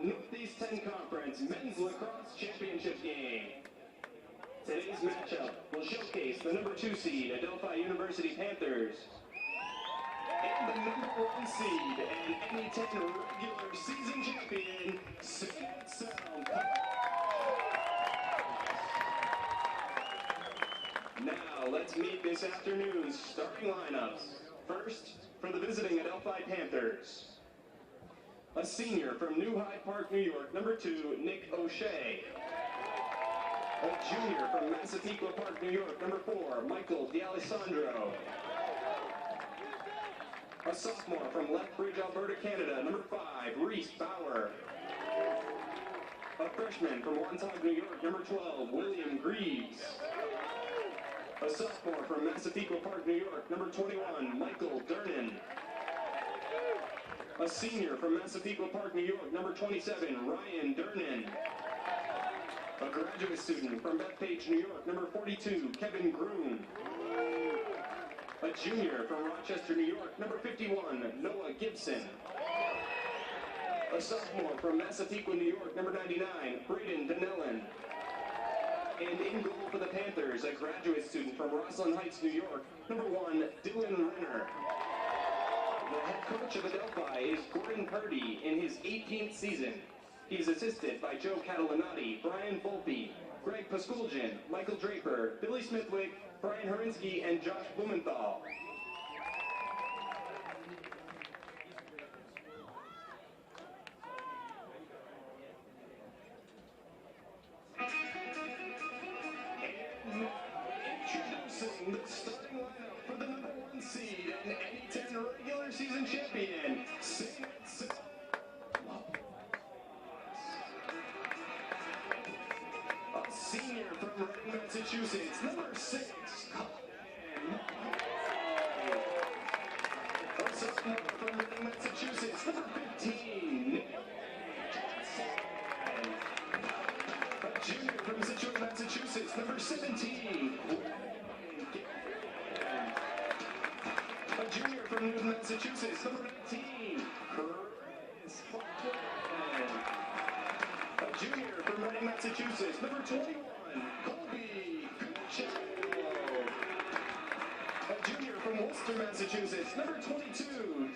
Northeast 10 Conference Men's Lacrosse Championship game. Today's matchup will showcase the number 2 seed Adelphi University Panthers and the number 1 seed and NE10 regular season champion, Anselm. Now let's meet this afternoon's starting lineups. First, for the visiting Adelphi Panthers, a senior from New Hyde Park, New York, number 2, Nick O'Shea. A junior from Massapequa Park, New York, number 4, Michael D'Alessandro. A sophomore from Lethbridge, Alberta, Canada, number 5, Reese Bauer. A freshman from Wantagh, New York, number 12, William Greaves. A sophomore from Massapequa Park, New York, number 21, Michael Durnan. A senior from Massapequa Park, New York, number 27, Ryan Durnan. A graduate student from Bethpage, New York, number 42, Kevin Groom. A junior from Rochester, New York, number 51, Noah Gibson. A sophomore from Massapequa, New York, number 99, Braden Donnellan. And in goal for the Panthers, a graduate student from Roslyn Heights, New York, number 1, Dylan Renner. The head coach of Adelphi is Gordon Purdy in his 18th season. He's assisted by Joe Catalanati, Brian Volpe, Greg Pasculjan, Michael Draper, Billy Smithwick, Brian Herinsky, and Josh Blumenthal. Introducing the starting lineup for the number 1 seed and NE10 regular season champion, Anselm. A senior from Reading, Massachusetts, number 6, Colin. A sophomore from Reading, Massachusetts, number 15, Nick Johnson. A junior from Situate, Massachusetts, number 17, a junior from Newton, Massachusetts, number 19, Chris Falkland. A junior from Reading, Massachusetts, number 21, Colby Cuccio. A junior from Worcester, Massachusetts, number 22,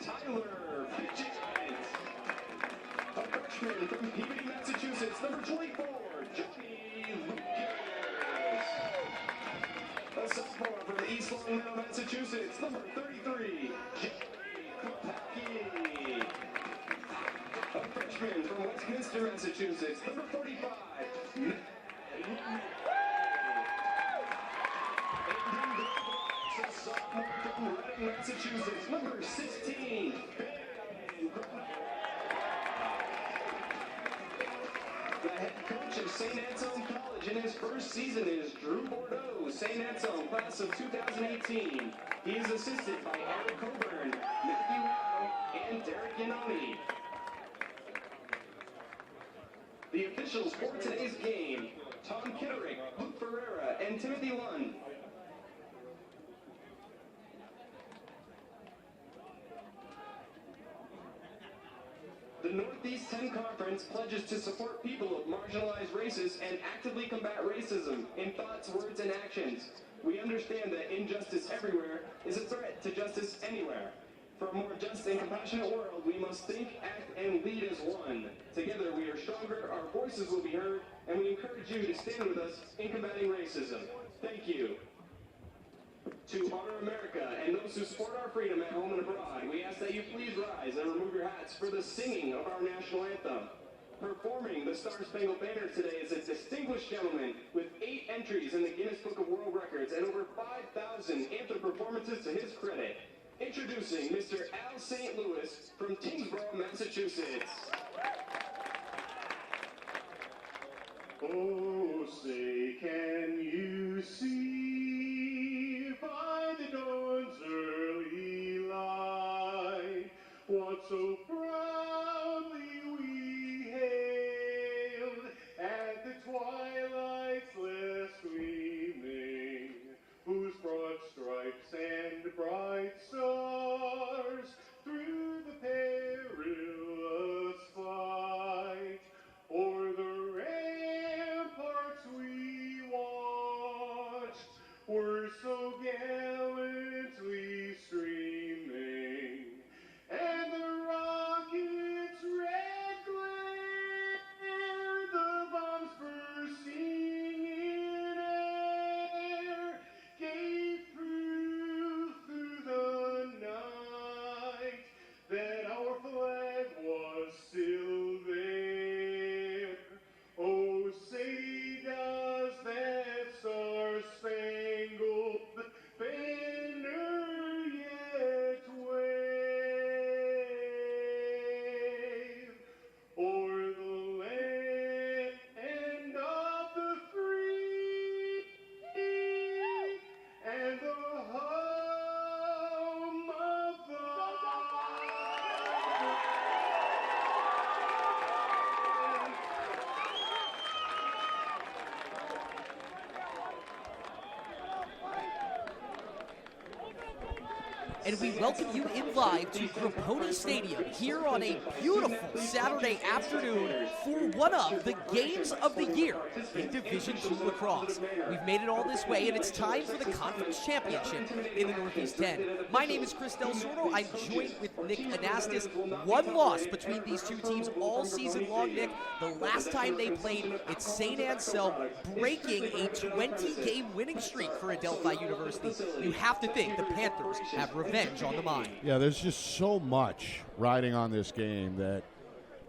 Tyler Fidget. A freshman from Peabody, Massachusetts, number 24, Johnny Lucas. A sophomore from East Long Meadow, Massachusetts, number 33, Jerry Kopacki. A freshman from Westminster, Massachusetts, number 45, Matt Lee. And in the box, a sophomore from Reading, Massachusetts, number 16, Ben Grunwald. The head coach of St. Anselm College in his first season is Drew Bordeaux, St. Anselm, class of 2018. He is assisted by Eric Coburn, Matthew Howe, and Derek Yanami. The officials for today's game, Tom Kitterick, Luke Ferreira, and Timothy Lund. The Northeast 10 Conference pledges to support people of marginalized races and actively combat racism in thoughts, words, and actions. We understand that injustice everywhere is a threat to justice anywhere. For a more just and compassionate world, we must think, act, and lead as one. Together we are stronger, our voices will be heard, and we encourage you to stand with us in combating racism. Thank you. To honor America and those who support our freedom at home and abroad, we ask that you please rise and remove your hats for the singing of our national anthem. Performing the Star-Spangled Banner today is a distinguished gentleman with 8 entries in the Guinness Book of World Records and over 5,000 anthem performances to his credit. Introducing Mr. Al St. Louis from Tingsboro, Massachusetts. Oh, say, can you see by the dawn's early light what so proudly we hailed at the twilight's last gleaming, whose broad stripes and bright stars through the perilous fight and we welcome you in live to Croponi Stadium here on a beautiful Saturday afternoon for one of the games of the year in Division II lacrosse. We've made it all this way, and it's time for the conference championship in the Northeast 10. My name is Chris Del Sordo. I'm joined with Nick Anastas. One loss between these two teams all season long, Nick. The last time they played, it's St. Anselm breaking a 20-game winning streak for Adelphi University. You have to think the Panthers have revenge on the mind. Yeah, there's just so much riding on this game that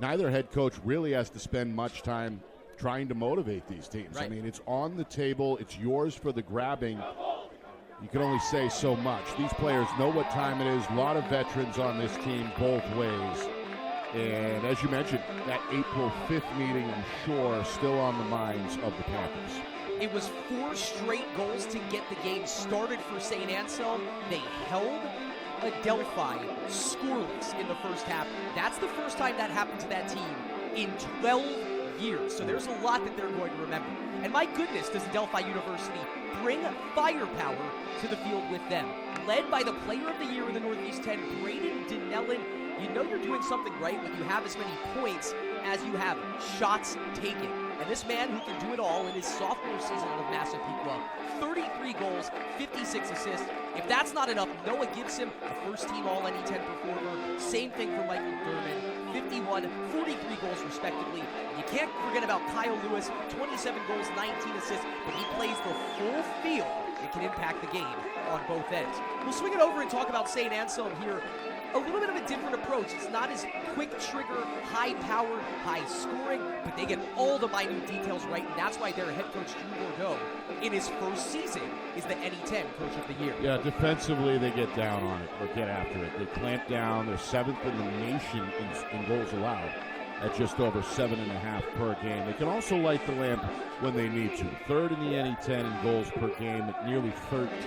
neither head coach really has to spend much time trying to motivate these teams. Right. I mean, it's on the table. It's yours for the grabbing. You can only say so much. These players know what time it is. A lot of veterans on this team both ways. And as you mentioned, that April 5th meeting, I'm sure, still on the minds of the Panthers. It was 4 straight goals to get the game started for St. Anselm. They held Adelphi scoreless in the first half. That's the first time that happened to that team in 12 years. So there's a lot that they're going to remember. And my goodness, does Adelphi University bring firepower to the field with them. Led by the player of the year in the Northeast 10, Braden Dinellin. You know you're doing something right when you have as many points as you have shots taken. And this man who can do it all in his sophomore season out of Massapequa, 33 goals, 56 assists. If that's not enough, Noah Gibson, the first team all NE10 performer. Same thing for Michael Durman, 51, 43 goals respectively. You can't forget about Kyle Lewis, 27 goals, 19 assists, but he plays the full field. It can impact the game on both ends. We'll swing it over and talk about St. Anselm here. A little bit of a different approach. It's not as quick trigger, high power, high scoring, but they get all the minute details right, and that's why their head coach, Drew Bordeaux, in his first season, is the NE10 Coach of the Year. Yeah, defensively, they get down on it. They get after it. They clamp down. They're 7th in the nation in goals allowed at just over 7.5 per game. They can also light the lamp when they need to. 3rd in the NE10 in goals per game at nearly 13.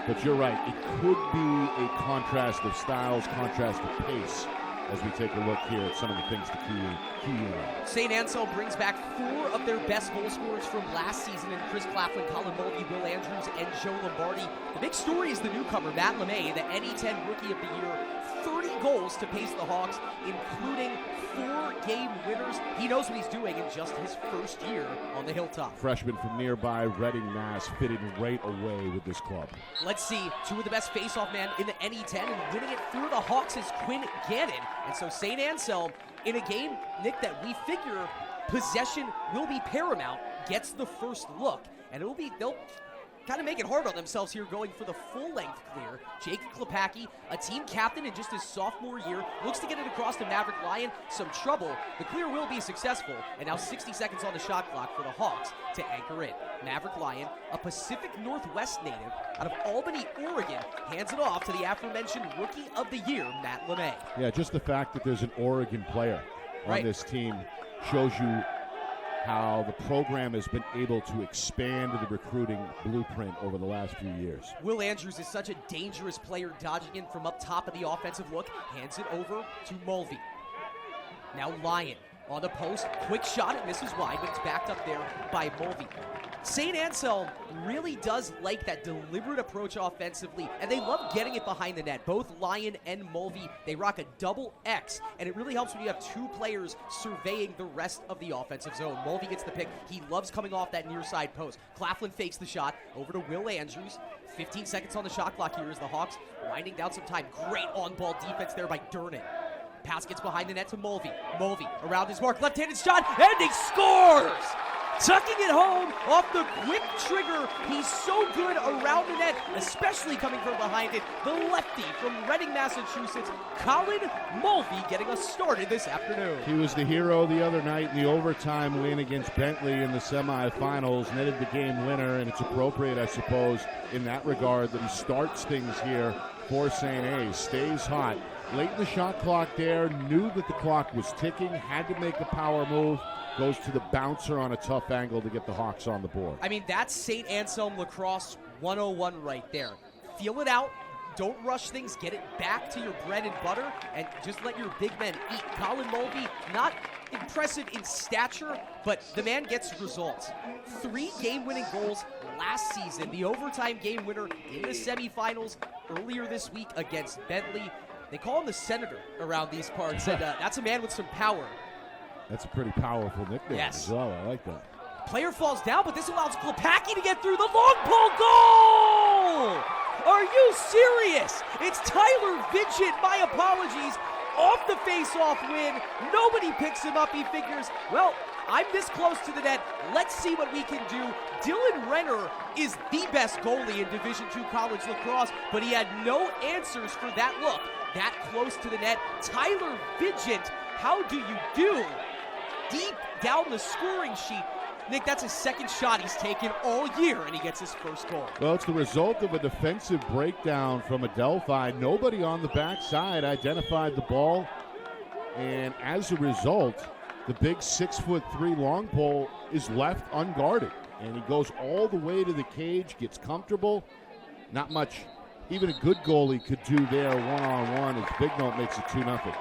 But you're right, it could be a contrast of styles, contrast of pace, as we take a look here at some of the things to key in on. St. Anselm brings back 4 of their best goal scorers from last season in Chris Claflin, Colin Mulvey, Will Andrews, and Joe Lombardi. The big story is the newcomer, Matt LeMay, the NE10 Rookie of the Year. 30 goals to pace the Hawks, including 4 game winners. He knows what he's doing in just his first year on the Hilltop. Freshman from nearby Reading, Mass, fitted right away with this club. Let's see, 2 of the best face-off men in the NE10, and winning it through the Hawks is Quinn Gannon. And so St. Anselm, in a game, Nick, that we figure possession will be paramount, gets the first look. And they'll kind of make it hard on themselves here going for the full-length clear. Jake Klepacki, a team captain in just his sophomore year, looks to get it across to Maverick Lyon. Some trouble. The clear will be successful, and now 60 seconds on the shot clock for the Hawks to anchor in. Maverick Lyon, a Pacific Northwest native out of Albany, Oregon, hands it off to the aforementioned Rookie of the Year, Matt LeMay. Yeah, just the fact that there's an Oregon player on this team shows you how the program has been able to expand the recruiting blueprint over the last few years. Will Andrews is such a dangerous player, dodging in from up top of the offensive look, hands it over to Mulvey. Now Lyon on the post, quick shot, it misses wide, but it's backed up there by Mulvey. St. Anselm really does like that deliberate approach offensively, and they love getting it behind the net. Both Lyon and Mulvey, they rock a double X, and it really helps when you have 2 players surveying the rest of the offensive zone. Mulvey gets the pick. He loves coming off that near side post. Claflin fakes the shot over to Will Andrews. 15 seconds on the shot clock here as the Hawks winding down some time. Great on-ball defense there by Durnan. Pass gets behind the net to Mulvey. Mulvey around his mark, left-handed shot, and he scores! Tucking it home off the quick trigger. He's so good around the net, especially coming from behind it. The lefty from Reading, Massachusetts, Colin Mulvey, getting us started this afternoon. He was the hero the other night in the overtime win against Bentley in the semifinals, netted the game winner, and it's appropriate, I suppose, in that regard that he starts things here for St. A. Stays hot. Late in the shot clock there, knew that the clock was ticking, had to make a power move. Goes to the bouncer on a tough angle to get the Hawks on the board. I mean, that's St. Anselm Lacrosse 101 right there. Feel it out, Don't rush things. Get it back to your bread and butter, and just let your big men eat. Colin Mulvey, not impressive in stature, but the man gets results. 3 game-winning goals last season. The overtime game winner in the semifinals earlier this week against Bentley. They call him the Senator around these parts, and that's a man with some power. That's a pretty powerful nickname as well. I like that. Player falls down, but this allows Klepacki to get through the long pole goal! Are you serious? It's Tyler Vigent, my apologies, off the face-off win. Nobody picks him up. He figures, well, I'm this close to the net. Let's see what we can do. Dylan Renner is the best goalie in Division II college lacrosse, but he had no answers for that look. That close to the net. Tyler Vigent, how do you do? Deep down the scoring sheet. Nick, that's his second shot he's taken all year, and he gets his first goal. Well, it's the result of a defensive breakdown from Adelphi. Nobody on the backside identified the ball, and as a result, the big 6'3" long pole is left unguarded, and he goes all the way to the cage, gets comfortable. Not much even a good goalie could do there one-on-one as Big Note makes it 2-0.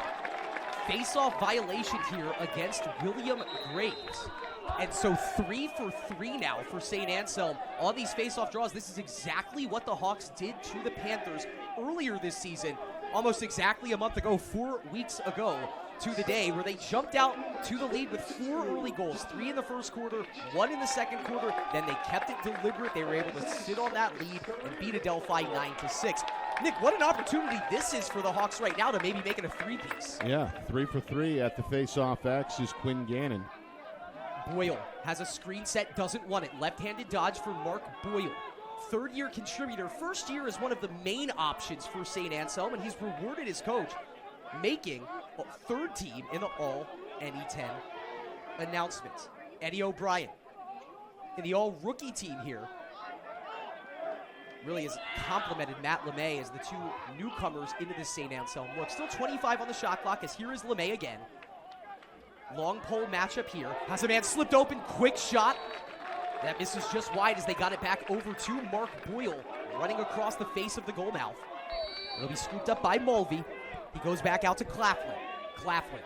Face-off violation here against William Graves. And so 3 for 3 now for St. Anselm on these face-off draws. This is exactly what the Hawks did to the Panthers earlier this season, almost exactly a month ago, 4 weeks ago to the day, where they jumped out to the lead with 4 early goals, 3 in the first quarter, 1 in the second quarter. Then they kept it deliberate. They were able to sit on that lead and beat Adelphi 9-6. Nick, what an opportunity this is for the Hawks right now to maybe make it a 3-piece. Yeah, 3 for 3 at the face-off X is Quinn Gannon. Boyle has a screen set, doesn't want it. Left-handed dodge for Mark Boyle. Third-year contributor. First year is one of the main options for St. Anselm, and he's rewarded his coach, making a third team in the all NE10 announcements. Eddie O'Brien in the all-rookie team here really has complimented Matt LeMay as the 2 newcomers into the St. Anselm look. Still 25 on the shot clock, as here is LeMay again. Long pole matchup here. Has a man slipped open, quick shot. That misses just wide as they got it back over to Mark Boyle, running across the face of the goal mouth. It'll be scooped up by Mulvey. He goes back out to Claflin. Claflin,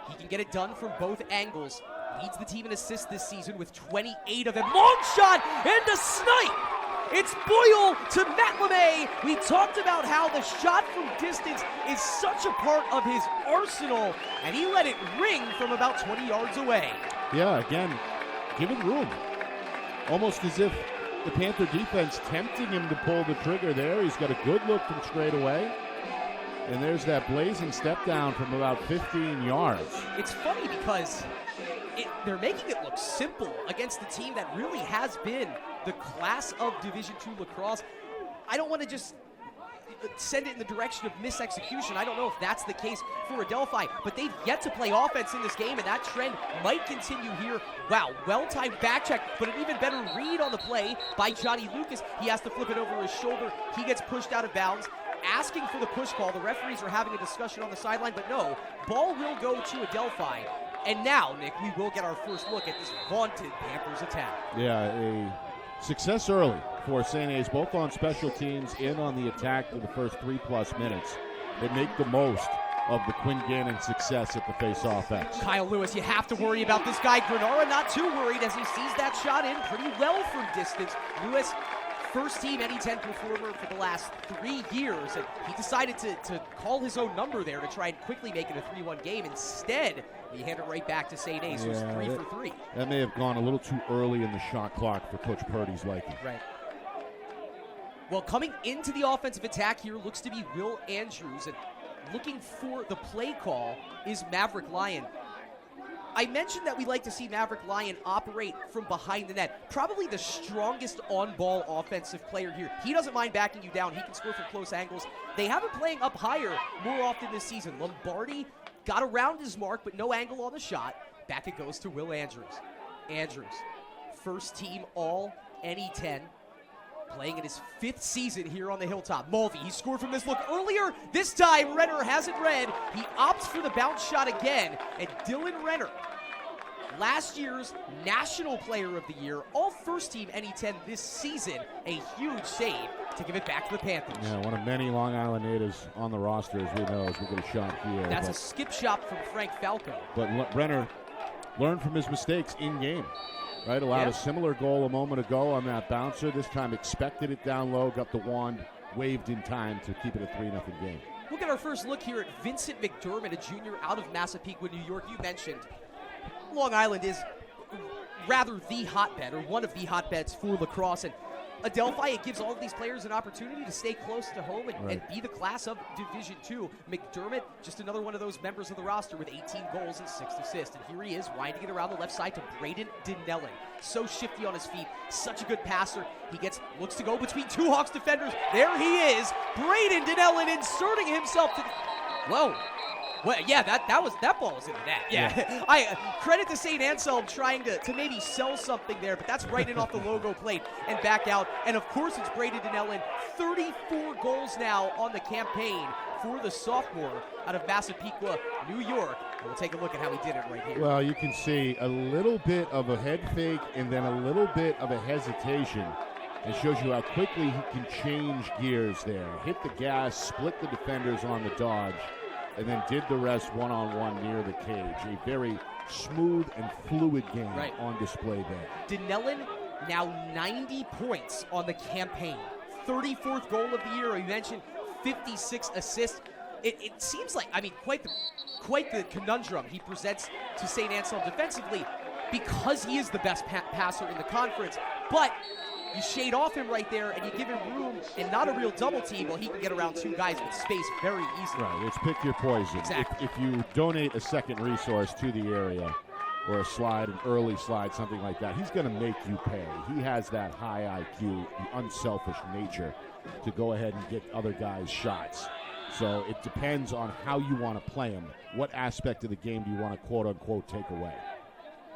he can get it done from both angles. Leads the team in assists this season with 28 of them. Long shot and a snipe! It's Boyle to Matt LeMay. We talked about how the shot from distance is such a part of his arsenal, and he let it ring from about 20 yards away. Yeah, again, giving room. Almost as if the Panther defense tempting him to pull the trigger there. He's got a good look from straight away. And there's that blazing step down from about 15 yards. It's funny because they're making it look simple against the team that really has been the class of Division II lacrosse. I don't want to just send it in the direction of misexecution. I don't know if that's the case for Adelphi, but they've yet to play offense in this game, and that trend might continue here. Wow, well-timed back check, but an even better read on the play by Johnny Lucas. He has to flip it over his shoulder. He gets pushed out of bounds, asking for the push call. The referees are having a discussion on the sideline, but no, ball will go to Adelphi. And now, Nick, we will get our first look at this vaunted Panthers attack. Yeah, a success early for St. A's, both on special teams and on the attack for the first 3+ minutes. They make the most of the Quinn Gannon success at the face-off X. Kyle Lewis, you have to worry about this guy. Granara not too worried as he sees that shot in pretty well from distance. Lewis, first-team NE10 performer for the last 3 years, and he decided to call his own number there to try and quickly make it a 3-1 game. Instead, he handed it right back to St. A's, who's 3 for 3. That may have gone a little too early in the shot clock for Coach Purdy's liking. Right. Well, coming into the offensive attack here looks to be Will Andrews, and looking for the play call is Maverick Lyon. I mentioned that we like to see Maverick Lyon operate from behind the net. Probably the strongest on-ball offensive player here. He doesn't mind backing you down. He can score from close angles. They have him playing up higher more often this season. Lombardi got around his mark, but no angle on the shot. Back it goes to Will Andrews. Andrews, first team all NE10. Playing in his 5th season here on the Hilltop. Mulvey, he scored from this look earlier. This time, Renner has it read. He opts for the bounce shot again. And Dylan Renner last year's National Player of the Year, all first-team NE10 this season. A huge save to give it back to the Panthers. Yeah, one of many Long Island natives on the roster, as we know, as we get a shot here. That's a skip shot from Frank Falco. But Renner learned from his mistakes in game. Right, allowed a similar goal a moment ago on that bouncer. This time expected it down low, got the wand, waved in time to keep it a 3-0 game. We'll get our first look here at Vincent McDermott, a junior out of Massapequa, New York. You mentioned Long Island is rather the hotbed, or one of the hotbeds for lacrosse. And Adelphi, it gives all of these players an opportunity to stay close to home and be the class of Division II. McDermott, just another one of those members of the roster with 18 goals and 6 assists. And here he is, winding it around the left side to Braden Dinellen. So shifty on his feet, such a good passer. He looks to go between two Hawks defenders. There he is, Braden Dinellen inserting himself to whoa. Well, yeah, that ball was in the net. Yeah. I credit to St. Anselm trying to maybe sell something there, but that's right in off the logo plate and back out. And of course, it's Braden Dinellen. 34 goals now on the campaign for the sophomore out of Massapequa, New York. And we'll take a look at how he did it right here. Well, you can see a little bit of a head fake and then a little bit of a hesitation. It shows you how quickly he can change gears there. Hit the gas, split the defenders on the dodge, and then did the rest one-on-one near the cage. A very smooth and fluid game on display there. Dinellen now 90 points on the campaign. 34th goal of the year. We mentioned 56 assists. It seems like, quite the conundrum he presents to St. Anselm defensively because he is the best passer in the conference. But you shade off him right there, and you give him room and not a real double team. Well, he can get around two guys with space very easily. Right, it's pick your poison. Exactly. If you donate a second resource to the area, or a slide, an early slide, something like that, he's going to make you pay. He has that high IQ, the unselfish nature to go ahead and get other guys shots. So it depends on how you want to play him. What aspect of the game do you want to quote-unquote take away?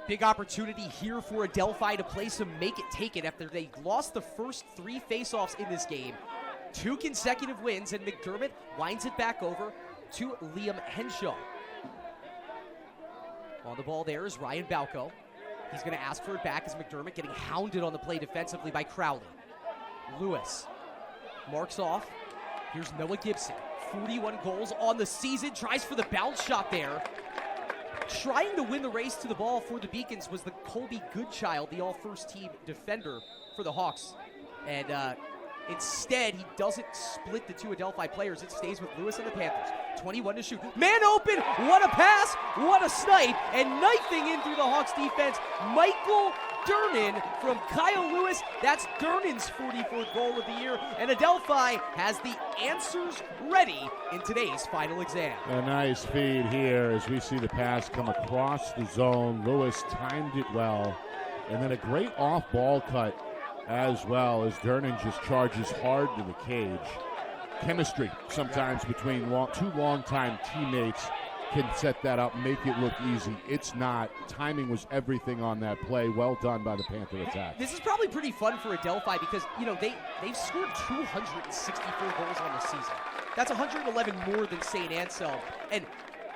Big opportunity here for Adelphi to play some make it take it after they lost the first 3 faceoffs in this game. 2 consecutive wins, and McDermott winds it back over to Liam Henshaw. On the ball there is Ryan Balco. He's going to ask for it back as McDermott getting hounded on the play defensively by Crowley. Lewis marks off. Here's Noah Gibson. 41 goals on the season. Tries for the bounce shot there. Trying to win the race to the ball for the Beacons was the Colby Goodchild, the all-first-team defender for the Hawks. And instead, he doesn't split the 2 Adelphi players. It stays with Lewis and the Panthers. 21 to shoot. Man open! What a pass! What a snipe! And knifing in through the Hawks defense, Michael Dernan from Kyle Lewis. That's Dernan's 44th goal of the year. And Adelphi has the answers ready in today's final exam. A nice feed here as we see the pass come across the zone. Lewis timed it well. And then a great off-ball cut as well as Dernan just charges hard to the cage. Chemistry sometimes between 2 longtime teammates can set that up, make it look easy. It's not. Timing was everything on that play. Well done by the Panther attack. This is probably pretty fun for Adelphi because, they've scored 264 goals on the season. That's 111 more than St. Anselm. And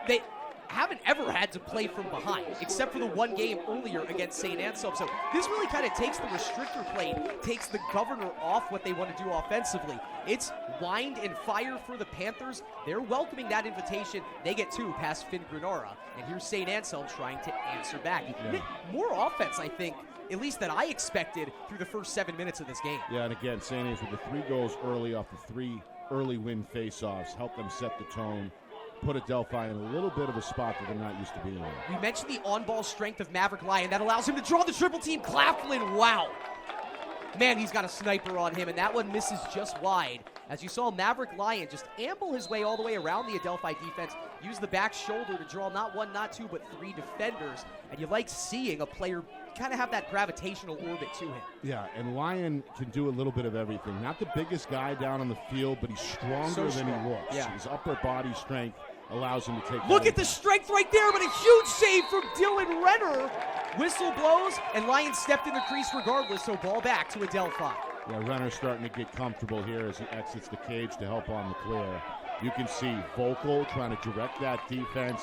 they haven't ever had to play from behind, except for the 1 game earlier against St. Anselm. So this really kind of takes the restrictor plate, takes the governor off what they want to do offensively. It's wind and fire for the Panthers. They're welcoming that invitation. They get 2 past Finn Granara. And here's St. Anselm trying to answer back. More offense, I think, at least that I expected through the first 7 minutes of this game. Yeah, and again, St. Anselm with the 3 goals early off the 3 early win faceoffs, helped them set the tone. Put Adelphi in a little bit of a spot that they're not used to being in. We mentioned the on-ball strength of Maverick Lyon. That allows him to draw the triple team. Claflin, wow. Man, he's got a sniper on him, and that one misses just wide. As you saw Maverick Lyon just amble his way all the way around the Adelphi defense, use the back shoulder to draw not 1, not 2, but 3 defenders. And you like seeing a player kind of have that gravitational orbit to him. Yeah, and Lyon can do a little bit of everything. Not the biggest guy down on the field, but he's stronger than he looks. Yeah. His upper body strength allows him to take. Look at the strength right there, but a huge save from Dylan Renner. Whistle blows, and Lyon stepped in the crease regardless, so ball back to Adelphi. Yeah, Renner's starting to get comfortable here as he exits the cage to help on the clear. You can see Vogel trying to direct that defense.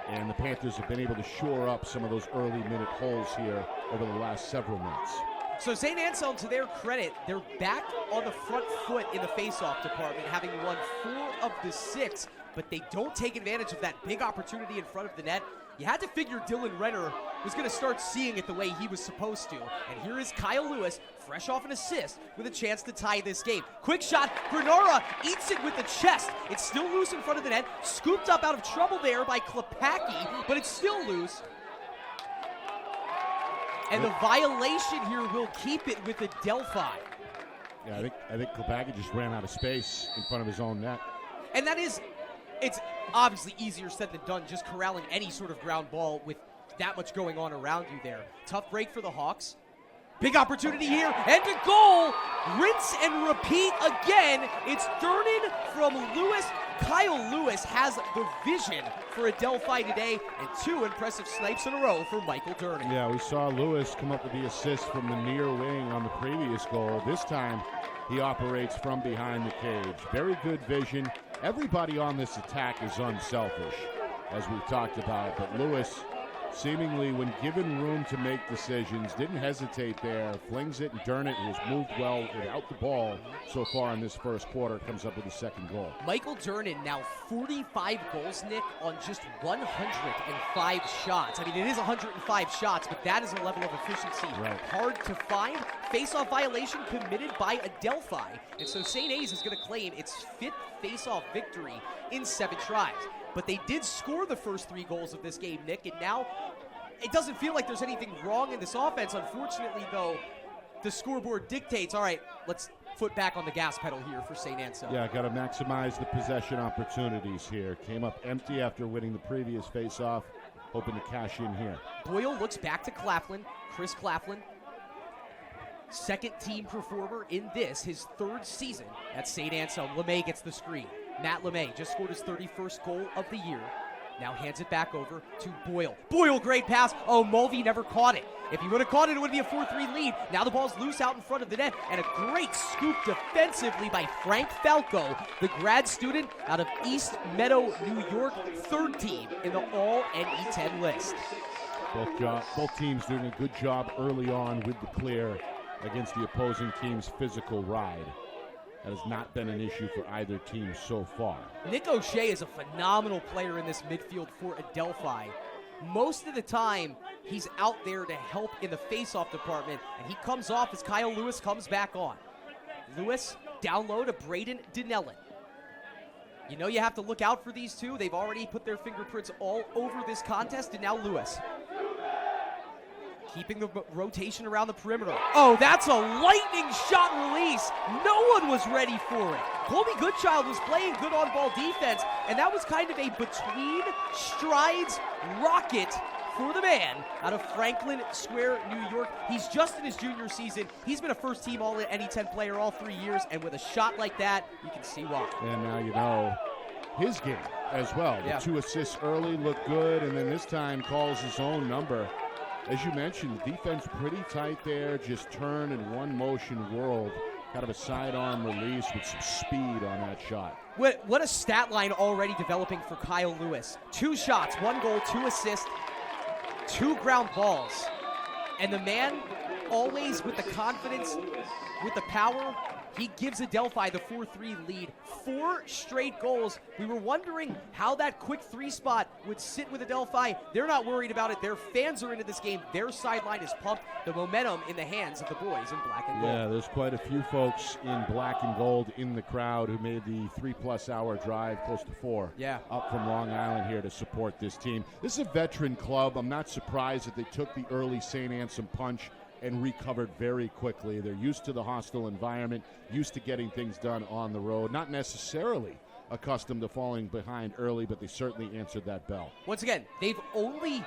And the Panthers have been able to shore up some of those early minute holes here over the last several minutes. So St. Anselm, to their credit, they're back on the front foot in the faceoff department, having won 4 of the 6, but they don't take advantage of that big opportunity in front of the net. You had to figure Dylan Renner was going to start seeing it the way he was supposed to. And here is Kyle Lewis, fresh off an assist, with a chance to tie this game. Quick shot, Granara eats it with the chest. It's still loose in front of the net, scooped up out of trouble there by Klepacki, but it's still loose. And the violation here will keep it with Adelphi. Yeah, I think Klepacki just ran out of space in front of his own net. And that is, it's obviously easier said than done, just corralling any sort of ground ball with that much going on around you there. Tough break for the Hawks. Big opportunity here, and a goal! Rinse and repeat again. It's Durnin from Lewis. Kyle Lewis has the vision for Adelphi today, and 2 impressive snipes in a row for Michael Durnin. Yeah, we saw Lewis come up with the assist from the near wing on the previous goal. This time, he operates from behind the cage. Very good vision. Everybody on this attack is unselfish, as we've talked about, but Lewis, seemingly when given room to make decisions, didn't hesitate there, flings it, and Durnin, who's moved well without the ball so far in this first quarter, comes up with the second goal. Michael Durnin now 45 goals, Nick, on just 105 shots. I mean, it is 105 shots, but that is a level of efficiency hard to find. Face-off violation committed by Adelphi, and so St. A's is going to claim its 5th face-off victory in 7 tries. But they did score the first 3 goals of this game, Nick, and now it doesn't feel like there's anything wrong in this offense. Unfortunately, though, the scoreboard dictates, all right, let's foot back on the gas pedal here for St. Anselm. Yeah, got to maximize the possession opportunities here. Came up empty after winning the previous face-off, hoping to cash in here. Boyle looks back to Claflin, Chris Claflin, second-team performer in this, his 3rd season at St. Anselm. LeMay gets the screen. Matt LeMay just scored his 31st goal of the year. Now hands it back over to Boyle. Boyle, great pass. Oh, Mulvey never caught it. If he would have caught it, it would be a 4-3 lead. Now the ball's loose out in front of the net, and a great scoop defensively by Frank Falco, the grad student out of East Meadow, New York, 3rd team in the all NE10 list. Both teams doing a good job early on with the clear against the opposing team's physical ride. That has not been an issue for either team so far. Nick O'Shea is a phenomenal player in this midfield for Adelphi. Most of the time, he's out there to help in the face-off department, and he comes off as Kyle Lewis comes back on. Lewis down low to Braden Dinellin. You know you have to look out for these two. They've already put their fingerprints all over this contest, and now Lewis. Keeping the rotation around the perimeter. Oh, that's a lightning shot release. No one was ready for it. Colby Goodchild was playing good on-ball defense, and that was kind of a between strides rocket for the man out of Franklin Square, New York. He's just in his junior season. He's been a first-team All-NE10 player all 3 years, and with a shot like that, you can see why. And now you know his game as well. The 2 assists early look good, and then this time calls his own number. As you mentioned, the defense pretty tight there, just turn in one motion whirled. Kind of a sidearm release with some speed on that shot. What a stat line already developing for Kyle Lewis. 2 shots, 1 goal, 2 assists, 2 ground balls. And the man, always with the confidence, with the power, he gives Adelphi the 4-3 lead. 4 straight goals. We were wondering how that quick 3 spot would sit with Adelphi. They're not worried about it. Their fans are into this game. Their sideline is pumped. The momentum in the hands of the boys in black and gold. Yeah, there's quite a few folks in black and gold in the crowd who made the 3+ hour drive, close to 4, up from Long Island here to support this team. This is a veteran club. I'm not surprised that they took the early St. Anselm punch and recovered very quickly. They're used to the hostile environment, used to getting things done on the road, not necessarily accustomed to falling behind early, but they certainly answered that bell. Once again, they've only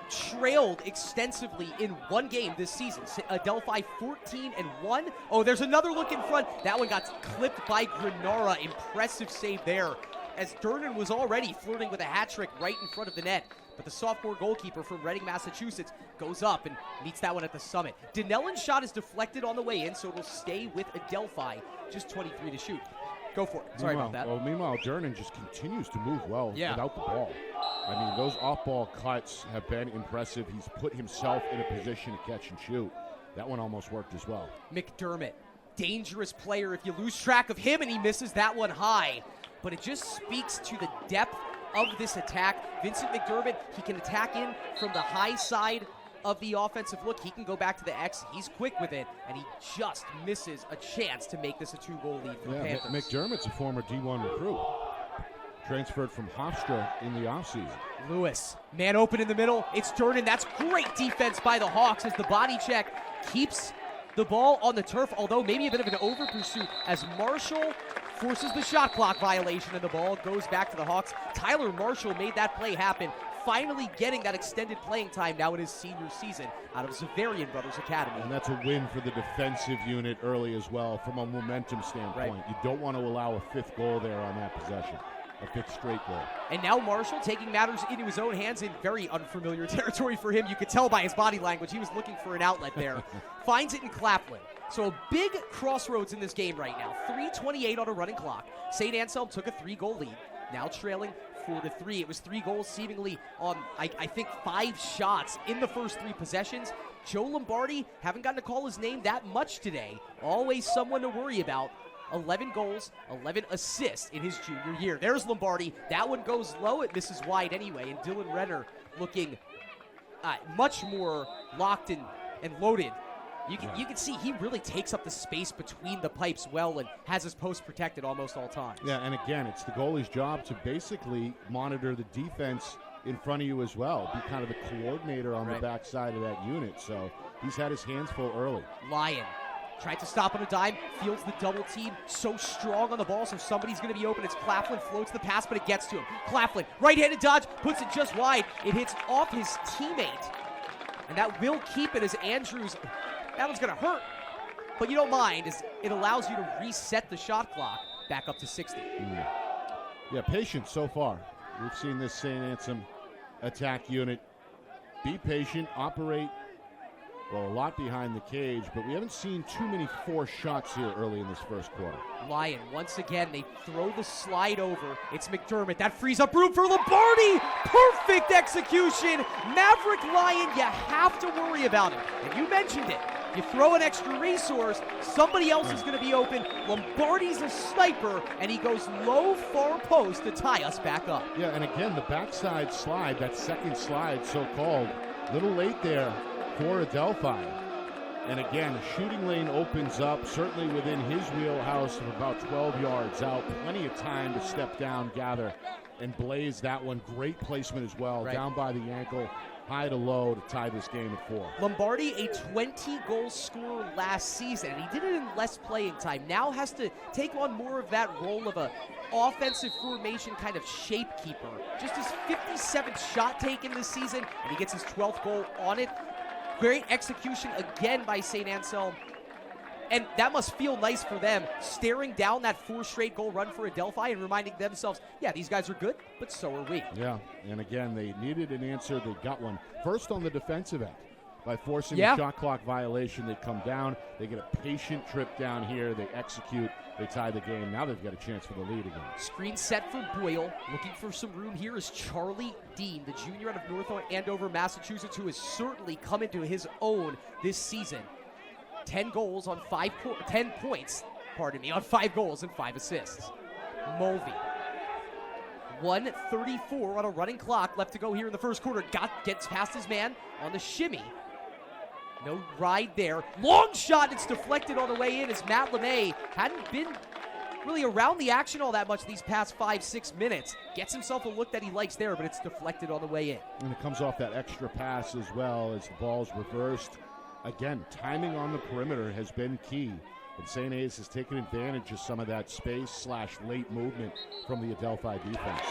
trailed extensively in 1 game this season. Adelphi 14-1. Oh, there's another look in front. That one got clipped by Granara. Impressive save there, as Durnin was already flirting with a hat trick right in front of the net. But the sophomore goalkeeper from Reading, Massachusetts, goes up and meets that one at the summit. Dinellin's shot is deflected on the way in, so it'll stay with Adelphi. Just 23 to shoot. Go for it. Sorry about that. Well, meanwhile, Durnin just continues to move well without the ball. I mean, those off-ball cuts have been impressive. He's put himself in a position to catch and shoot. That one almost worked as well. McDermott, dangerous player if you lose track of him, and he misses that one high. But it just speaks to the depth of this attack. Vincent McDermott, he can attack in from the high side of the offensive look. He can go back to the X. He's quick with it, and he just misses a chance to make this a 2-goal lead for the Panthers. McDermott's a former D1 recruit. Transferred from Hofstra in the offseason. Lewis, man open in the middle. It's Durnan. That's great defense by the Hawks as the body check keeps the ball on the turf, although maybe a bit of an over pursuit as Marshall forces the shot clock violation and the ball goes back to the Hawks. Tyler Marshall made that play happen, finally getting that extended playing time now in his senior season out of Zavarian Brothers Academy. And that's a win for the defensive unit early as well from a momentum standpoint. Right. You don't want to allow a fifth goal there on that possession. A fifth straight goal. And now Marshall taking matters into his own hands in very unfamiliar territory for him. You could tell by his body language he was looking for an outlet there. Finds it in Claflin. So a big crossroads in this game right now. 3:28 on a running clock. St. Anselm took a 3-goal lead. Now trailing 4-3. It was 3 goals seemingly on, I think, 5 shots in the first 3 possessions. Joe Lombardi, haven't gotten to call his name that much today. Always someone to worry about. 11 goals, 11 assists in his junior year. There's Lombardi. That one goes low. It misses wide anyway. And Dylan Renner looking much more locked and loaded. You can see he really takes up the space between the pipes well and has his post protected almost all times. Yeah, and again, it's the goalie's job to basically monitor the defense in front of you as well. Be kind of the coordinator on the backside of that unit. So he's had his hands full early. Lyon tried to stop on a dime, fields the double team, so strong on the ball, so somebody's going to be open. It's Claflin, floats the pass, but it gets to him. Claflin, right-handed dodge, puts it just wide. It hits off his teammate, and that will keep it as Andrews. That one's going to hurt, but you don't mind, as it allows you to reset the shot clock back up to 60. Yeah, patience so far. We've seen this St. Anselm attack unit be patient, operate, well, a lot behind the cage, but we haven't seen too many forced shots here early in this first quarter. Lyon, once again, they throw the slide over. It's McDermott. That frees up room for Lombardi. Perfect execution. Maverick Lyon, you have to worry about him. And you mentioned it. You throw an extra resource, somebody else is going to be open. Lombardi's a sniper, and he goes low far post to tie us back up. Yeah, and again, the backside slide, that second slide so-called, little late there for Adelphi. And again, the shooting lane opens up, certainly within his wheelhouse of about 12 yards out. Plenty of time to step down, gather, and blaze that one. Great placement as well, down by the ankle, high to low to tie this game at 4. Lombardi, a 20-goal scorer last season, and he did it in less playing time. Now has to take on more of that role of a offensive formation kind of shape keeper. Just his 57th shot taken this season, and he gets his 12th goal on it. Great execution again by St. Anselm. And that must feel nice for them, staring down that 4 straight goal run for Adelphi and reminding themselves, yeah, these guys are good, but so are we. Yeah, and again, they needed an answer. They got one. First on the defensive end. By forcing the shot clock violation, they come down. They get a patient trip down here. They execute. They tie the game. Now they've got a chance for the lead again. Screen set for Boyle. Looking for some room here is Charlie Dean, the junior out of North Andover, Massachusetts, who has certainly come into his own this season. 10 goals on 10 points, on 5 goals and 5 assists. Mulvey. 1:34 on a running clock left to go here in the first quarter. Gets past his man on the shimmy. No ride there. Long shot. It's deflected on the way in as Matt LeMay hadn't been really around the action all that much these past 5-6 minutes. Gets himself a look that he likes there, but it's deflected on the way in. And it comes off that extra pass as well as the ball's reversed. Again, timing on the perimeter has been key. And St. A's has taken advantage of some of that space/late movement from the Adelphi defense.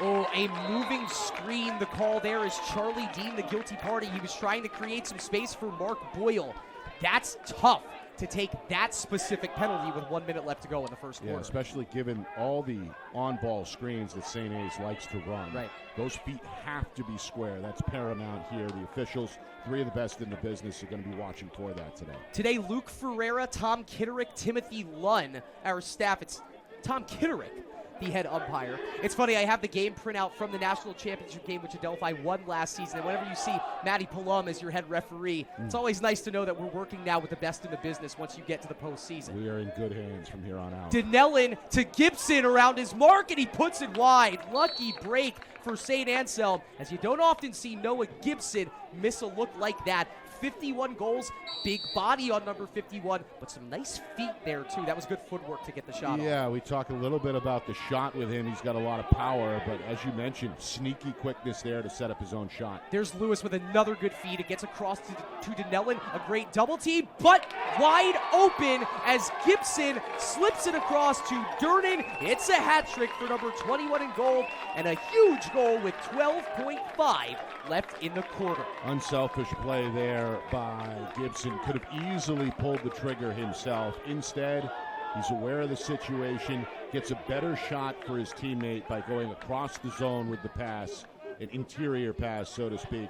Oh, a moving screen. The call there is Charlie Dean, the guilty party. He was trying to create some space for Mark Boyle. That's tough to take that specific penalty with 1 minute left to go in the first quarter. Yeah, especially given all the on-ball screens that St. A's likes to run. Right. Those feet have to be square. That's paramount here. The officials, 3 of the best in the business, are going to be watching for that today. Today, Luke Ferreira, Tom Kitterick, Timothy Lunn, our staff. It's Tom Kitterick the head umpire. It's funny, I have the game printout from the national championship game, which Adelphi won last season. And whenever you see Matty Palum as your head referee, it's always nice to know that we're working now with the best in the business once you get to the postseason. We are in good hands from here on out. Denellen to Gibson around his mark, and he puts it wide. Lucky break for St. Anselm, as you don't often see Noah Gibson miss a look like that. 51 goals, big body on number 51, but some nice feet there too. That was good footwork to get the shot off. Yeah, we talk a little bit about the shot with him. He's got a lot of power, but as you mentioned, sneaky quickness there to set up his own shot. There's Lewis with another good feed. It gets across to Denellen. A great double team, but wide open as Gibson slips it across to Durnan. It's a hat trick for number 21 in gold, and a huge goal with 12.5 left in the quarter. Unselfish play there by Gibson. Could have easily pulled the trigger himself. Instead, he's aware of the situation, gets a better shot for his teammate by going across the zone with the pass, an interior pass, so to speak,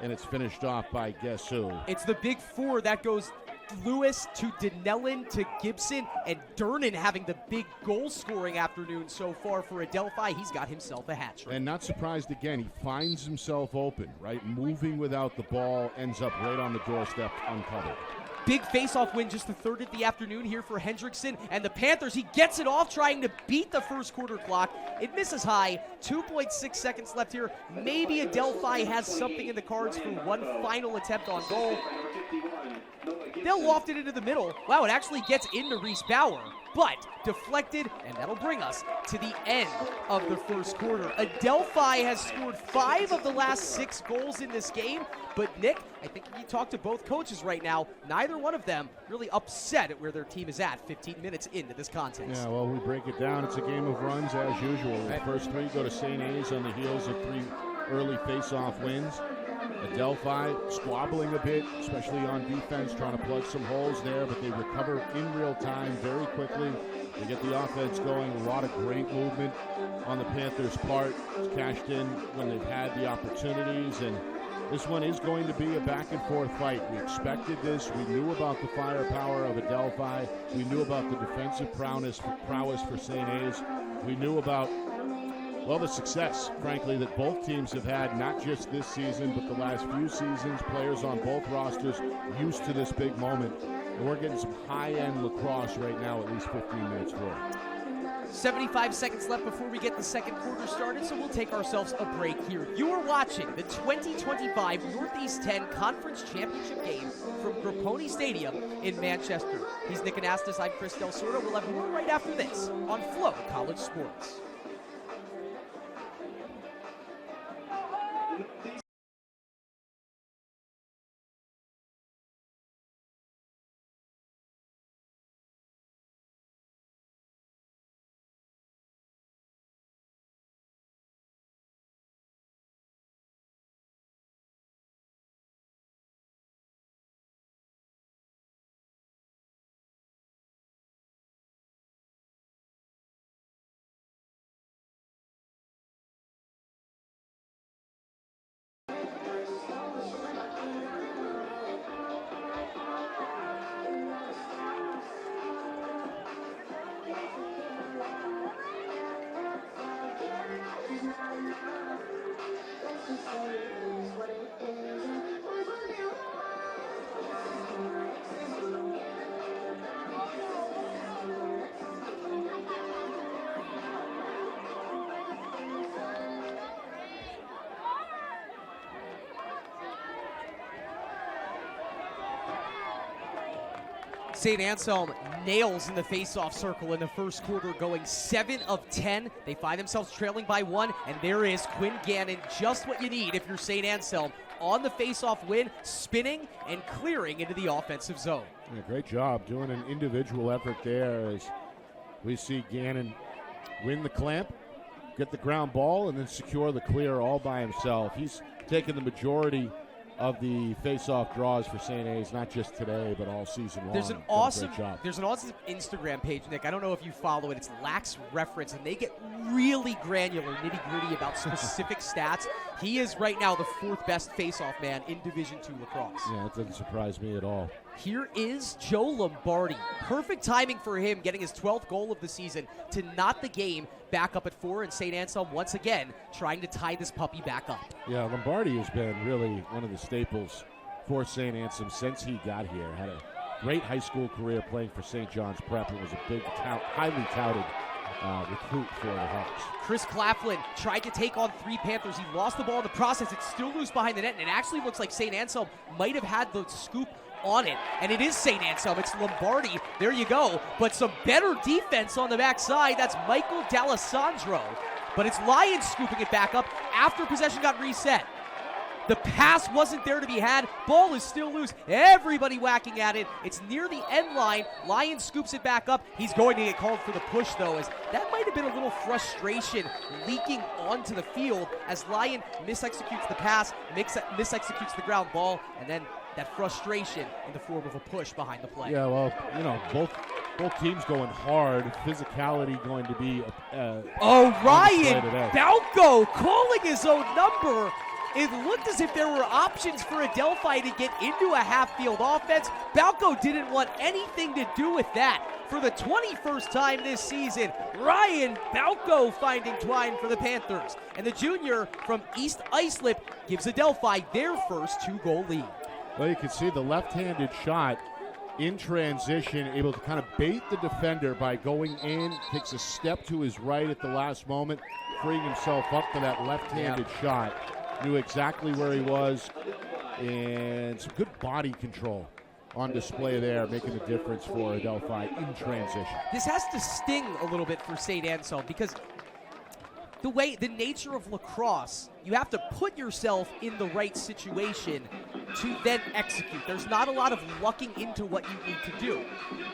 and it's finished off by guess who? It's the big four that goes Lewis to Denellen to Gibson, and Durnan having the big goal-scoring afternoon so far for Adelphi. He's got himself a hat trick. And not surprised again, he finds himself open, right? Moving without the ball, ends up right on the doorstep uncovered. Big face-off win, just the third of the afternoon here for Hendrickson. And the Panthers, he gets it off trying to beat the first quarter clock. It misses high. 2.6 seconds left here. Maybe Adelphi has something in the cards for one final attempt on goal. They'll loft it into the middle. Wow, it actually gets into Reese Bauer, but deflected, and that'll bring us to the end of the first quarter. Adelphi has scored 5 of the last 6 goals in this game, but Nick, I think if you talk to both coaches right now, neither one of them really upset at where their team is at 15 minutes into this contest. Yeah, well, we break it down. It's a game of runs as usual. The first 3 go to St. A's on the heels of 3 early face-off wins. Adelphi squabbling a bit, especially on defense, trying to plug some holes there, but they recover in real time very quickly. They get the offense going. A lot of great movement on the Panthers' part. It's cashed in when they've had the opportunities, and this one is going to be a back-and-forth fight. We expected this. We knew about the firepower of Adelphi. We knew about the defensive prowess for St. A's. We knew about, well, the success, frankly, that both teams have had, not just this season, but the last few seasons. Players on both rosters used to this big moment. And we're getting some high-end lacrosse right now, at least 15 minutes through. 75 seconds left before we get the second quarter started, so we'll take ourselves a break here. You are watching the 2025 Northeast 10 Conference Championship game from Grapponi Stadium in Manchester. He's Nick Anastas, I'm Chris Del Sordo. We'll have more right after this on Flow College Sports. St. Anselm nails in the face-off circle in the first quarter, going 7 of 10. They find themselves trailing by 1, and there is Quinn Gannon, just what you need if you're St. Anselm, on the face-off win, spinning and clearing into the offensive zone. Yeah, great job doing an individual effort there as we see Gannon win the clamp, get the ground ball, and then secure the clear all by himself. He's taken the majority of the face-off draws for St. A's, not just today, but all season long. There's an awesome Instagram page, Nick. I don't know if you follow it. It's Lax Reference, and they get really granular, nitty-gritty about specific stats, he is right now the 4th best face-off man in Division II lacrosse. Yeah, it doesn't surprise me at all. Here is Joe Lombardi. Perfect timing for him, getting his 12th goal of the season to knot the game back up at 4, and St. Anselm once again trying to tie this puppy back up. Yeah, Lombardi has been really one of the staples for St. Anselm since he got here. Had a great high school career playing for St. John's Prep and was a big, highly touted recruit for the Hawks. Chris Claflin tried to take on 3 Panthers. He lost the ball in the process. It's still loose behind the net, and it actually looks like St. Anselm might have had the scoop on it. And it is St. Anselm. It's Lombardi. There you go. But some better defense on the backside. That's Michael D'Alessandro. But it's Lions scooping it back up after possession got reset. The pass wasn't there to be had. Ball is still loose. Everybody whacking at it. It's near the end line. Lions scoops it back up. He's going to get called for the push, though, as that might have been a little frustration leaking onto the field as Lion misexecutes the pass, misexecutes the ground ball, and then that frustration in the form of a push behind the play. Yeah, well, both teams going hard. Physicality going to be Ryan Balco calling his own number. It looked as if there were options for Adelphi to get into a half-field offense. Balco didn't want anything to do with that. For the 21st time this season, Ryan Balco finding twine for the Panthers. And the junior from East Islip gives Adelphi their first 2-goal lead. Well, you can see the left-handed shot in transition, able to kind of bait the defender by going in, takes a step to his right at the last moment, freeing himself up for that left-handed shot. Knew exactly where he was, and some good body control on display there, making the difference for Adelphi in transition. This has to sting a little bit for St. Anselm because the nature of lacrosse, you have to put yourself in the right situation to then execute. There's not a lot of lucking into what you need to do.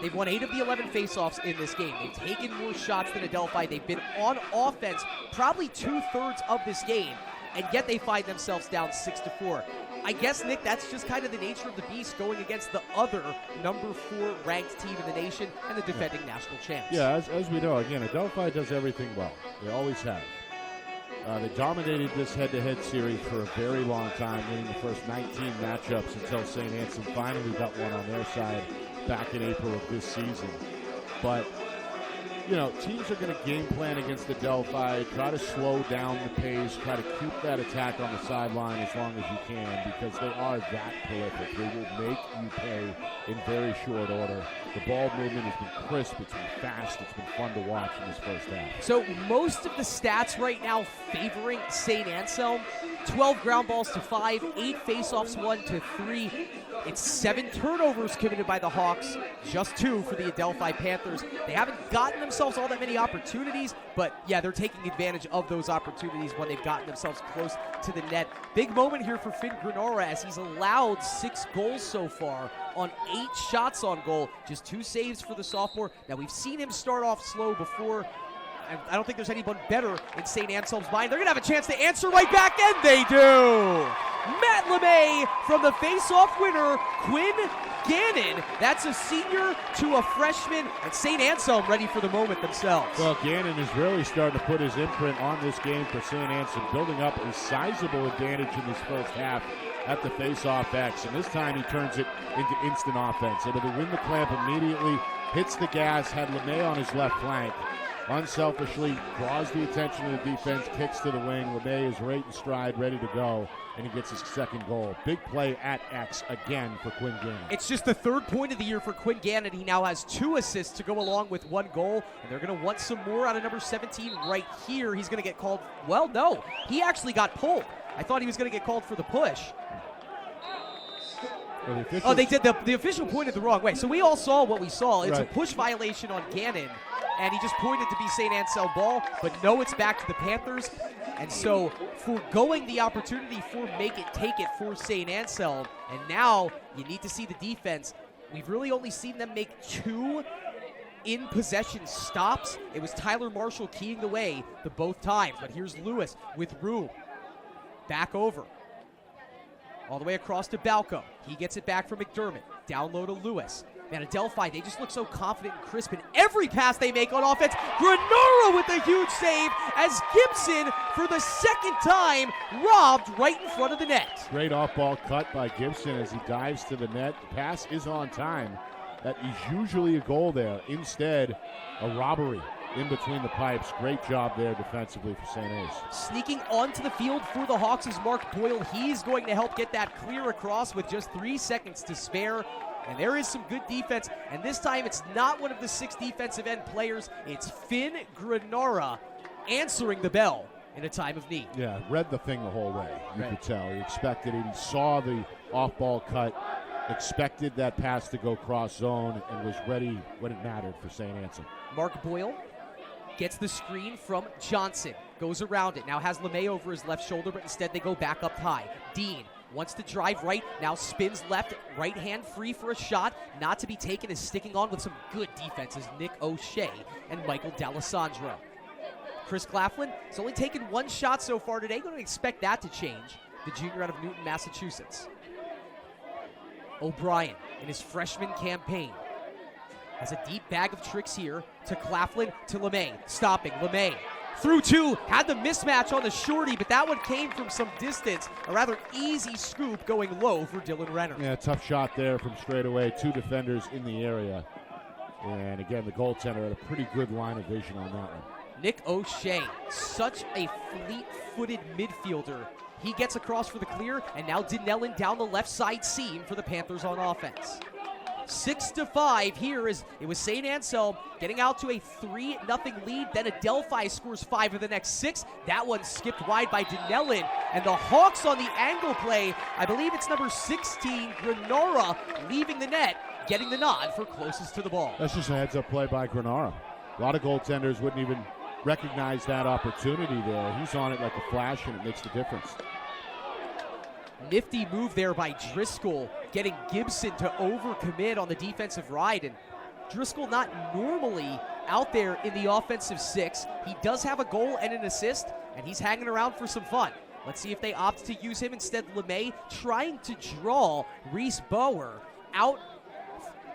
They've won 8 of the 11 faceoffs in this game. They've taken more shots than Adelphi. They've been on offense probably 2/3 of this game, and yet they find themselves down 6-4. I guess, Nick, that's just kind of the nature of the beast going against the other number 4 ranked team in the nation and the defending national champs. Yeah, as we know, again, Adelphi does everything well. They always have. They dominated this head-to-head series for a very long time, winning the first 19 matchups until St. Anselm finally got one on their side back in April of this season. But teams are going to game plan against Adelphi, try to slow down the pace, try to keep that attack on the sideline as long as you can, because they are that prolific. They will make you pay in very short order. The ball movement has been crisp, it's been fast, it's been fun to watch in this first half. So most of the stats right now favoring St. Anselm, 12 ground balls to 5, 8 faceoffs won to 3. It's 7 turnovers committed by the Hawks, just 2 for the Adelphi Panthers. They haven't gotten themselves all that many opportunities, but yeah, they're taking advantage of those opportunities when they've gotten themselves close to the net. Big moment here for Finn Granora as he's allowed 6 goals so far on 8 shots on goal, just 2 saves for the sophomore. Now, we've seen him start off slow before. I don't think there's anyone better in St. Anselm's mind. They're going to have a chance to answer right back, and they do! Matt LeMay from the face-off winner, Quinn Gannon. That's a senior to a freshman, and St. Anselm ready for the moment themselves. Well, Gannon is really starting to put his imprint on this game for St. Anselm, building up a sizable advantage in this first half at the face-off X, and this time he turns it into instant offense. Able to win the clamp immediately, hits the gas, had LeMay on his left flank. Unselfishly draws the attention of the defense, kicks to the wing. LeMay is right in stride, ready to go, and he gets his second goal. Big play at X again for Quinn Gannon. It's just the 3rd point of the year for Quinn Gannon. He now has 2 assists to go along with 1 goal, and they're going to want some more out of number 17 right here. He's going to get called. Well, no, he actually got pulled. I thought he was going to get called for the push. Well, they did. The official pointed the wrong way. So we all saw what we saw. It's right. A push violation on Gannon, and he just pointed to be St. Anselm ball, but no, it's back to the Panthers. And so foregoing the opportunity for make it, take it for St. Anselm, and now you need to see the defense. We've really only seen them make 2 in possession stops. It was Tyler Marshall keying the way the both times, but here's Lewis with room. Back over. All the way across to Balco. He gets it back from McDermott. Down low to Lewis. Man, Adelphi, they just look so confident and crisp in every pass they make on offense. Granara with a huge save as Gibson, for the second time, robbed right in front of the net. Great off-ball cut by Gibson as he dives to the net. The pass is on time. That is usually a goal there. Instead, a robbery in between the pipes. Great job there defensively for St. A's. Sneaking onto the field for the Hawks is Mark Boyle. He's going to help get that clear across with just 3 seconds to spare. And there is some good defense. And this time it's not one of the 6 defensive end players. It's Finn Granara answering the bell in a time of need. Yeah, read the thing the whole way. You could tell. He expected it. He saw the off-ball cut, expected that pass to go cross zone, and was ready when it mattered for St. Anselm. Mark Boyle gets the screen from Johnson, goes around it, now has LeMay over his left shoulder, but instead they go back up high. Dean wants to drive right, now spins left, right hand free for a shot, not to be taken, is sticking on with some good defenses, Nick O'Shea and Michael D'Alessandro. Chris Claflin has only taken 1 shot so far today, going to expect that to change, the junior out of Newton, Massachusetts. O'Brien in his freshman campaign has a deep bag of tricks here to Claflin, to LeMay. Stopping, LeMay through 2, had the mismatch on the shorty, but that one came from some distance. A rather easy scoop going low for Dylan Renner. Yeah, tough shot there from straight away. 2 defenders in the area. And again, the goaltender had a pretty good line of vision on that one. Nick O'Shea, such a fleet-footed midfielder. He gets across for the clear, and now Dinellin down the left side seam for the Panthers on offense. 6-5 here as it was St. Anselm getting out to a 3-0 lead. Then Adelphi scores 5 of the next 6. That one skipped wide by Dinellin. And the Hawks on the angle play, I believe it's number 16, Granara, leaving the net, getting the nod for closest to the ball. That's just a heads-up play by Granara. A lot of goaltenders wouldn't even recognize that opportunity there. He's on it like a flash, and it makes the difference. Nifty move there by Driscoll, getting Gibson to overcommit on the defensive ride. And Driscoll not normally out there in the offensive 6. He does have a goal and an assist, and he's hanging around for some fun. Let's see if they opt to use him instead. LeMay trying to draw Reese Bower out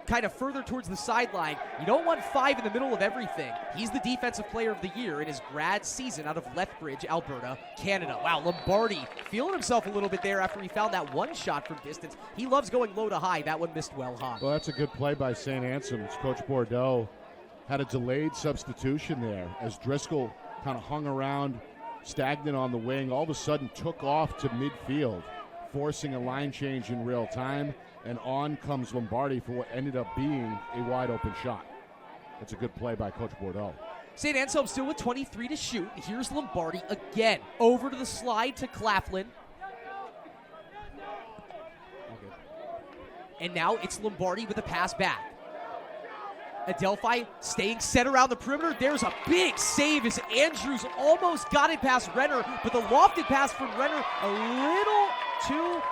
kind of further towards the sideline. You don't want 5 in the middle of everything. He's the defensive player of the year in his grad season out of Lethbridge, Alberta, Canada. Wow, Lombardi feeling himself a little bit there after he found that 1 shot from distance. He loves going low to high. That one missed well high. Well, that's a good play by St. Anselm's. Coach Bordeaux had a delayed substitution there as Driscoll kind of hung around stagnant on the wing. All of a sudden took off to midfield, forcing a line change in real time. And on comes Lombardi for what ended up being a wide-open shot. That's a good play by Coach Bordeaux. St. Anselm still with 23 to shoot. Here's Lombardi again. Over to the slide to Claflin. Okay. And now it's Lombardi with a pass back. Adelphi staying set around the perimeter. There's a big save as Andrews almost got it past Renner, but the lofted pass from Renner a little too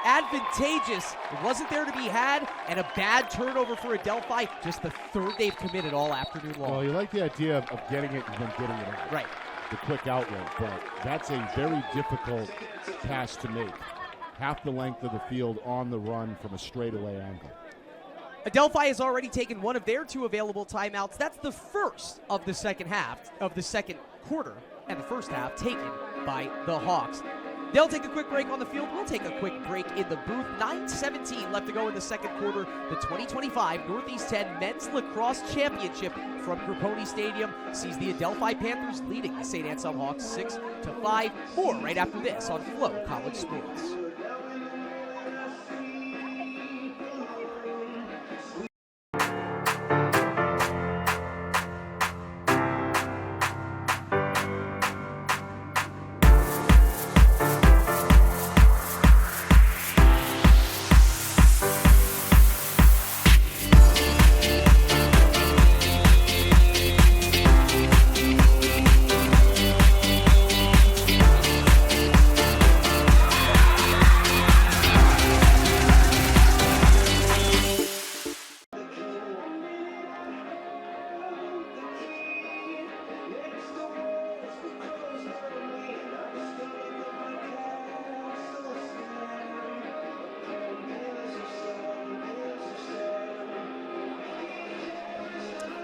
advantageous. It wasn't there to be had, and a bad turnover for Adelphi. Just the 3rd they've committed all afternoon long. Well, you like the idea of getting it and then getting it out. Right. The quick outlet, but that's a very difficult pass to make. Half the length of the field on the run from a straightaway angle. Adelphi has already taken 1 of their 2 available timeouts. That's the first of the second half, of the second quarter, and the first half taken by the Hawks. They'll take a quick break on the field. We'll take a quick break in the booth. 9:17 left to go in the second quarter. The 2025 Northeast 10 Men's Lacrosse Championship from Grapponi Stadium sees the Adelphi Panthers leading the St. Anselm Hawks 6-5. More right after this on Flow College Sports.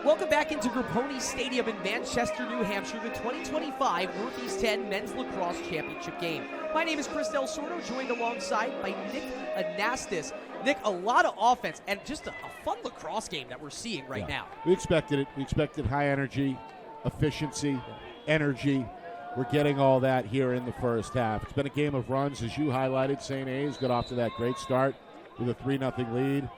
Welcome back into Grapponi Stadium in Manchester, New Hampshire, the 2025 Northeast 10 Men's Lacrosse Championship game. My name is Chris Del Sordo, joined alongside by Nick Anastas. Nick, a lot of offense and just a fun lacrosse game that we're seeing right now. We expected it. We expected high energy, efficiency, energy. We're getting all that here in the first half. It's been a game of runs, as you highlighted. St. A's got off to that great start with a 3-0 lead.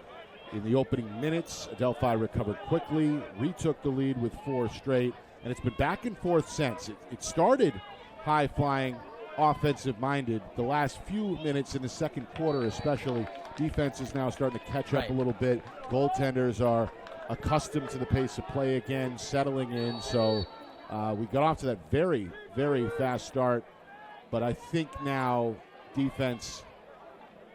In the opening minutes, Adelphi recovered quickly, retook the lead with 4 straight, and it's been back and forth since. It started high-flying, offensive-minded. The last few minutes in the second quarter especially, defense is now starting to catch up a little bit. Goaltenders are accustomed to the pace of play again, settling in. So we got off to that very, very fast start, but I think now defense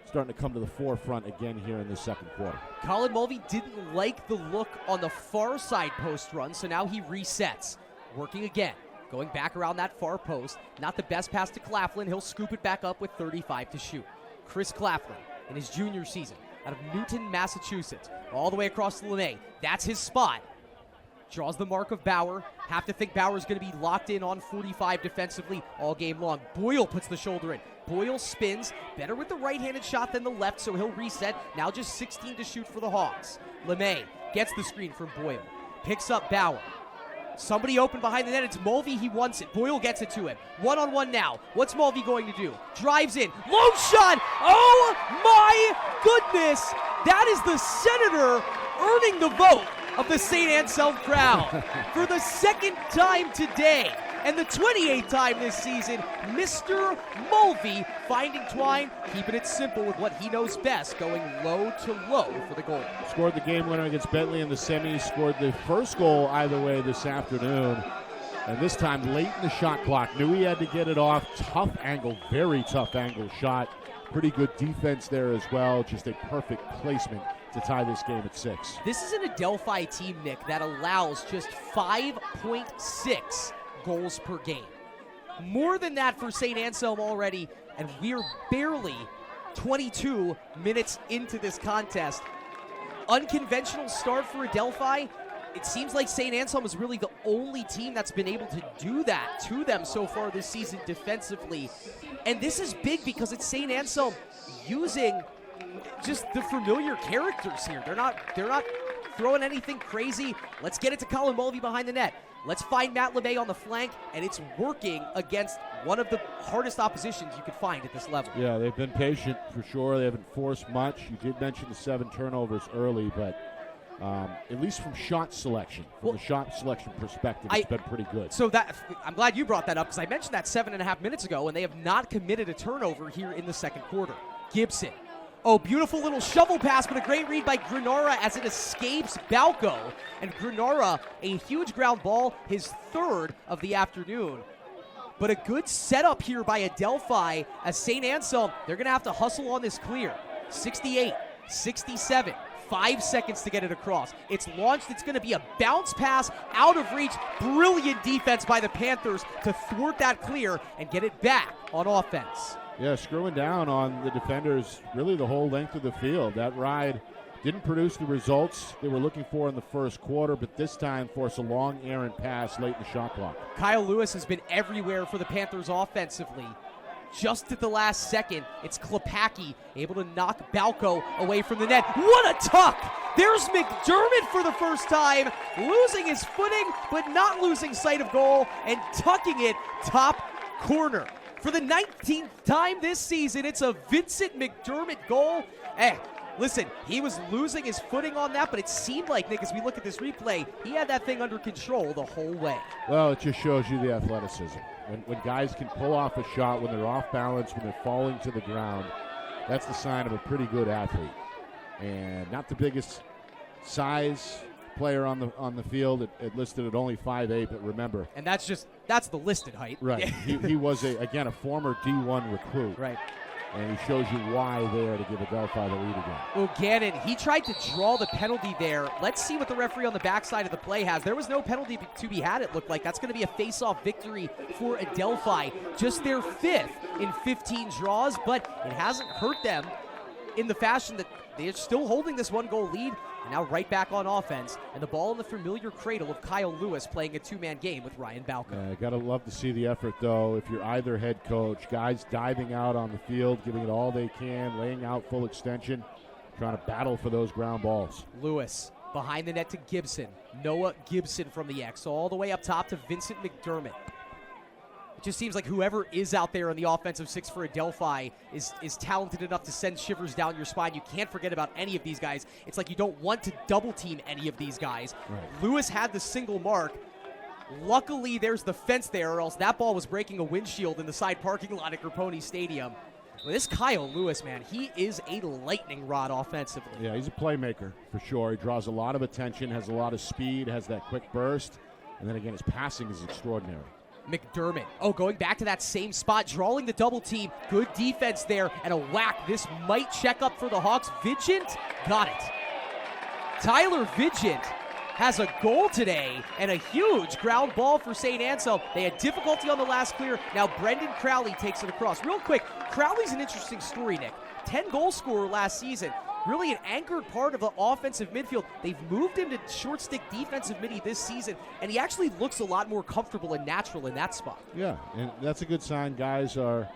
starting to come to the forefront again here in the second quarter. Colin Mulvey didn't like the look on the far side post run, so now he resets. Working again, going back around that far post. Not the best pass to Claflin. He'll scoop it back up with 35 to shoot. Chris Claflin in his junior season out of Newton, Massachusetts, all the way across the LeMay. That's his spot. Draws the mark of Bauer. Have to think Bauer's going to be locked in on 45 defensively all game long. Boyle puts the shoulder in. Boyle spins, better with the right-handed shot than the left, so he'll reset. Now just 16 to shoot for the Hawks. LeMay gets the screen from Boyle. Picks up Bauer. Somebody open behind the net. It's Mulvey. He wants it. Boyle gets it to him. One-on-one now. What's Mulvey going to do? Drives in. Low shot! Oh, my goodness! That is the Senator earning the vote of the St. Anselm crowd for the second time today. And the 28th time this season, Mr. Mulvey finding twine, keeping it simple with what he knows best, going low to low for the goal. Scored the game winner against Bentley in the semis, scored the first goal either way this afternoon. And this time late in the shot clock, knew he had to get it off. Tough angle, very tough angle shot. Pretty good defense there as well. Just a perfect placement to tie this game at 6. This is an Adelphi team, Nick, that allows just 5.6 goals per game. More than that for St. Anselm already, and we're barely 22 minutes into this contest. Unconventional start for Adelphi. It seems like St. Anselm is really the only team that's been able to do that to them so far this season defensively. And this is big because it's St. Anselm using just the familiar characters here. They're not throwing anything crazy. Let's get it to Colin Mulvey behind the net. Let's find Matt LeMay on the flank, and it's working against one of the hardest oppositions you could find at this level. Yeah, they've been patient for sure. They haven't forced much. You did mention the 7 turnovers early, but at least from shot selection, the shot selection perspective, it's been pretty good. So that I'm glad you brought that up because I mentioned that 7.5 minutes ago, and they have not committed a turnover here in the second quarter. Gibson. Oh, beautiful little shovel pass, but a great read by Granara as it escapes Balco. And Granara, a huge ground ball, his 3rd of the afternoon. But a good setup here by Adelphi as St. Anselm, they're going to have to hustle on this clear. 68, 67, 5 seconds to get it across. It's launched. It's going to be a bounce pass out of reach. Brilliant defense by the Panthers to thwart that clear and get it back on offense. Yeah, screwing down on the defenders really the whole length of the field. That ride didn't produce the results they were looking for in the first quarter, but this time forced a long errant pass late in the shot clock. Kyle Lewis has been everywhere for the Panthers offensively. Just at the last second, it's Klepacki able to knock Balco away from the net. What a tuck! There's McDermott for the first time, losing his footing, but not losing sight of goal, and tucking it top corner. For the 19th time this season, it's a Vincent McDermott goal. Listen, he was losing his footing on that, but it seemed like, Nick, as we look at this replay, he had that thing under control the whole way. Well, it just shows you the athleticism. When guys can pull off a shot, when they're off balance, when they're falling to the ground, that's the sign of a pretty good athlete. And not the biggest size player on the field. It listed at only 5'8", but remember. And that's the listed height. Right. he was, a former D1 recruit. Right. And he shows you why there to give Adelphi the lead again. O'Gannon, he tried to draw the penalty there. Let's see what the referee on the backside of the play has. There was no penalty to be had, it looked like. That's going to be a face-off victory for Adelphi. Just their 5th in 15 draws, but it hasn't hurt them in the fashion that they're still holding this 1-goal lead. Now right back on offense, and the ball in the familiar cradle of Kyle Lewis playing a two-man game with Ryan Balco. Got to love to see the effort, though, if you're either head coach. Guys diving out on the field, giving it all they can, laying out full extension, trying to battle for those ground balls. Lewis behind the net to Gibson. Noah Gibson from the X, all the way up top to Vincent McDermott. It just seems like whoever is out there in the offensive six for Adelphi is talented enough to send shivers down your spine. You can't forget about any of these guys. It's like you don't want to double team any of these guys. Right. Lewis had the single mark. Luckily, there's the fence there, or else that ball was breaking a windshield in the side parking lot at Grapponi Stadium. Well, this Kyle Lewis, man, he is a lightning rod offensively. Yeah, he's a playmaker for sure. He draws a lot of attention, has a lot of speed, has that quick burst, and then again, his passing is extraordinary. McDermott, going back to that same spot, drawing the double team. Good defense there, and a whack. This might check up for the Hawks. Vigent got it. Tyler Vigent has a goal today, and a huge ground ball for St. Anselm. They had difficulty on the last clear. Now Brendan Crowley takes it across. Real quick, Crowley's an interesting story, Nick. 10-goal scorer last season. Really an anchored part of the offensive midfield. They've moved him to short stick defensive midi this season, and he actually looks a lot more comfortable and natural in that spot. Yeah, and that's a good sign. Guys are,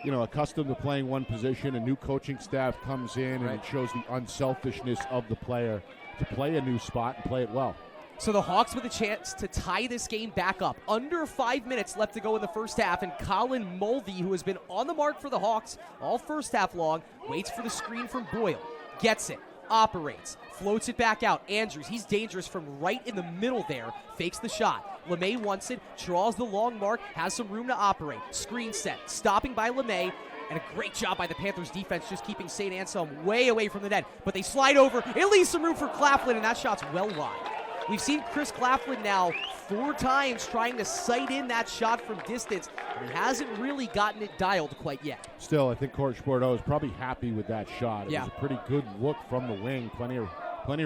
accustomed to playing one position. A new coaching staff comes in, and it shows the unselfishness of the player to play a new spot and play it well. So the Hawks with a chance to tie this game back up. Under 5 minutes left to go in the first half, and Colin Mulvey, who has been on the mark for the Hawks all first half long, waits for the screen from Boyle. Gets it, operates, floats it back out. Andrews, he's dangerous from right in the middle there, fakes the shot. LeMay wants it, draws the long mark, has some room to operate. Screen set, stopping by LeMay, and a great job by the Panthers defense just keeping St. Anselm way away from the net. But they slide over, it leaves some room for Claflin, and that shot's well wide. We've seen Chris Claflin now 4 times trying to sight in that shot from distance, and he hasn't really gotten it dialed quite yet. Still, I think Coach Bordeaux is probably happy with that shot. It Yeah. was a pretty good look from the wing. Plenty of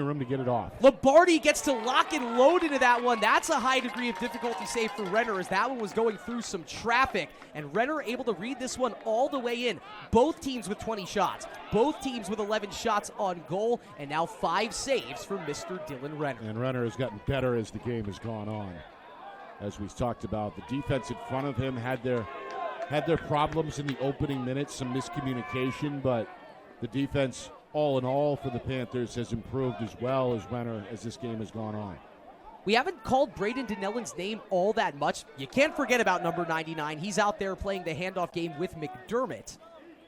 room to get it off. Lombardi gets to lock and load into that one. That's a high degree of difficulty save for Renner, as that one was going through some traffic, and Renner able to read this one all the way in. Both teams with 20 shots. Both teams with 11 shots on goal, and now 5 saves for Mr. Dylan Renner. And Renner has gotten better as the game has gone on. As we've talked about, the defense in front of him had their problems in the opening minutes, some miscommunication, but the defense, all in all, for the Panthers has improved as well as Renner as this game has gone on. We haven't called Braden Dinellin's name all that much. You can't forget about number 99. He's out there playing the handoff game with McDermott.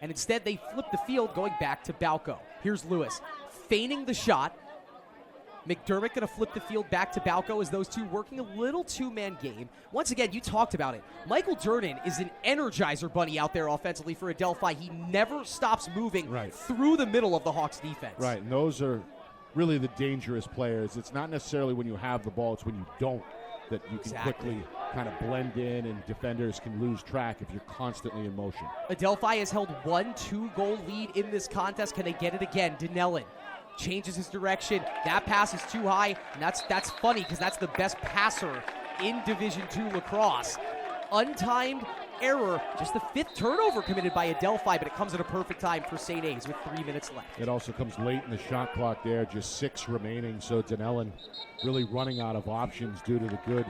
And instead they flip the field going back to Balco. Here's Lewis feigning the shot. McDermott going to flip the field back to Balco as those two working a little two-man game. Once again, you talked about it. Michael Durnan is an energizer bunny out there offensively for Adelphi. He never stops moving through the middle of the Hawks defense. Right, and those are really the dangerous players. It's not necessarily when you have the ball, it's when you don't that you can quickly kind of blend in, and defenders can lose track if you're constantly in motion. Adelphi has held 1-2-goal lead in this contest. Can they get it again? Dinellin changes his direction. That pass is too high, and that's funny because that's the best passer in Division II lacrosse. Untimed error, just the 5th turnover committed by Adelphi, but it comes at a perfect time for St. A's with 3 minutes left. It also comes late in the shot clock there, just 6 remaining, so Dinellin really running out of options due to the good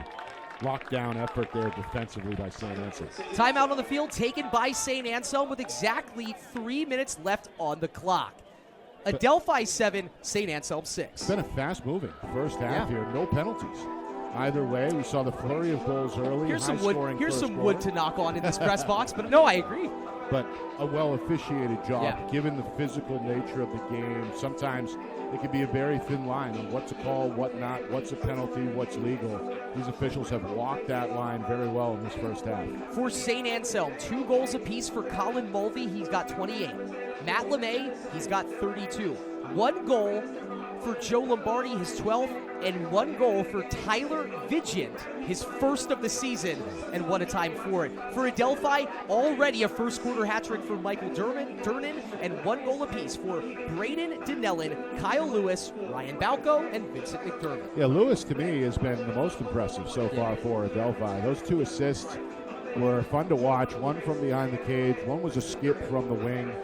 lockdown effort there defensively by St. Anselm. Timeout on the field taken by St. Anselm with exactly 3 minutes left on the clock. Adelphi 7, St. Anselm 6. It's been a fast-moving first half here. No penalties. Either way, we saw the flurry of goals early. Here's some wood to knock on in this press box, but no, I agree. But a well-officiated job, given the physical nature of the game. Sometimes it can be a very thin line on what's a call, what not, what's a penalty, what's legal. These officials have walked that line very well in this first half. For St. Anselm, 2 goals apiece for Colin Mulvey. He's got 28. Matt LeMay, he's got 32. 1 goal for Joe Lombardi, his 12th, and 1 goal for Tyler Vigent, his first of the season, and what a time for it. For Adelphi, already a first quarter hat trick for Michael Durnan, and 1 goal apiece for Braden Dinellin, Kyle Lewis, Ryan Balco, and Vincent McDermott. Yeah, Lewis to me has been the most impressive so far for Adelphi. Those 2 assists were fun to watch. One from behind the cage, one was a skip from the wing.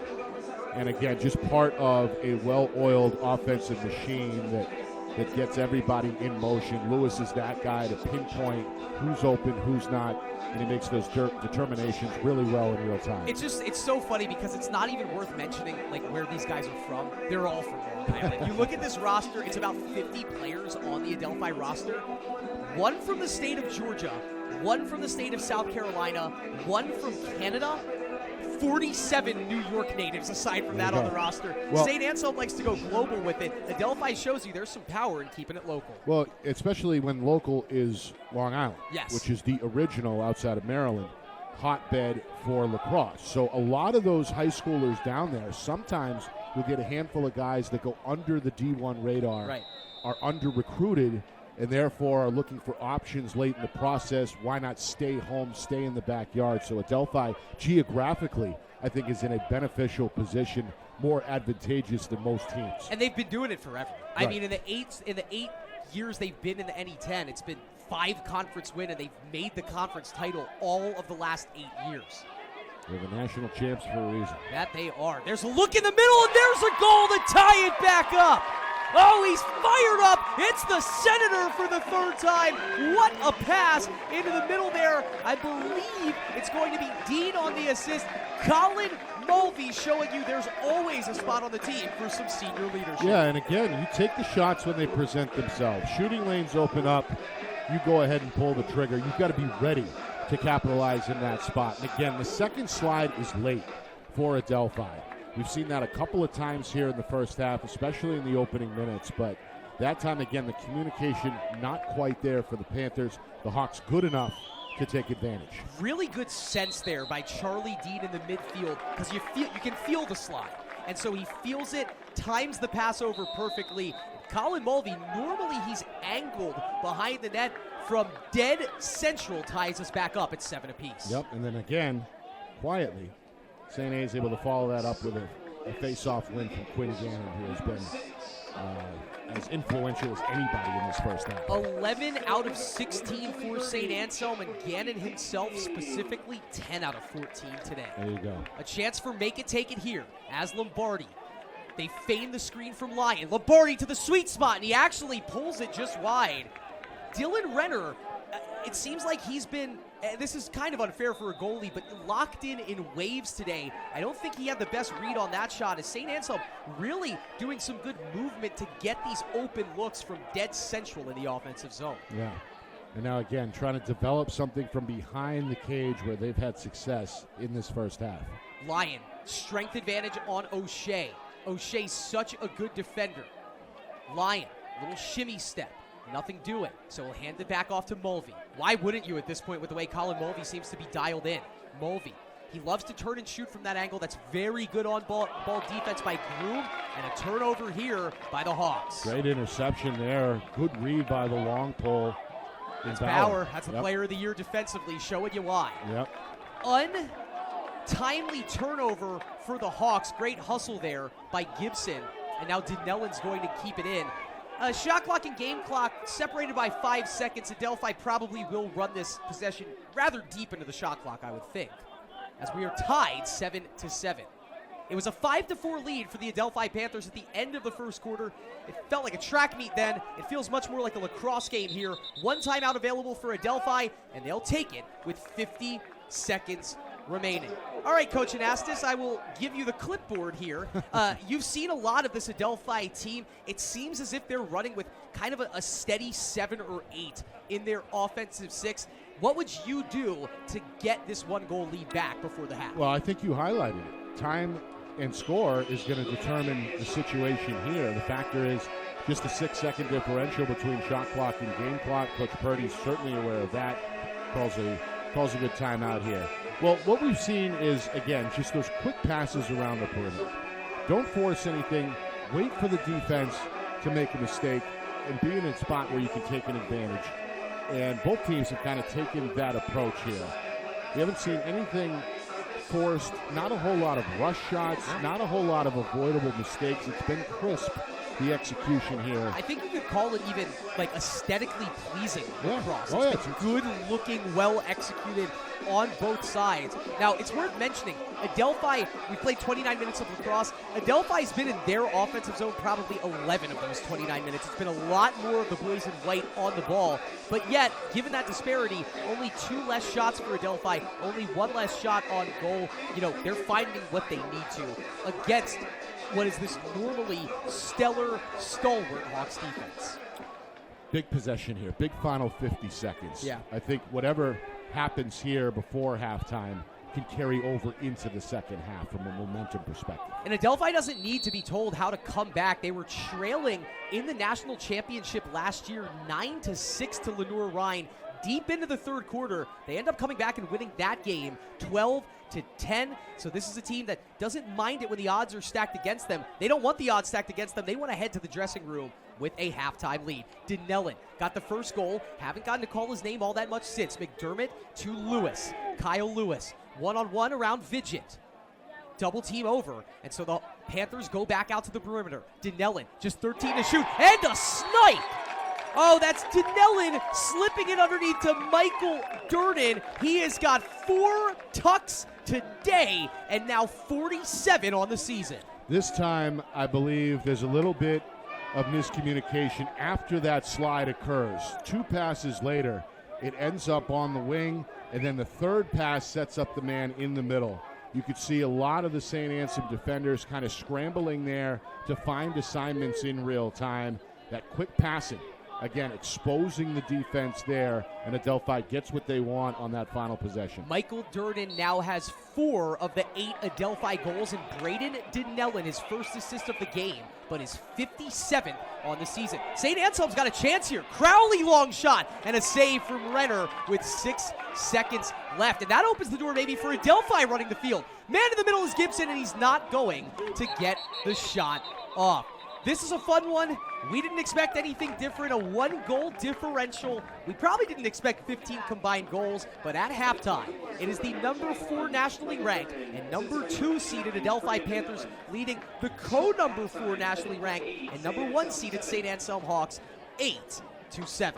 And again, just part of a well-oiled offensive machine that gets everybody in motion. Lewis is that guy to pinpoint who's open, who's not, and he makes those determinations really well in real time. It's so funny because it's not even worth mentioning like where these guys are from. They're all from Long Island. You look at this roster, it's about 50 players on the Adelphi roster. One from the state of Georgia, one from the state of South Carolina, one from Canada, 47 New York natives aside from that on the roster. Well, St. Anselm likes to go global with it. Adelphi shows you there's some power in keeping it local. Well, especially when local is Long Island, yes, which is the original outside of Maryland hotbed for lacrosse. So a lot of those high schoolers down there, sometimes you'll get a handful of guys that go under the D1 radar, right, are under-recruited, and therefore are looking for options late in the process. Why not stay home, stay in the backyard? So Adelphi, geographically, I think is in a beneficial position, more advantageous than most teams. And they've been doing it forever. Right. I mean, in the eight years they've been in the NE10, it's been 5 conference wins, and they've made the conference title all of the last 8 years. They're the national champs for a reason. That they are. There's a look in the middle, and there's a goal to tie it back up. Oh, he's fired up. It's the Senator for the 3rd time. What a pass into the middle there. I believe it's going to be Dean on the assist. Colin Mulvey showing you there's always a spot on the team for some senior leadership. Yeah, and again, you take the shots when they present themselves. Shooting lanes open up. You go ahead and pull the trigger. You've got to be ready to capitalize in that spot. And again, the second slide is late for Adelphi. We've seen that a couple of times here in the first half, especially in the opening minutes. But that time, again, the communication not quite there for the Panthers. The Hawks good enough to take advantage. Really good sense there by Charlie Dean in the midfield because you can feel the slide. And so he feels it, times the pass over perfectly. Colin Mulvey, normally he's angled behind the net from dead central, ties us back up at 7 apiece. Yep, and then again, quietly, St. A is able to follow that up with a face-off win from Quinn Gannon, who has been as influential as anybody in this first half. 11 out of 16 for St. Anselm, and Gannon himself specifically 10 out of 14 today. There you go. A chance for make it, take it here as Lombardi. They feign the screen from Lyon. Lombardi to the sweet spot, and he actually pulls it just wide. Dylan Renner, it seems like he's been, this is kind of unfair for a goalie, but locked in waves today. I don't think he had the best read on that shot, as St. Anselm really doing some good movement to get these open looks from dead central in the offensive zone. Yeah. And now again, trying to develop something from behind the cage where they've had success in this first half. Lyon, strength advantage on O'Shea. O'Shea's such a good defender. Lyon, little shimmy step. Nothing doing, so he'll hand it back off to Mulvey. Why wouldn't you at this point with the way Colin Mulvey seems to be dialed in? Mulvey, he loves to turn and shoot from that angle. That's very good on-ball defense by Groom, and a turnover here by the Hawks. Great interception there. Good read by the long pole. That's Bauer. That's the player of the year defensively, showing you why. Yep. Untimely turnover for the Hawks. Great hustle there by Gibson, and now Dinellan's going to keep it in. Shot clock and game clock separated by 5 seconds. Adelphi probably will run this possession rather deep into the shot clock, I would think, as we are tied 7-7. It was a 5-4 lead for the Adelphi Panthers at the end of the first quarter. It felt like a track meet then. It feels much more like a lacrosse game here. One timeout available for Adelphi, and they'll take it with 50 seconds remaining. All right, Coach Anastas, I will give you the clipboard here. You've seen a lot of this Adelphi team. It seems as if they're running with kind of a steady 7 or 8 in their offensive 6. What would you do to get this 1-goal lead back before the half? Well, I think you highlighted it. Time and score is going to determine the situation here. The factor is just a 6-second differential between shot clock and game clock. Coach Purdy's certainly aware of that. Calls a good timeout here. Well, what we've seen is, again, just those quick passes around the perimeter. Don't force anything. Wait for the defense to make a mistake and be in a spot where you can take an advantage. And both teams have kind of taken that approach here. We haven't seen anything forced, not a whole lot of rush shots, not a whole lot of avoidable mistakes. It's been crisp the execution here. I think you could call it even like aesthetically pleasing lacrosse. Oh, It's been good looking, well executed on both sides. Now, it's worth mentioning, Adelphi, we played 29 minutes of lacrosse. Adelphi's been in their offensive zone probably 11 of those 29 minutes. It's been a lot more of the boys in white on the ball. But yet, given that disparity, only 2 less shots for Adelphi, only 1 less shot on goal. You know, they're finding what they need to against what is this normally stellar, stalwart Hawks defense. Big possession here, big final 50 seconds. Yeah. I think whatever happens here before halftime can carry over into the second half from a momentum perspective. And Adelphi doesn't need to be told how to come back. They were trailing in the national championship last year, 9-6 to Lenoir-Rhyne. Deep into the third quarter, they end up coming back and winning that game 12-10. So this is a team that doesn't mind it when the odds are stacked against them. They don't want the odds stacked against them. They want to head to the dressing room with a halftime lead. Dinellen got the first goal. Haven't gotten to call his name all that much since. McDermott to Lewis. Kyle Lewis, one-on-one around Vidget. Double team over, and so the Panthers go back out to the perimeter. Dinellen, just 13 to shoot, and a snipe! Oh, that's Dinellen slipping it underneath to Michael Durden. He has got 4 tucks today, and now 47 on the season. This time, I believe there's a little bit of miscommunication after that slide occurs. 2 passes later, it ends up on the wing, and then the third pass sets up the man in the middle. You could see a lot of the St. Anselm defenders kind of scrambling there to find assignments in real time. That quick passing, again, exposing the defense there, and Adelphi gets what they want on that final possession. Michael Durden now has 4 of the 8 Adelphi goals, and Braden Dinellen, his first assist of the game, but his 57th on the season. St. Anselm's got a chance here. Crowley long shot, and a save from Renner with 6 seconds left. And that opens the door maybe for Adelphi running the field. Man in the middle is Gibson, and he's not going to get the shot off. This is a fun one. We didn't expect anything different, a 1-goal differential. We probably didn't expect 15 combined goals, but at halftime, it is the number 4 nationally ranked and number 2 seeded Adelphi Panthers leading the co-number 4 nationally ranked and number 1 seeded St. Anselm Hawks 8-7.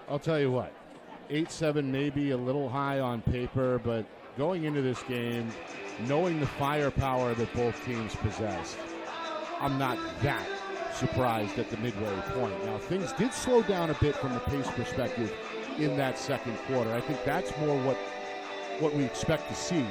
I'll tell you what, 8-7 may be a little high on paper, but going into this game, knowing the firepower that both teams possess, I'm not that surprised at the midway point. Now, things did slow down a bit from the pace perspective in that second quarter. I think that's more what we expect to see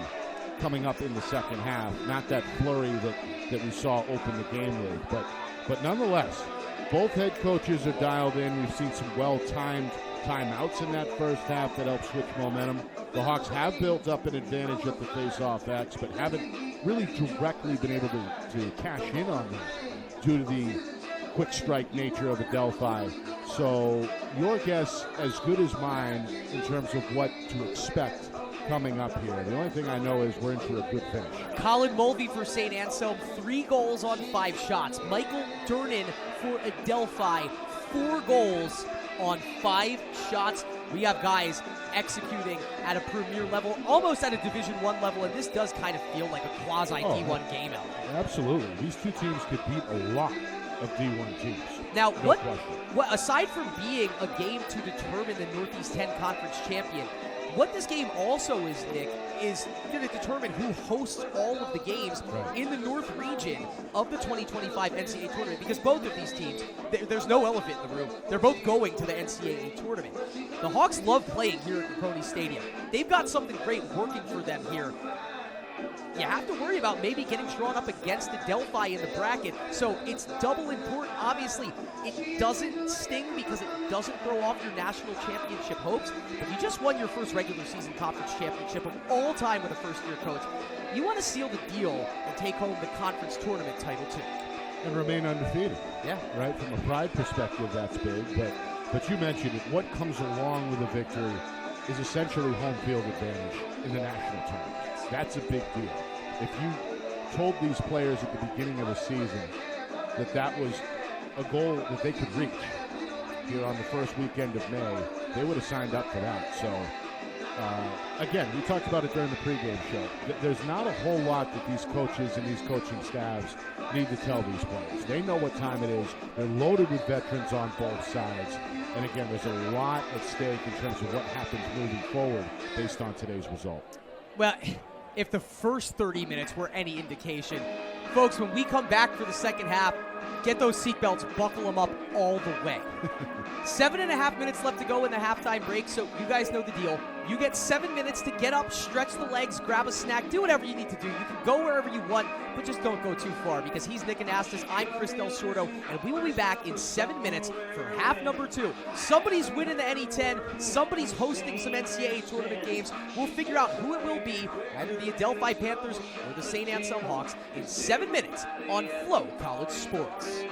coming up in the second half, not that flurry that we saw open the game with. But nonetheless, both head coaches are dialed in. We've seen some well-timed timeouts in that first half that helped switch momentum. The Hawks have built up an advantage at the face-off X, but haven't really directly been able to cash in on them due to the quick strike nature of Adelphi. So your guess as good as mine in terms of what to expect coming up here. The only thing I know is we're in for a good finish. Colin Mulvey for St. Anselm, 3 goals on 5 shots. Michael Durden for Adelphi, 4 goals on 5 shots. We have guys executing at a premier level, almost at a Division I level, and this does kind of feel like a quasi-D1 game out there. Absolutely. These two teams could beat a lot of D1 teams. Now, No question. what aside from being a game to determine the Northeast 10 Conference champion, what this game also is, Nick, is going to determine who hosts all of the games in the North region of the 2025 NCAA tournament, because both of these teams, there's no elephant in the room. They're both going to the NCAA tournament. The Hawks love playing here at Caproni Stadium. They've got something great working for them here. You have to worry about maybe getting drawn up against Adelphi in the bracket, so it's double important. Obviously, it doesn't sting because it doesn't throw off your national championship hopes, but you just won your first regular season conference championship of all time with a first-year coach. You want to seal the deal and take home the conference tournament title, too. And remain undefeated. Yeah. Right? From a pride perspective, that's big, but you mentioned it. What comes along with a victory is essentially home field advantage in the national tournament. That's a big deal. If you told these players at the beginning of the season that was a goal that they could reach here on the first weekend of May, they would have signed up for that. So Again, we talked about it during the pregame show. There's not a whole lot that these coaches and these coaching staffs need to tell these players. They know what time it is. They're loaded with veterans on both sides. And again, there's a lot at stake in terms of what happens moving forward based on today's result. Well, if the first 30 minutes were any indication, folks, when we come back for the second half, get those seatbelts, buckle them up all the way. 7.5 minutes left to go in the halftime break, so you guys know the deal. You get 7 minutes to get up, stretch the legs, grab a snack, do whatever you need to do. You can go wherever you want, but just don't go too far, because he's Nick Anastas, I'm Chris Del Sordo, and we will be back in 7 minutes for half number 2. Somebody's winning the NE10, somebody's hosting some NCAA tournament games. We'll figure out who it will be, either the Adelphi Panthers or the St. Anselm Hawks, in 7 minutes on Flow College Sports.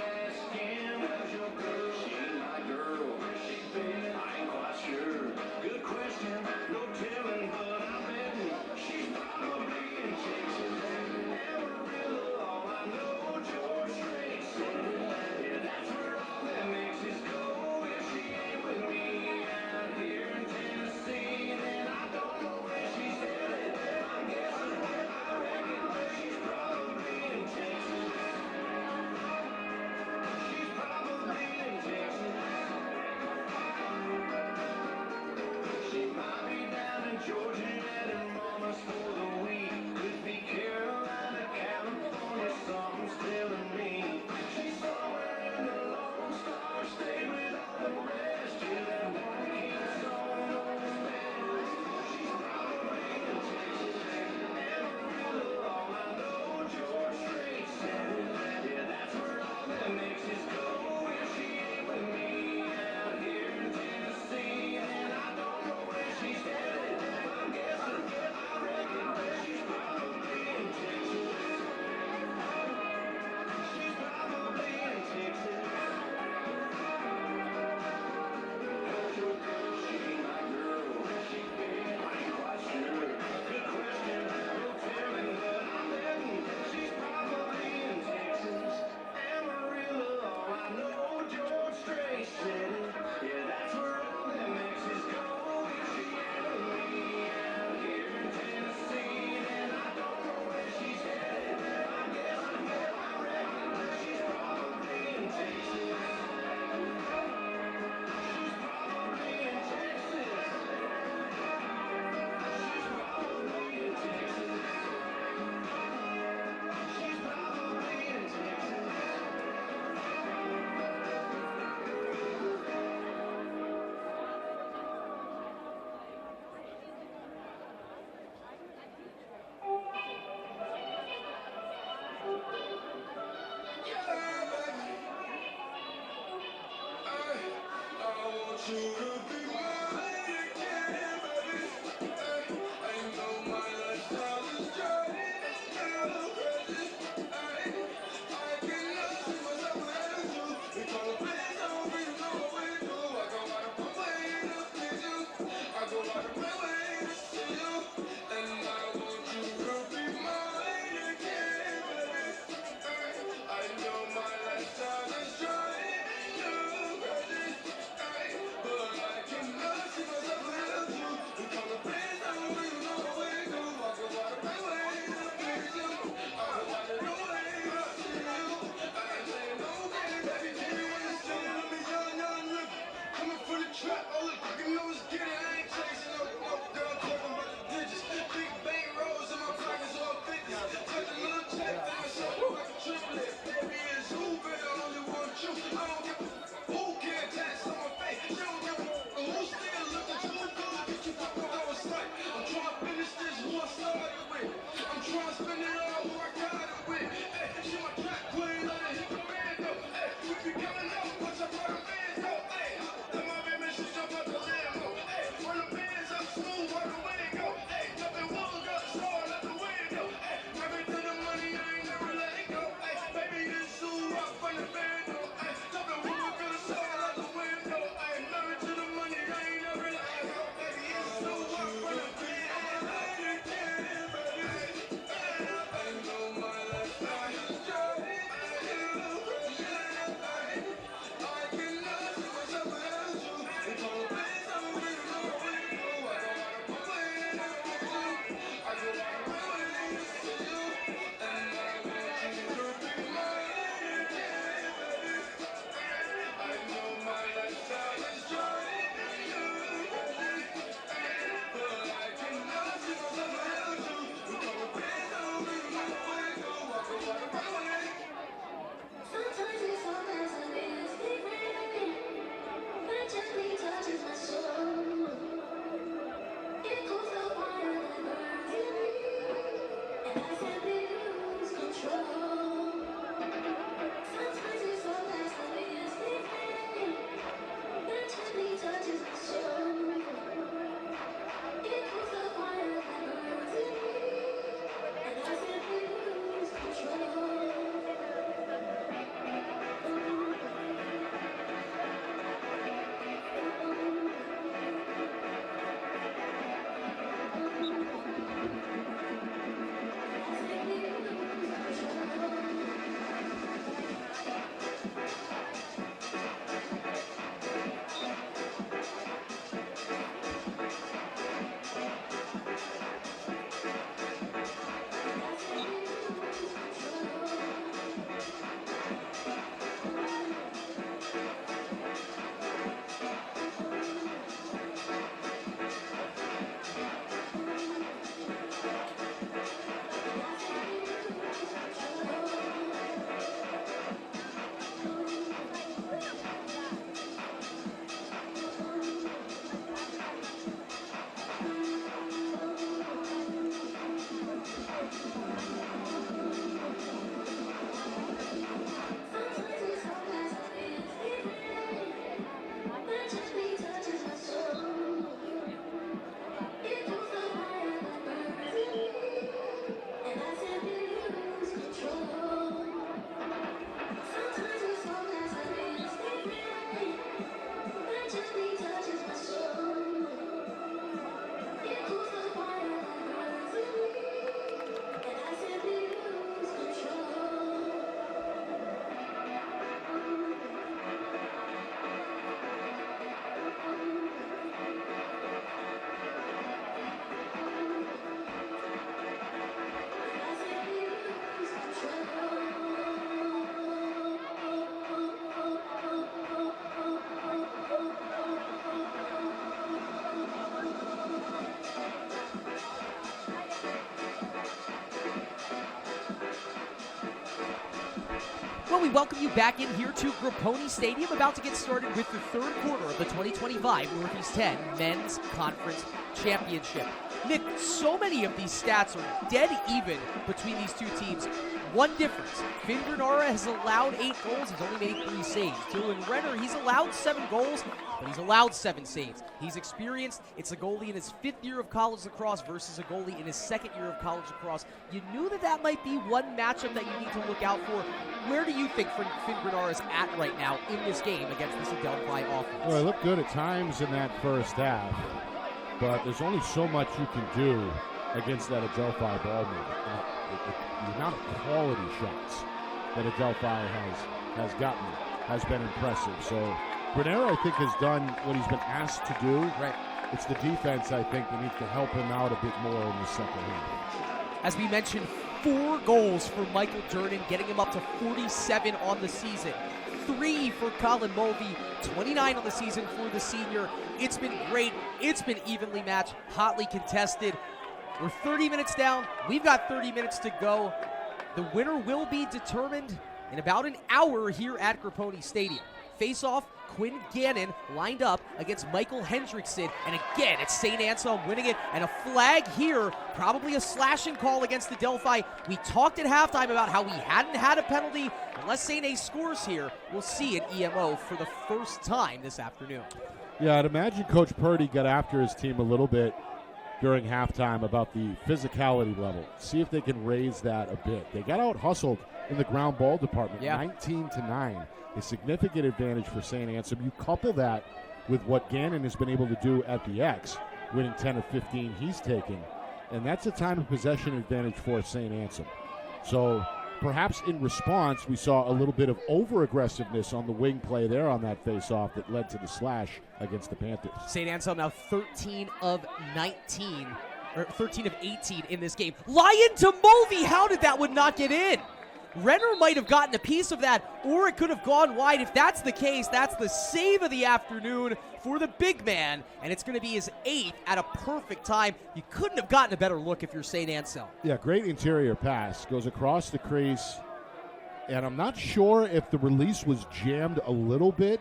Well, we welcome you back in here to Grapponi Stadium, about to get started with the third quarter of the 2025 Northeast 10 Men's Conference Championship. Nick, so many of these stats are dead even between these two teams. One difference, Finn Granara has allowed 8 goals, he's only made 3 saves. Dylan Renner, he's allowed 7 goals, but he's allowed 7 saves. He's experienced. It's a goalie in his 5th year of college lacrosse versus a goalie in his 2nd year of college lacrosse. You knew that might be one matchup that you need to look out for. Where do you think Finn Granara is at right now in this game against this Adelphi offense? Well, he looked good at times in that first half, but there's only so much you can do against that Adelphi ball movement. The amount of quality shots that Adelphi has gotten has been impressive. So Granara, I think, has done what he's been asked to do. Right. It's the defense, I think, that needs to help him out a bit more in the second half. As we mentioned, 4 goals for Michael Durnan, getting him up to 47 on the season. 3 for Colin Mulvey, 29 on the season for the senior. It's been great. It's been evenly matched, hotly contested. We're 30 minutes down. We've got 30 minutes to go. The winner will be determined in about an hour here at Grapponi Stadium. Face-off, Quinn Gannon lined up against Michael Hendrickson. And again, it's St. Anselm winning it. And a flag here, probably a slashing call against Adelphi. We talked at halftime about how we hadn't had a penalty. Unless St. A scores here, we'll see an EMO for the first time this afternoon. Yeah, I'd imagine Coach Purdy got after his team a little bit during halftime about the physicality level. See if they can raise that a bit. They got out-hustled in the ground ball department, 19-9. A significant advantage for St. Anselm. You couple that with what Gannon has been able to do at the X, winning 10 of 15 he's taken, and that's a time of possession advantage for St. Anselm. So perhaps in response, we saw a little bit of over-aggressiveness on the wing play there on that face-off that led to the slash against the Panthers. St. Anselm now 13 of 19, or 13 of 18 in this game. Lion to Mulvey, how did that one not get in? Renner might have gotten a piece of that, or it could have gone wide. If that's the case, that's the save of the afternoon for the big man, and it's going to be his 8th at a perfect time. You couldn't have gotten a better look if you're St. Anselm. Yeah, great interior pass. Goes across the crease, and I'm not sure if the release was jammed a little bit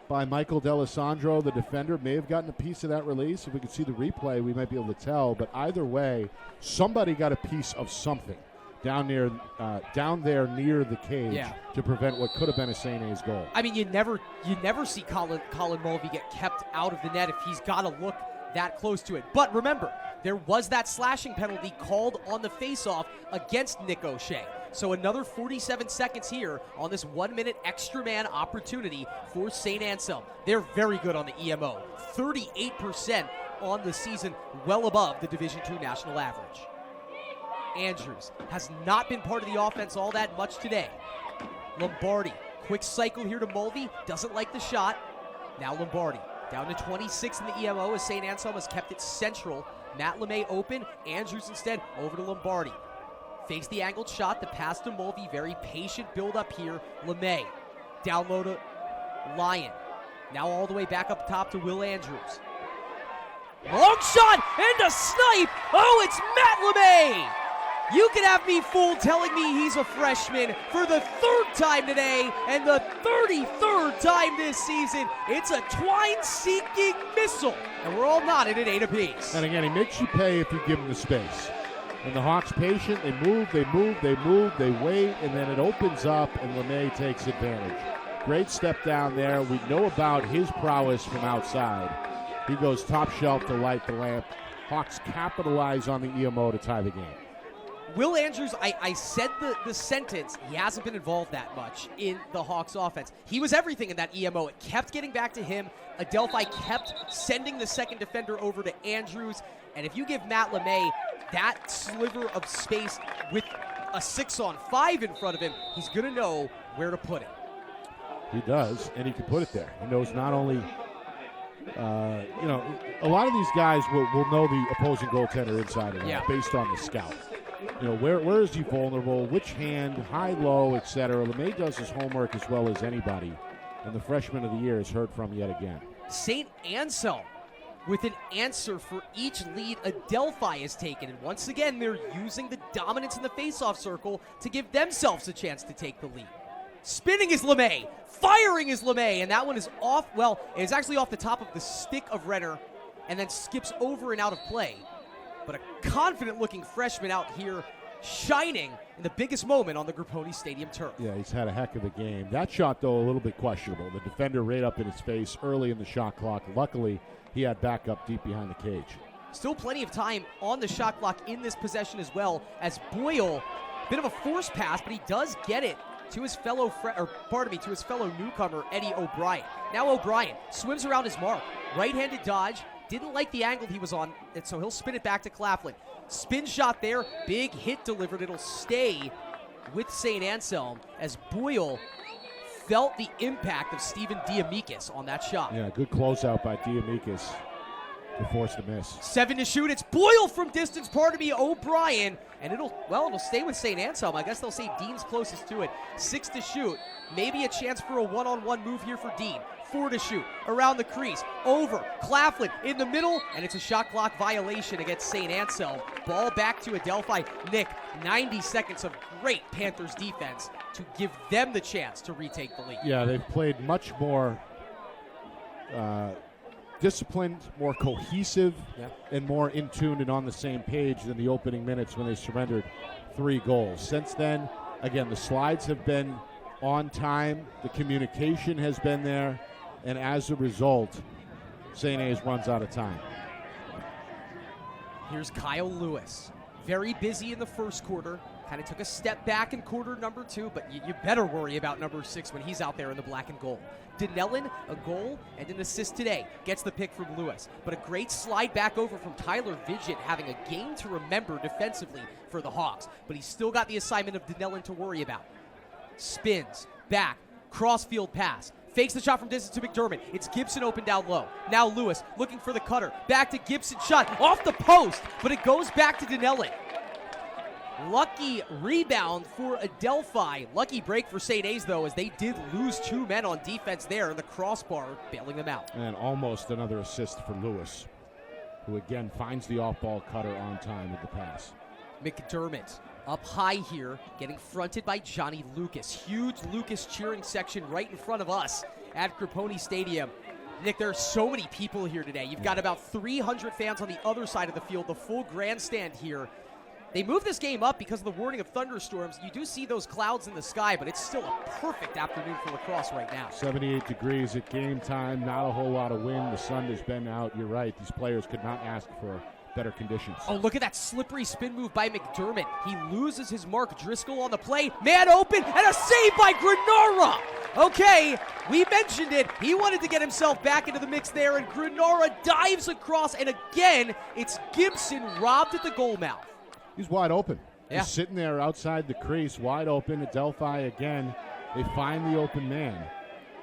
by Michael D'Alessandro, the defender. May have gotten a piece of that release. If we could see the replay, we might be able to tell, but either way, somebody got a piece of something down there near the cage to prevent what could have been a St. A's goal. I mean, you never see Colin Mulvey get kept out of the net if he's got to look that close to it. But remember, there was that slashing penalty called on the faceoff against Nick O'Shea. So another 47 seconds here on this 1-minute extra man opportunity for St. Anselm. They're very good on the EMO. 38% on the season, well above the Division II national average. Andrews has not been part of the offense all that much today. Lombardi, quick cycle here to Mulvey, doesn't like the shot. Now Lombardi, down to 26 in the EMO as St. Anselm has kept it central. Matt LeMay open, Andrews instead over to Lombardi. Fakes the angled shot, the pass to Mulvey, very patient build up here. LeMay, down low to Lyon. Now all the way back up top to Will Andrews. Long shot and a snipe! Oh, it's Matt LeMay! You can have me fooled telling me he's a freshman for the 3rd time today and the 33rd time this season. It's a twine-seeking missile, and we're all nodded at 8 apiece. And again, he makes you pay if you give him the space. And the Hawks patient, they move, they wait, and then it opens up, and LeMay takes advantage. Great step down there. We know about his prowess from outside. He goes top shelf to light the lamp. Hawks capitalize on the EMO to tie the game. Will Andrews, I said the sentence, he hasn't been involved that much in the Hawks offense. He was everything in that EMO. It kept getting back to him. Adelphi kept sending the second defender over to Andrews. And if you give Matt LeMay that sliver of space with a 6-on-5 in front of him, he's going to know where to put it. He does, and he can put it there. He knows not only, a lot of these guys will know the opposing goaltender inside and out based on the scout. Where is he vulnerable, which hand, high, low, etc. LeMay does his homework as well as anybody, and the freshman of the year is heard from yet again. St. Anselm with an answer for each lead Adelphi has taken, and once again, they're using the dominance in the faceoff circle to give themselves a chance to take the lead. Spinning is LeMay. Firing is LeMay. And that one is off. Well, it's actually off the top of the stick of Renner and then skips over and out of play. But a confident-looking freshman out here shining in the biggest moment on the Grapponi Stadium turf. Yeah, he's had a heck of a game. That shot, though, a little bit questionable. The defender right up in his face early in the shot clock. Luckily, he had backup deep behind the cage. Still plenty of time on the shot clock in this possession as well, as Boyle, bit of a forced pass, but he does get it to his fellow to his fellow newcomer, Eddie O'Brien. Now O'Brien swims around his mark. Right-handed dodge. Didn't like the angle he was on, and so he'll spin it back to Claflin. Spin shot there, big hit delivered. It'll stay with St. Anselm as Boyle felt the impact of Stephen Diamikis on that shot. Yeah, good closeout by Diamikis to force the miss. 7 to shoot. It's Boyle from distance, O'Brien, and it'll stay with St. Anselm. I guess they'll say Dean's closest to it. 6 to shoot. Maybe a chance for a one-on-one move here for Dean. 4 to shoot, around the crease, over, Claflin in the middle, and it's a shot clock violation against St. Anselm. Ball back to Adelphi. Nick, 90 seconds of great Panthers defense to give them the chance to retake the lead. Yeah, they've played much more disciplined, more cohesive, and more in tune and on the same page than the opening minutes when they surrendered 3 goals. Since then, again, the slides have been on time, the communication has been there, and as a result, St. A's runs out of time. Here's Kyle Lewis. Very busy in the first quarter. Kind of took a step back in quarter number 2, but you better worry about number 6 when he's out there in the black and gold. Dinellin, a goal and an assist today. Gets the pick from Lewis. But a great slide back over from Tyler Vigent, having a game to remember defensively for the Hawks. But he's still got the assignment of Dinellin to worry about. Spins, back, cross-field pass. Fakes the shot from distance to McDermott. It's Gibson open down low. Now Lewis looking for the cutter. Back to Gibson, shot off the post, but it goes back to Dinellin. Lucky rebound for Adelphi. Lucky break for St. A's, though, as they did lose 2 men on defense there, and the crossbar bailing them out. And almost another assist for Lewis, who again finds the off-ball cutter on time with the pass. McDermott up high here, getting fronted by Johnny Lucas. Huge Lucas cheering section right in front of us at Grapponi Stadium. Nick, there are so many people here today. You've got about 300 fans on the other side of the field, the full grandstand here. They moved this game up because of the warning of thunderstorms. You do see those clouds in the sky, but it's still a perfect afternoon for lacrosse right now. 78 degrees at game time, not a whole lot of wind. The sun has been out. You're right. These players could not ask for better conditions. Oh, look at that slippery spin move by McDermott. He loses his mark. Driscoll on the play. Man open, and a save by Granara. Okay, we mentioned it. He wanted to get himself back into the mix there, and Granara dives across, and again, it's Gibson robbed at the goal mouth. He's wide open. Yeah. He's sitting there outside the crease, wide open. Adelphi again. They find the open man.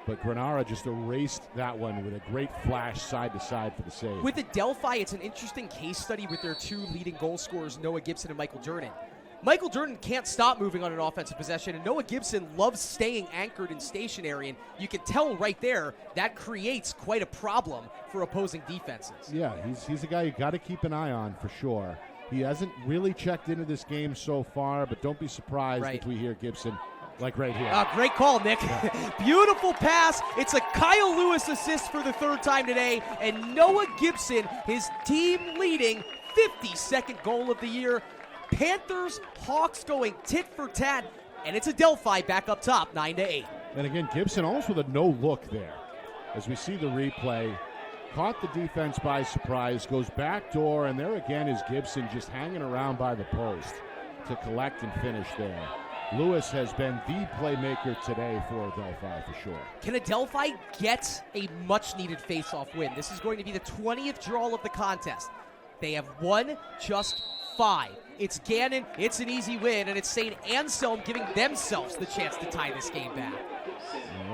But Granara just erased that one with a great flash side to side for the save. With Adelphi, it's an interesting case study with their 2 leading goal scorers, Noah Gibson and Michael Durnan. Michael Durnan can't stop moving on an offensive possession, and Noah Gibson loves staying anchored and stationary, and you can tell right there that creates quite a problem for opposing defenses. Yeah, he's a guy you got to keep an eye on for sure. He hasn't really checked into this game so far, but don't be surprised if we hear Gibson like right here. Great call, Nick. Yeah. Beautiful pass. It's a Kyle Lewis assist for the 3rd time today, and Noah Gibson, his team-leading 52nd goal of the year. Panthers, Hawks going tit for tat, and it's Adelphi back up top, 9-8. And again, Gibson almost with a no-look there. As we see the replay, caught the defense by surprise, goes back door, and there again is Gibson just hanging around by the post to collect and finish there. Lewis has been the playmaker today for Adelphi for sure. Can Adelphi get a much-needed face-off win? This is going to be the 20th draw of the contest. They have won just 5. It's Gannon, it's an easy win, and it's St. Anselm giving themselves the chance to tie this game back.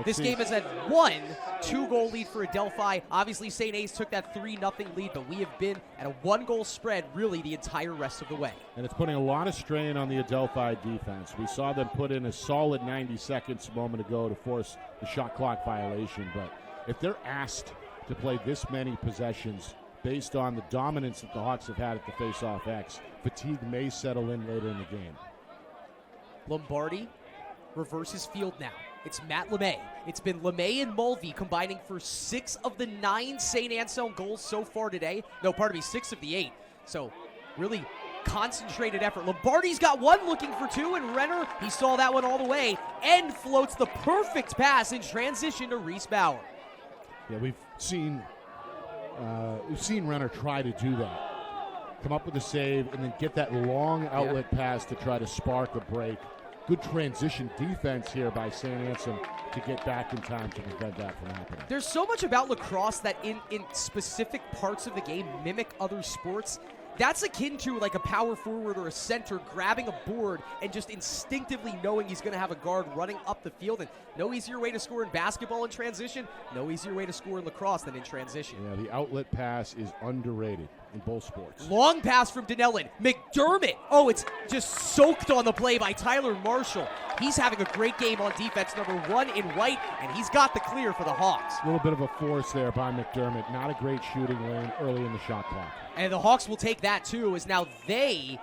This game has had 1 2-goal lead for Adelphi. Obviously, St. A's took that 3-0 lead, but we have been at a 1-goal spread really the entire rest of the way. And it's putting a lot of strain on the Adelphi defense. We saw them put in a solid 90 seconds a moment ago to force the shot clock violation, but if they're asked to play this many possessions based on the dominance that the Hawks have had at the face-off X, fatigue may settle in later in the game. Lombardi reverses field now. It's Matt LeMay. It's been LeMay and Mulvey combining for 6 of the 9 St. Anselm goals so far today. No, pardon me, 6 of the 8. So really concentrated effort. Lombardi's got 1 looking for 2, and Renner, he saw that one all the way and floats the perfect pass in transition to Reese Bauer. Yeah, we've seen Renner try to do that. Come up with a save and then get that long outlet pass to try to spark a break. Good transition defense here by St. Anselm to get back in time to prevent that from happening. There's so much about lacrosse that in specific parts of the game mimic other sports. That's akin to like a power forward or a center grabbing a board and just instinctively knowing he's going to have a guard running up the field. And no easier way to score in basketball in transition, no easier way to score in lacrosse than in transition. Yeah, the outlet pass is underrated in both sports. Long pass from Denellen. McDermott. Oh, it's just soaked on the play by Tyler Marshall. He's having a great game on defense, number 1 in white, and he's got the clear for the Hawks. A little bit of a force there by McDermott. Not a great shooting lane early in the shot clock. And the Hawks will take that too, as now they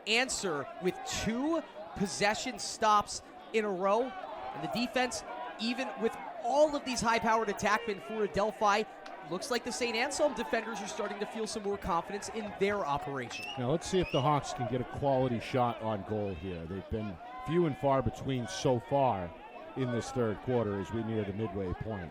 answer with 2 possession stops in a row. And the defense, even with all of these high-powered attackmen for Adelphi, looks like the St. Anselm defenders are starting to feel some more confidence in their operation. Now let's see if the Hawks can get a quality shot on goal here. They've been few and far between so far in this third quarter as we near the midway point.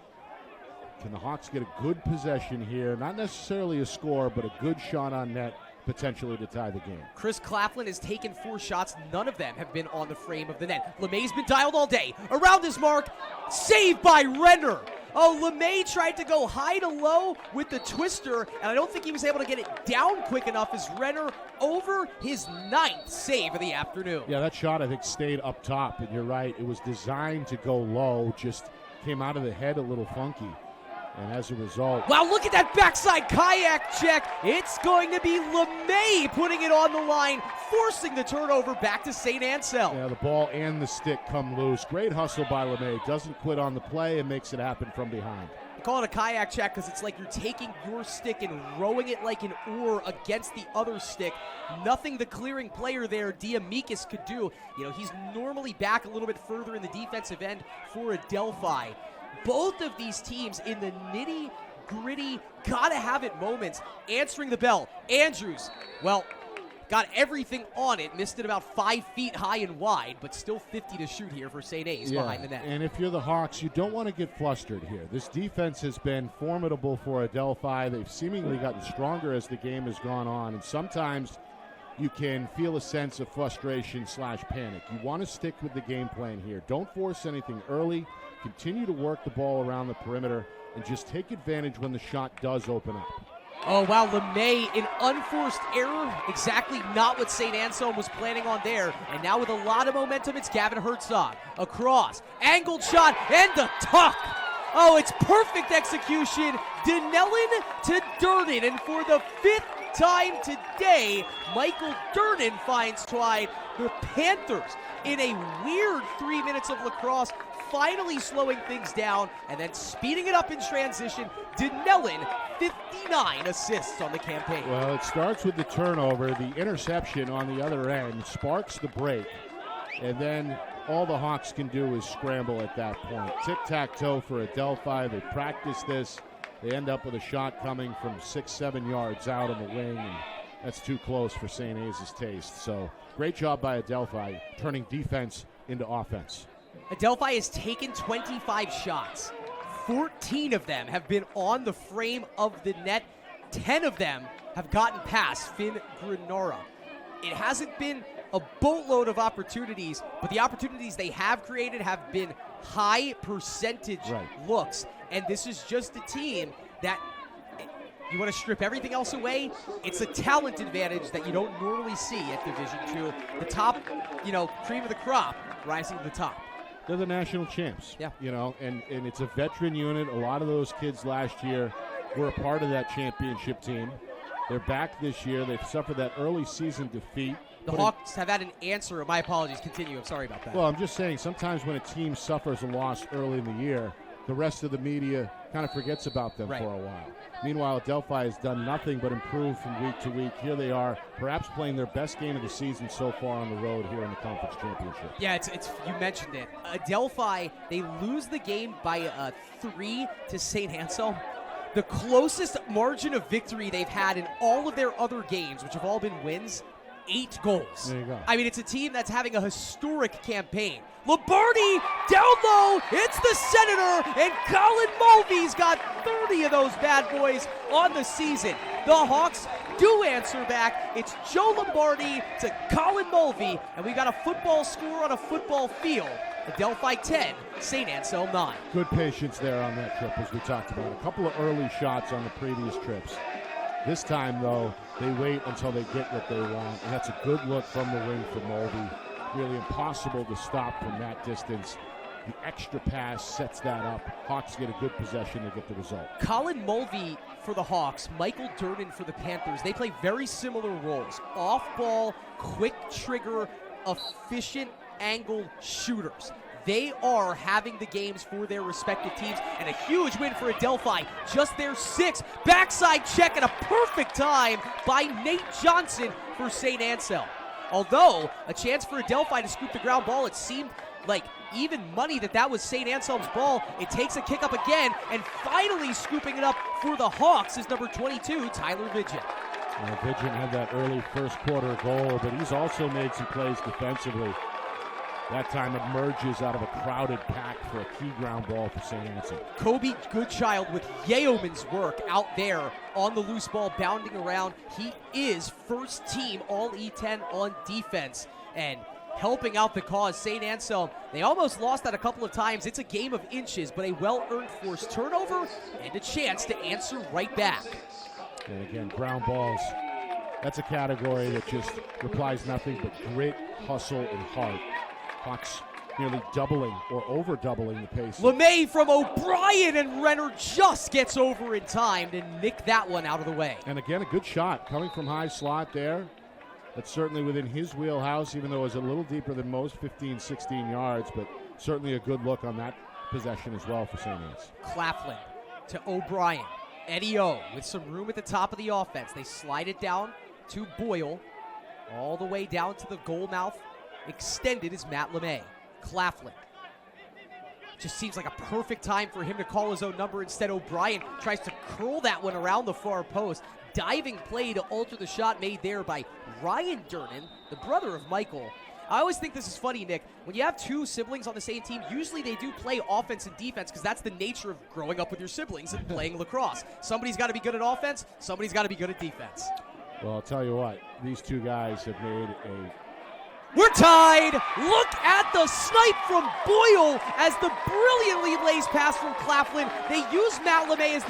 Can the Hawks get a good possession here? Not necessarily a score, but a good shot on net, potentially to tie the game. Chris Claflin has taken 4 shots. None of them have been on the frame of the net. LeMay's been dialed all day. Around his mark, saved by Renner. Oh, LeMay tried to go high to low with the twister, and I don't think he was able to get it down quick enough as Renner over his 9th save of the afternoon. Yeah, that shot, I think, stayed up top, and you're right. It was designed to go low, just came out of the head a little funky. And as a result... Wow, look at that backside kayak check. It's going to be LeMay putting it on the line, forcing the turnover back to St. Anselm. Yeah, the ball and the stick come loose. Great hustle by LeMay. Doesn't quit on the play and makes it happen from behind. I call it a kayak check because it's like you're taking your stick and rowing it like an oar against the other stick. Nothing the clearing player there, Diamikis, could do. You know, he's normally back a little bit further in the defensive end for Adelphi. Both of these teams in the nitty-gritty, gotta-have-it moments, answering the bell. Andrews, well, got everything on it, missed it about 5 feet high and wide, but still 50 to shoot here for St. A's behind the net. And if you're the Hawks, you don't want to get flustered here. This defense has been formidable for Adelphi. They've seemingly gotten stronger as the game has gone on, and sometimes you can feel a sense of frustration/panic. You want to stick with the game plan here. Don't force anything early. Continue to work the ball around the perimeter and just take advantage when the shot does open up. Oh, wow, LeMay, an unforced error. Exactly not what St. Anselm was planning on there. And now with a lot of momentum, it's Gavin Herzog. Across, angled shot, and the tuck. Oh, it's perfect execution. Denellen to Durnan. And for the 5th time today, Michael Durnan finds twine. The Panthers, in a weird 3 minutes of lacrosse, finally slowing things down and then speeding it up in transition. Denellen, 59 assists on the campaign. Well, it starts with the turnover. The interception on the other end sparks the break. And then all the Hawks can do is scramble at that point. Tic-tac-toe for Adelphi. They practice this. They end up with a shot coming from 6-7 yards out on the wing, and that's too close for St. A's' taste. So great job by Adelphi turning defense into offense. Adelphi has taken 25 shots. 14 of them have been on the frame of the net. 10 of them have gotten past Finn Granara. It hasn't been a boatload of opportunities, but the opportunities they have created have been high percentage looks. And this is just a team that, you want to strip everything else away, it's a talent advantage that you don't normally see at Division II. The top, cream of the crop rising to the top. They're the national champs, and it's a veteran unit. A lot of those kids last year were a part of that championship team. They're back this year. They've suffered that early season defeat. The Hawks have had an answer. My apologies. Continue. I'm sorry about that. Well, I'm just saying sometimes when a team suffers a loss early in the year, the rest of the media kind of forgets about them for a while. Meanwhile, Adelphi has done nothing but improve from week to week. Here they are, perhaps playing their best game of the season so far on the road here in the conference championship. Yeah, it's you mentioned it. Adelphi, they lose the game by 3 to St. Anselm. The closest margin of victory they've had in all of their other games, which have all been wins, 8 goals. There you go. I mean, it's a team that's having a historic campaign. Lombardi down low, it's the Senator, and Colin Mulvey's got 30 of those bad boys on the season. The Hawks do answer back. It's Joe Lombardi to Colin Mulvey, and we got a football score on a football field. Adelphi 10, St. Anselm 9. Good patience there on that trip, as we talked about. A couple of early shots on the previous trips. This time, though, they wait until they get what they want, and that's a good look from the wing for Mulvey. Really impossible to stop from that distance. The extra pass sets that up. Hawks get a good possession to get the result. Colin Mulvey for the Hawks, Michael Durden for the Panthers. They play very similar roles. Off-ball, quick trigger, efficient angle shooters. They are having the games for their respective teams, and a huge win for Adelphi. Just their 6th backside check at a perfect time by Nate Johnson for St. Anselm. Although a chance for Adelphi to scoop the ground ball, it seemed like even money that was St. Anselm's ball. It takes a kick up again, and finally scooping it up for the Hawks is number 22, Tyler Vigent. Vigent had that early first quarter goal, but he's also made some plays defensively. That time emerges out of a crowded pack for a key ground ball for St. Anselm. Kobe Goodchild with yeoman's work out there on the loose ball, bounding around. He is first team all E10 on defense and helping out the cause. St. Anselm, they almost lost that a couple of times. It's a game of inches, but a well-earned forced turnover and a chance to answer right back. And again, ground balls. That's a category that just replies nothing but grit, hustle, and heart. Hawks nearly doubling or over-doubling the pace. LeMay from O'Brien, and Renner just gets over in time to nick that one out of the way. And again, a good shot coming from high slot there. That's certainly within his wheelhouse, even though it was a little deeper than most, 15, 16 yards, but certainly a good look on that possession as well for St. Anselm. Claflin to O'Brien. Eddie O with some room at the top of the offense. They slide it down to Boyle, all the way down to the goal mouth. Extended is Matt LeMay. Claflin. Just seems like a perfect time for him to call his own number. Instead, O'Brien tries to curl that one around the far post. Diving play to alter the shot made there by Ryan Durnan, the brother of Michael. I always think this is funny, Nick. When you have 2 siblings on the same team, usually they do play offense and defense because that's the nature of growing up with your siblings and playing lacrosse. Somebody's got to be good at offense. Somebody's got to be good at defense. Well, I'll tell you what. These 2 guys have made a... We're tied. Look at the snipe from Boyle as the brilliantly laced pass from Claflin. They use Matt LeMay as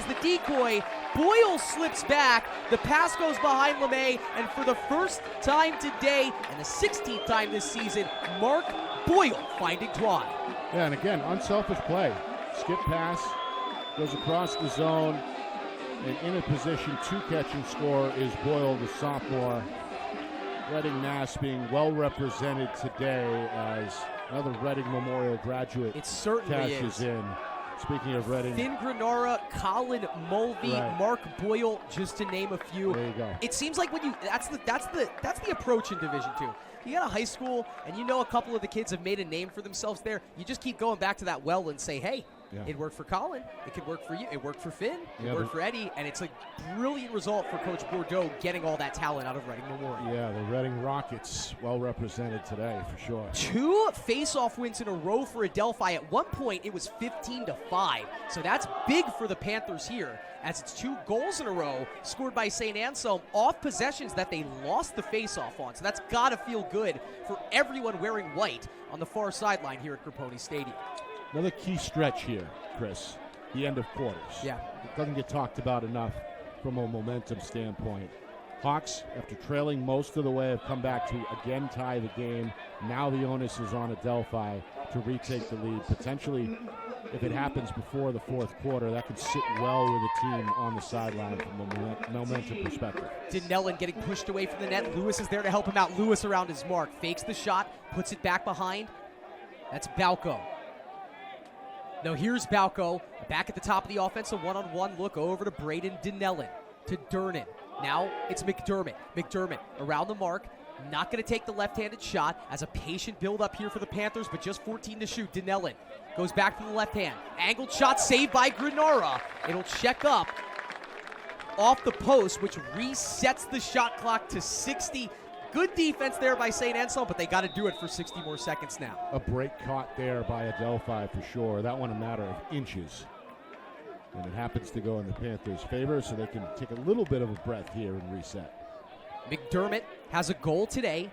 the decoy. Boyle slips back. The pass goes behind LeMay, and for the first time today and the 16th time this season, Mark Boyle finding Twan. Yeah, and again, unselfish play. Skip pass, goes across the zone, and in a position to catch and score is Boyle, the sophomore. Reading Mass being well represented today as another Reading Memorial graduate. It certainly cashes in. Speaking of Reading, Finn Granara, Colin Mulvey, Mark Boyle, just to name a few. There you go. It seems like when that's the approach in Division II. You got a high school, and you know a couple of the kids have made a name for themselves there. You just keep going back to that well and say, hey, it worked for Colin. It could work for you. It worked for Finn. It worked for Eddie. And it's a brilliant result for Coach Bordeaux getting all that talent out of Reading Memorial. Yeah, the Reading Rockets well represented today for sure. 2 face-off wins in a row for Adelphi. At one point, it was 15-5. So that's big for the Panthers here, as it's 2 goals in a row scored by St. Anselm off possessions that they lost the face-off on. So that's got to feel good for everyone wearing white on the far sideline here at Grapponi Stadium. Another key stretch here, Chris, the end of quarters. Yeah. It doesn't get talked about enough from a momentum standpoint. Hawks, after trailing most of the way, have come back to again tie the game. Now the onus is on Adelphi to retake the lead. Potentially, if it happens before the 4th quarter, that could sit well with the team on the sideline from a momentum perspective. Dinellen getting pushed away from the net. Lewis is there to help him out. Lewis around his mark. Fakes the shot, puts it back behind. That's Balco. No, here's Balco back at the top of the offense. A one-on-one look over to Braden Dinellin, to Durnan. Now it's McDermott. McDermott around the mark. Not going to take the left-handed shot as a patient build-up here for the Panthers, but just 14 to shoot. Dinellin goes back to the left hand. Angled shot saved by Granara. It'll check up off the post, which resets the shot clock to 60. Good defense there by St. Anselm, but they got to do it for 60 more seconds now. A break caught there by Adelphi for sure. That one a matter of inches. And it happens to go in the Panthers' favor, so they can take a little bit of a breath here and reset. McDermott has a goal today.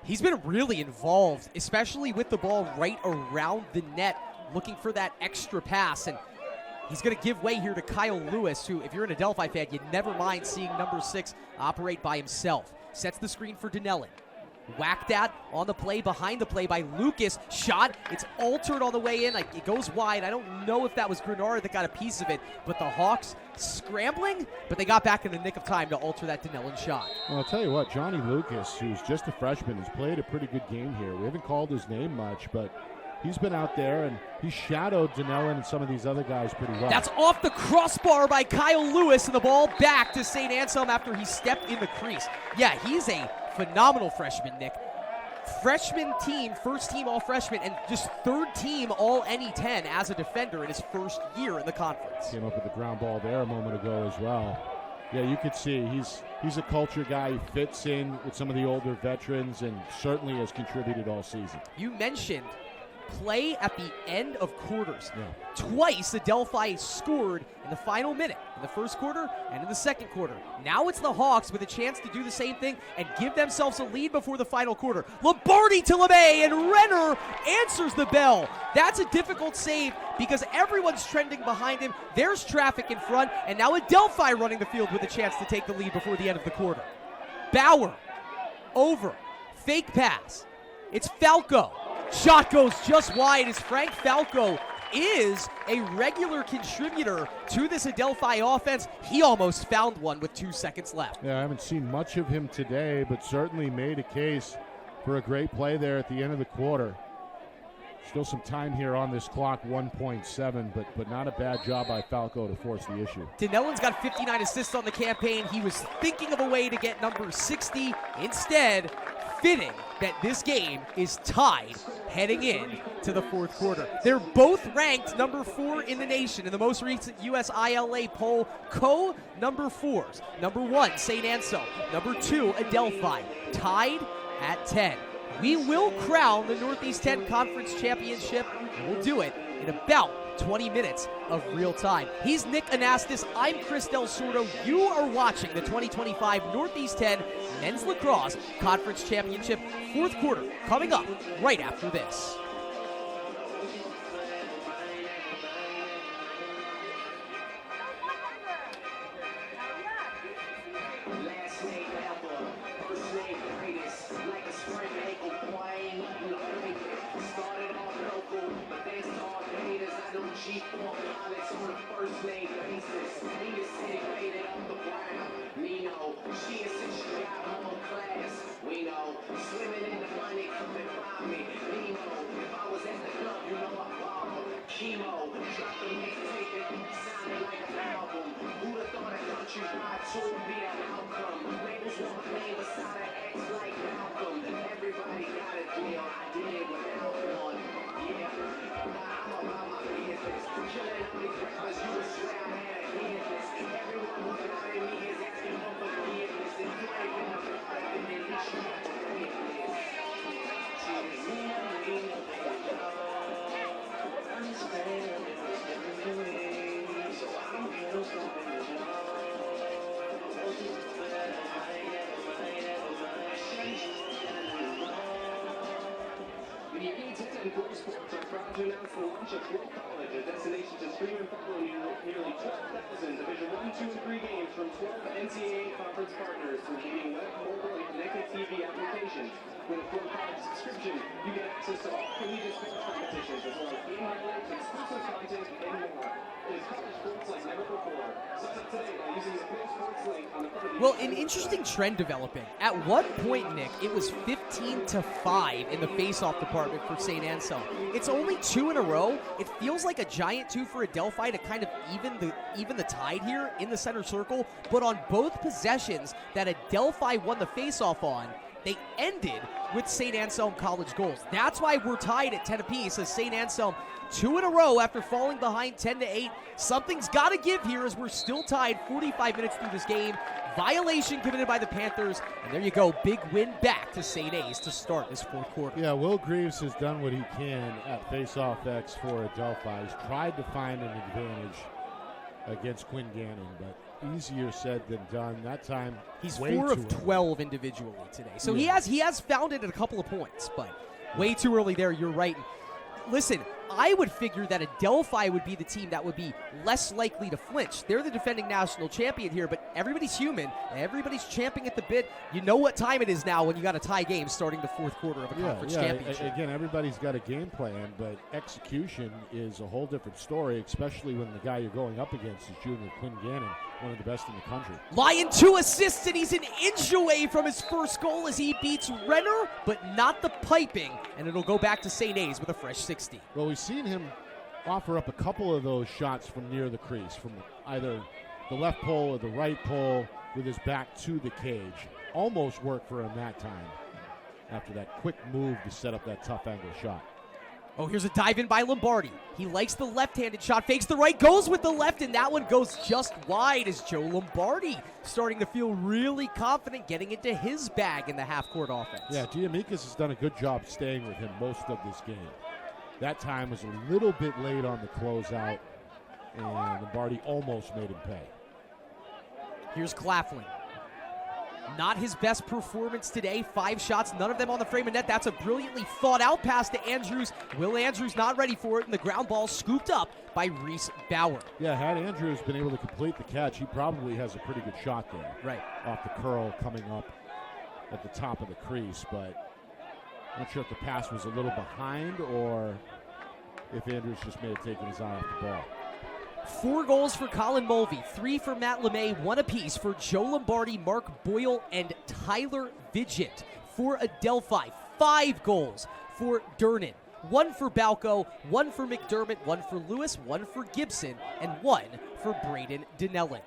He's been really involved, especially with the ball right around the net, looking for that extra pass. And he's going to give way here to Kyle Lewis, who, if you're an Adelphi fan, you'd never mind seeing number 6 operate by himself. Sets the screen for Dinellin. Whacked at on the play, behind the play by Lucas. Shot, it's altered on the way in. Like, it goes wide. I don't know if that was Granara that got a piece of it, but the Hawks scrambling, but they got back in the nick of time to alter that Dinellin shot. Well, I'll tell you what, Johnny Lucas, who's just a freshman, has played a pretty good game here. We haven't called his name much, but he's been out there, and he shadowed Dinellin and some of these other guys pretty well. That's off the crossbar by Kyle Lewis, and the ball back to St. Anselm after he stepped in the crease. Yeah, he's a phenomenal freshman, Nick. Freshman team, first team all-freshman, and just third team all NE10 as a defender in his first year in the conference. Came up with the ground ball there a moment ago as well. Yeah, you could see he's a culture guy. He fits in with some of the older veterans and certainly has contributed all season. You mentioned play at the end of quarters. Yeah. Twice Adelphi scored in the final minute, in the first quarter and in the second quarter. Now it's the Hawks with a chance to do the same thing and give themselves a lead before the final quarter. Lombardi to LeMay, and Renner answers the bell. That's a difficult save because everyone's trending behind him. There's traffic in front, and now Adelphi running the field with a chance to take the lead before the end of the quarter. Bauer, over, fake pass. It's Falco. Shot goes just wide as Frank Falco is a regular contributor to this Adelphi offense. He almost found one with 2 seconds left. Yeah, I haven't seen much of him today, but certainly made a case for a great play there at the end of the quarter. Still some time here on this clock, 1.7, but not a bad job by Falco to force the issue. Dinellin's got 59 assists on the campaign. He was thinking of a way to get number 60. Instead, fitting that this game is tied heading in to the fourth quarter. They're both ranked number 4 in the nation in the most recent USILA poll. Co-number 4s. Number 1, St. Anselm. Number 2, Adelphi. Tied at 10. We will crown the Northeast 10 Conference Championship, and we'll do it in about 20 minutes of real time. He's Nick Anastas. I'm Chris Del Sordo. You are watching the 2025 Northeast 10 Men's Lacrosse Conference Championship fourth quarter coming up right after this. The NE10 Pro Sports are proud to announce the launch of Pro College, a destination to stream and follow nearly 12,000 Division 1, 2, and 3 games from 12 NCAA conference partners through leading web, mobile, and connected TV applications. With a Pro College subscription, you get access to all collegiate sports competitions, as well as game highlights, exclusive content, and more. It is college sports like never before. Sign up today by using the Pro Sports link on the front of the Well, an interesting trend developing. At one point, Nick, it was 15-5 in the face-off department for St. Anselm. It's only 2 in a row. It feels like a giant 2 for Adelphi to kind of even the tide here in the center circle. But on both possessions that Adelphi won the face-off on, they ended with St. Anselm College goals. That's why we're tied at 10 apiece, as St. Anselm 2 in a row after falling behind 10-8. Something's got to give here as we're still tied 45 minutes through this game. Violation committed by the Panthers, and there you go, big win back to St. A's to start this fourth quarter. Yeah, Will Greaves has done what he can at face-off X for Adelphi. He's tried to find an advantage against Quinn Gannon, but easier said than done. That time, he's way 4 of too 12 individually today. So yeah. he has found it at a couple of points, but way too early there. You're right. Listen, I would figure that Adelphi would be the team that would be less likely to flinch. They're the defending national champion here, but everybody's human. Everybody's champing at the bit. You know what time it is now when you got a tie game starting the fourth quarter of a conference championship. Again, everybody's got a game plan, but execution is a whole different story, especially when the guy you're going up against is junior Quinn Gannon, one of the best in the country. Lyon 2 assists, and he's an inch away from his first goal as he beats Renner, but not the piping, and it'll go back to St. A's with a fresh 60. Well, we've seen him offer up a couple of those shots from near the crease, from either the left pole or the right pole with his back to the cage. Almost worked for him that time after that quick move to set up that tough angle shot. Oh, here's a dive in by Lombardi. He likes the left-handed shot, fakes the right, goes with the left, and that one goes just wide as Joe Lombardi starting to feel really confident getting into his bag in the half-court offense. Yeah, Giamikis has done a good job staying with him most of this game. That time was a little bit late on the closeout, and Lombardi almost made him pay. Here's Claflin. Not his best performance today. 5 shots, none of them on the frame of net. That's a brilliantly thought out pass to Andrews. Will Andrews not ready for it, and the ground ball scooped up by Reese Bauer. Yeah, had Andrews been able to complete the catch, he probably has a pretty good shot there. Right. Off the curl coming up at the top of the crease, but not sure if the pass was a little behind or if Andrews just may have taken his eye off the ball. 4 goals for Colin Mulvey, 3 for Matt LeMay, 1 apiece for Joe Lombardi, Mark Boyle, and Tyler Vigent. For Adelphi, 5 goals for Dernan, 1 for Balco, 1 for McDermott, 1 for Lewis, 1 for Gibson, and 1 for Braden Dinellen.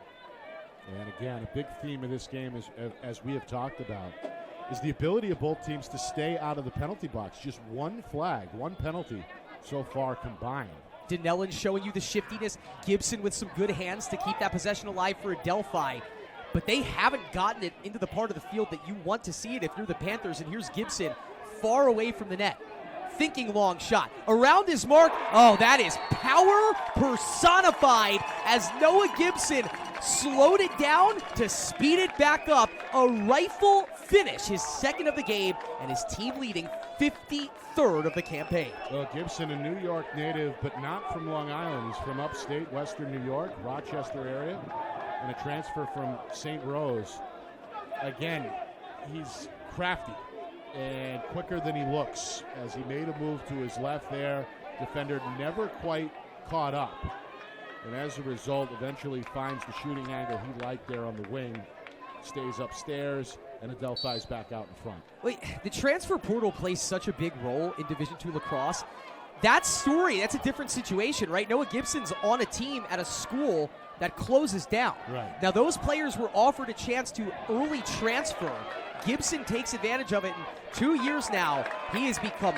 And again, a big theme of this game is, as we have talked about, is the ability of both teams to stay out of the penalty box. Just 1 flag, 1 penalty so far combined. Dinellen showing you the shiftiness. Gibson with some good hands to keep that possession alive for Adelphi. But they haven't gotten it into the part of the field that you want to see it if you're the Panthers. And here's Gibson far away from the net. Thinking long shot. Around his mark. Oh, that is power personified as Noah Gibson slowed it down to speed it back up. A rifle finish, his second of the game, and his team leading 53rd of the campaign. Well, Gibson, a New York native, but not from Long Island. He's from upstate, western New York, Rochester area, and a transfer from St. Rose. Again, he's crafty and quicker than he looks as he made a move to his left there. Defender never quite caught up. And as a result, eventually finds the shooting angle he liked there on the wing. Stays upstairs, and Adelphi's back out in front. Wait, the transfer portal plays such a big role in Division II lacrosse. That story, that's a different situation, right? Noah Gibson's on a team at a school that closes down. Right. Now, those players were offered a chance to early transfer. Gibson takes advantage of it. In 2 years now, he has become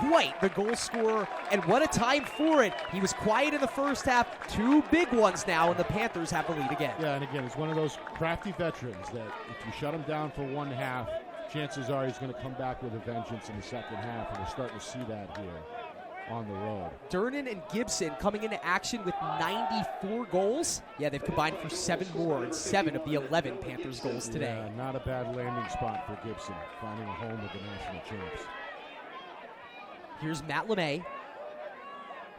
quite the goal scorer, and what a time for it. He was quiet in the first half. 2 big ones now, and the Panthers have the lead again. Yeah, and again, he's one of those crafty veterans that if you shut him down for 1 half, chances are he's going to come back with a vengeance in the second half, and we're starting to see that here on the road. Dernan and Gibson coming into action with 94 goals. Yeah, they've combined for 7 more and 7 of the 11 Panthers goals today. Yeah, not a bad landing spot for Gibson, finding a home with the national champs. Here's Matt LeMay.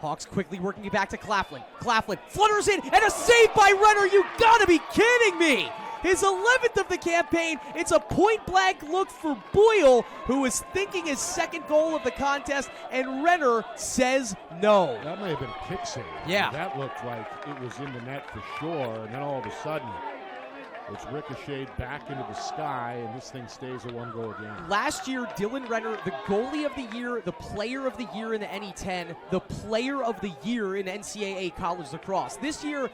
Hawks quickly working it back to Claflin. Claflin flutters in, and a save by Renner. You gotta be kidding me! His 11th of the campaign. It's a point-blank look for Boyle, who is thinking his second goal of the contest, and Renner says no. That may have been a kick save. Yeah. That looked like it was in the net for sure, and then all of a sudden, It's ricocheted back into the sky, and this thing stays a one-goal game. Last year, Dylan Renner, the goalie of the year, the player of the year in the NE10, the player of the year in NCAA college lacrosse. This year,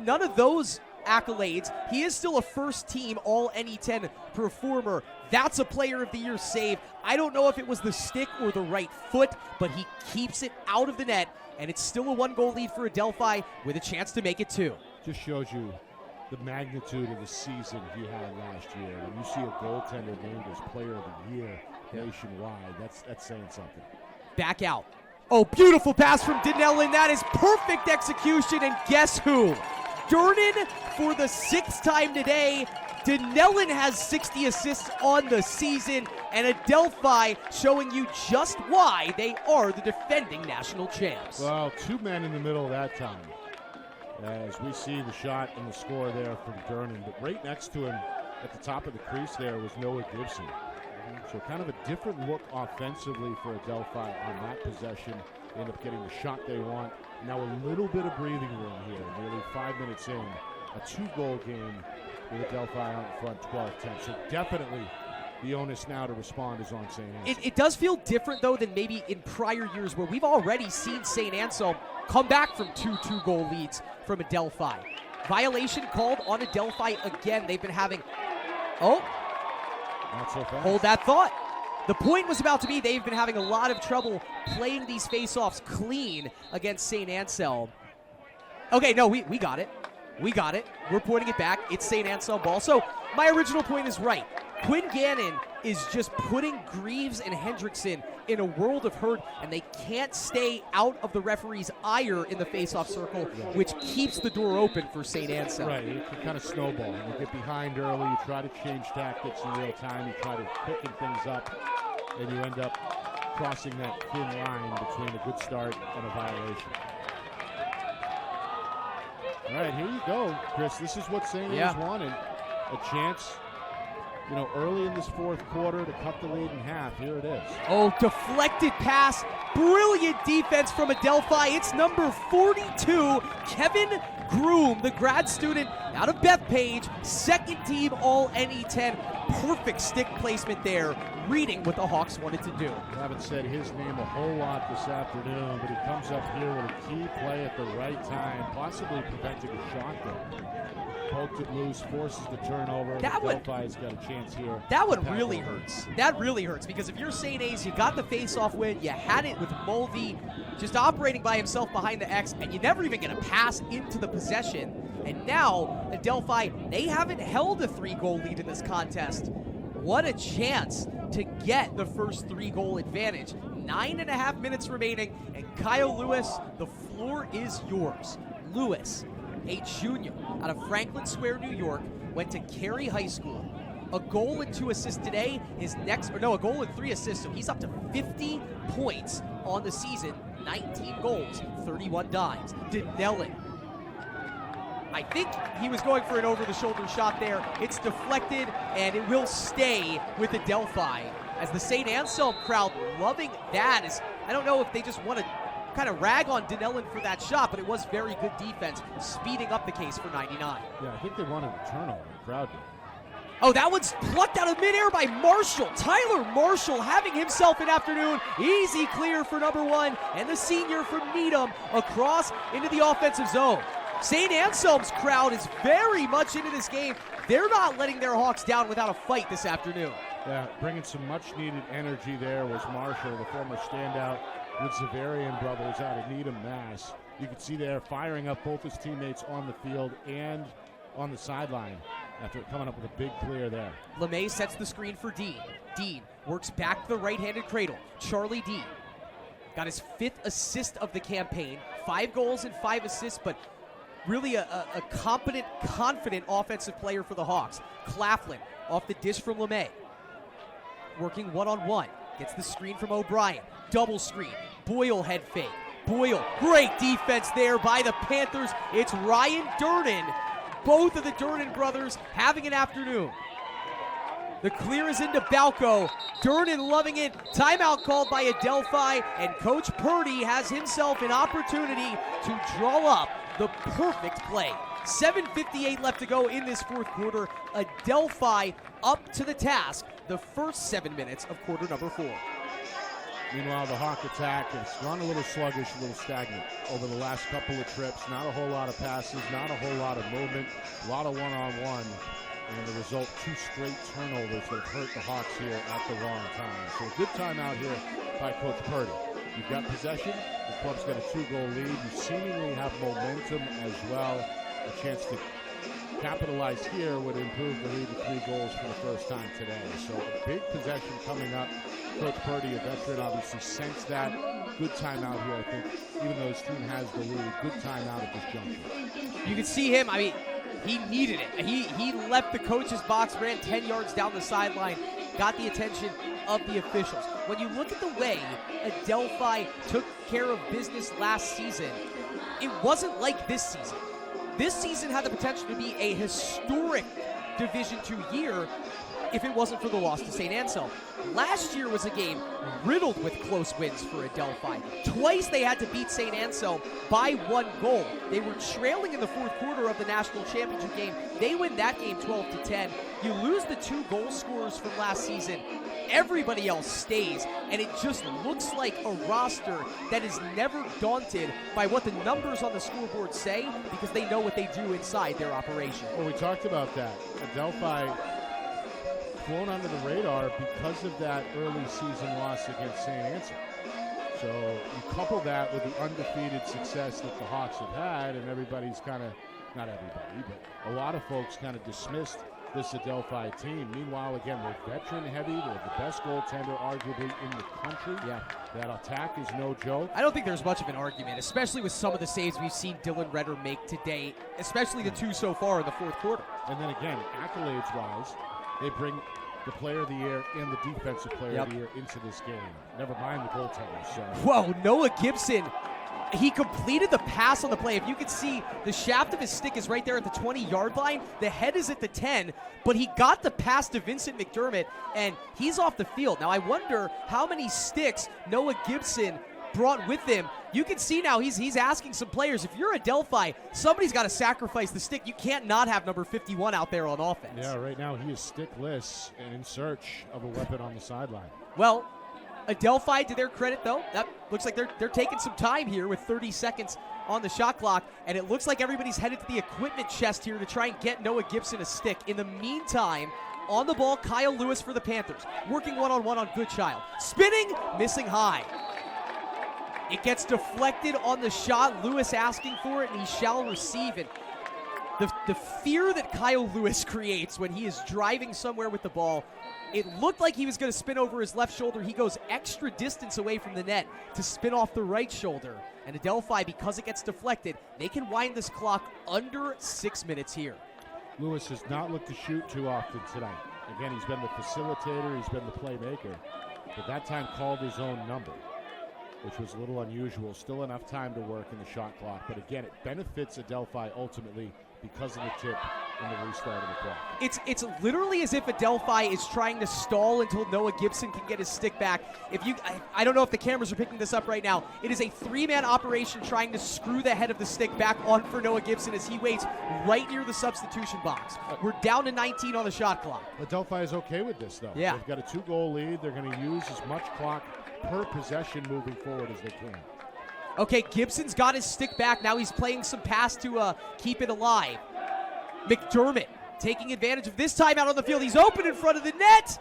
none of those accolades. He is still a first-team all-NE10 performer. That's a player of the year save. I don't know if it was the stick or the right foot, but he keeps it out of the net, and it's still a one-goal lead for Adelphi with a chance to make it 2. Just shows you the magnitude of the season he had last year. When you see a goaltender named as player of the year nationwide, that's saying something. Back out. Oh, beautiful pass from Dinellin. That is perfect execution, and guess who? Durnin for the 6th time today. Dinellin has 60 assists on the season, and Adelphi showing you just why they are the defending national champs. Well, 2 men in the middle that time. As we see the shot and the score there from Durnin, but right next to him at the top of the crease there was Noah Gibson. So kind of a different look offensively for Adelphi on that possession. They end up getting the shot they want. Now a little bit of breathing room here, nearly 5 minutes in. A 2-goal game with Adelphi out in front, 12-10. So definitely the onus now to respond is on St. Anselm. It does feel different, though, than maybe in prior years where we've already seen St. Anselm come back from 2 2-goal leads from Adelphi. Violation called on Adelphi again. They've been having... Oh. Not so fast. Hold that thought. The point was about to be they've been having a lot of trouble playing these face-offs clean against St. Anselm. Okay, no, we got it. We got it. We're pointing it back. It's St. Anselm ball. So my original point is right. Quinn Gannon is just putting Greaves and Hendrickson in a world of hurt, and they can't stay out of the referee's ire in the face-off circle, which keeps the door open for St. Anselm. Right, it can kind of snowball. You get behind early, you try to change tactics in real time, you try to quicken things up, and you end up crossing that thin line between a good start and a violation. All right, here you go, Chris. This is what St. Anne's wanted. A chance, early in this 4th quarter to cut the lead in half. Here it is. Oh, deflected pass. Brilliant defense from Adelphi. It's number 42, Kevin Groom, the grad student out of Bethpage, 2nd team all NE10. Perfect stick placement there, reading what the Hawks wanted to do. I haven't said his name a whole lot this afternoon, but he comes up here with a key play at the right time, possibly preventing a shot there. Poked it loose, forces the turnover. Adelphi's got a chance here. That one really hurts. That really hurts because if you're St. A's, you got the face-off win, you had it with Mulvey just operating by himself behind the X, and you never even get a pass into the possession. And now, Adelphi, they haven't held a 3-goal lead in this contest. What a chance to get the first 3-goal advantage. 9.5 minutes remaining, and Kyle Lewis, the floor is yours. Lewis, a junior out of Franklin Square, New York, went to Cary High School. A goal and 2 assists today. A goal and 3 assists, so he's up to 50 points on the season. 19 goals, 31 dimes. Dinellin, I think he was going for an over-the-shoulder shot there. It's deflected, and it will stay with Adelphi. As the St. Anselm crowd loving that. I don't know if they just want to kind of rag on Dinellin for that shot, but it was very good defense, speeding up the case for 99. Yeah, I think they wanted a turnover. The crowd did. Oh, that one's plucked out of midair by Marshall. Tyler Marshall having himself an afternoon. Easy clear for number 1, and the senior from Needham across into the offensive zone. St. Anselm's crowd is very much into this game. They're not letting their Hawks down without a fight this afternoon. Yeah, bringing some much-needed energy there was Marshall, the former standout with Zavarian brothers out of Needham, Mass. You can see there firing up both his teammates on the field and on the sideline after coming up with a big clear there. LeMay sets the screen for Dean. Dean works back to the right-handed cradle. Charlie Dean got his 5th assist of the campaign. 5 goals and 5 assists, but really a competent, confident offensive player for the Hawks. Claflin off the dish from LeMay. Working one-on-one. Gets the screen from O'Brien. Double screen. Boyle head fake. Boyle, great defense there by the Panthers. It's Ryan Durnin. Both of the Durnin brothers having an afternoon. The clear is into Balco. Durnin loving it. Timeout called by Adelphi, and Coach Purdy has himself an opportunity to draw up the perfect play. 7:58 left to go in this fourth quarter. Adelphi up to the task the first 7 minutes of quarter number 4. Meanwhile, the Hawk attack has gone a little sluggish, a little stagnant over the last couple of trips. Not a whole lot of passes, not a whole lot of movement, a lot of one-on-one. And the result, 2 straight turnovers that have hurt the Hawks here at the wrong time. So a good timeout here by Coach Purdy. You've got possession. The club's got a 2-goal lead. You seemingly have momentum as well. A chance to capitalize here would improve the lead to 3 goals for the first time today. So a big possession coming up. Coach Purdy, a veteran, obviously sensed that. Good timeout here, I think. Even though his team has the lead, good timeout at this juncture. You can see him, he needed it. He left the coach's box, ran 10 yards down the sideline, got the attention of the officials. When you look at the way Adelphi took care of business last season, it wasn't like this season. This season had the potential to be a historic Division II year if it wasn't for the loss to St. Anselm. Last year was a game riddled with close wins for Adelphi. Twice they had to beat St. Anselm by 1 goal. They were trailing in the fourth quarter of the national championship game. They win that game 12-10. You lose the 2 goal scorers from last season. Everybody else stays, and it just looks like a roster that is never daunted by what the numbers on the scoreboard say, because they know what they do inside their operation. Well, we talked about that. Adelphi flown under the radar because of that early season loss against St. Anselm. So you couple that with the undefeated success that the Hawks have had, and everybody's kind of, not everybody, but a lot of folks kind of dismissed this Adelphi team. Meanwhile, again, they're veteran heavy. They're the best goaltender arguably in the country. Yeah. That attack is no joke. I don't think there's much of an argument, especially with some of the saves we've seen Dylan Redder make today, especially the 2 so far in the fourth quarter. And then again, accolades-wise, they bring the player of the year and the defensive player of the year into this game. Never mind the goaltender. So. Whoa, Noah Gibson. He completed the pass on the play. If you could see, the shaft of his stick is right there at the 20-yard line. The head is at the 10, but he got the pass to Vincent McDermott, and he's off the field. Now, I wonder how many sticks Noah Gibson brought with him. You can see now he's asking some players, if you're Adelphi, somebody's got to sacrifice the stick. You can't not have number 51 out there on offense. Yeah, right now he is stickless and in search of a weapon on the sideline. Well, Adelphi, to their credit, though, that looks like they're taking some time here with 30 seconds on the shot clock, and it looks like everybody's headed to the equipment chest here to try and get Noah Gibson a stick. In the meantime, on the ball, Kyle Lewis for the Panthers, working one-on-one on Goodchild. Spinning, missing high. It gets deflected on the shot. Lewis asking for it, and he shall receive it. The fear that Kyle Lewis creates when he is driving somewhere with the ball, it looked like he was going to spin over his left shoulder. He goes extra distance away from the net to spin off the right shoulder. And Adelphi, because it gets deflected, they can wind this clock under 6 minutes here. Lewis has not looked to shoot too often tonight. Again, he's been the facilitator, he's been the playmaker, but that time called his own number, which was a little unusual. Still enough time to work in the shot clock, but again, it benefits Adelphi ultimately because of the tip and the restart of the clock. It's literally as if Adelphi is trying to stall until Noah Gibson can get his stick back. I don't know if the cameras are picking this up right now. It is a 3-man operation trying to screw the head of the stick back on for Noah Gibson as he waits right near the substitution box. We're down to 19 on the shot clock. Adelphi is okay with this, though. Yeah. They've got a 2-goal lead. They're going to use as much clock per possession moving forward as they can. Okay, Gibson's got his stick back. Now he's playing some pass to keep it alive. McDermott taking advantage of this time out on the field. He's open in front of the net.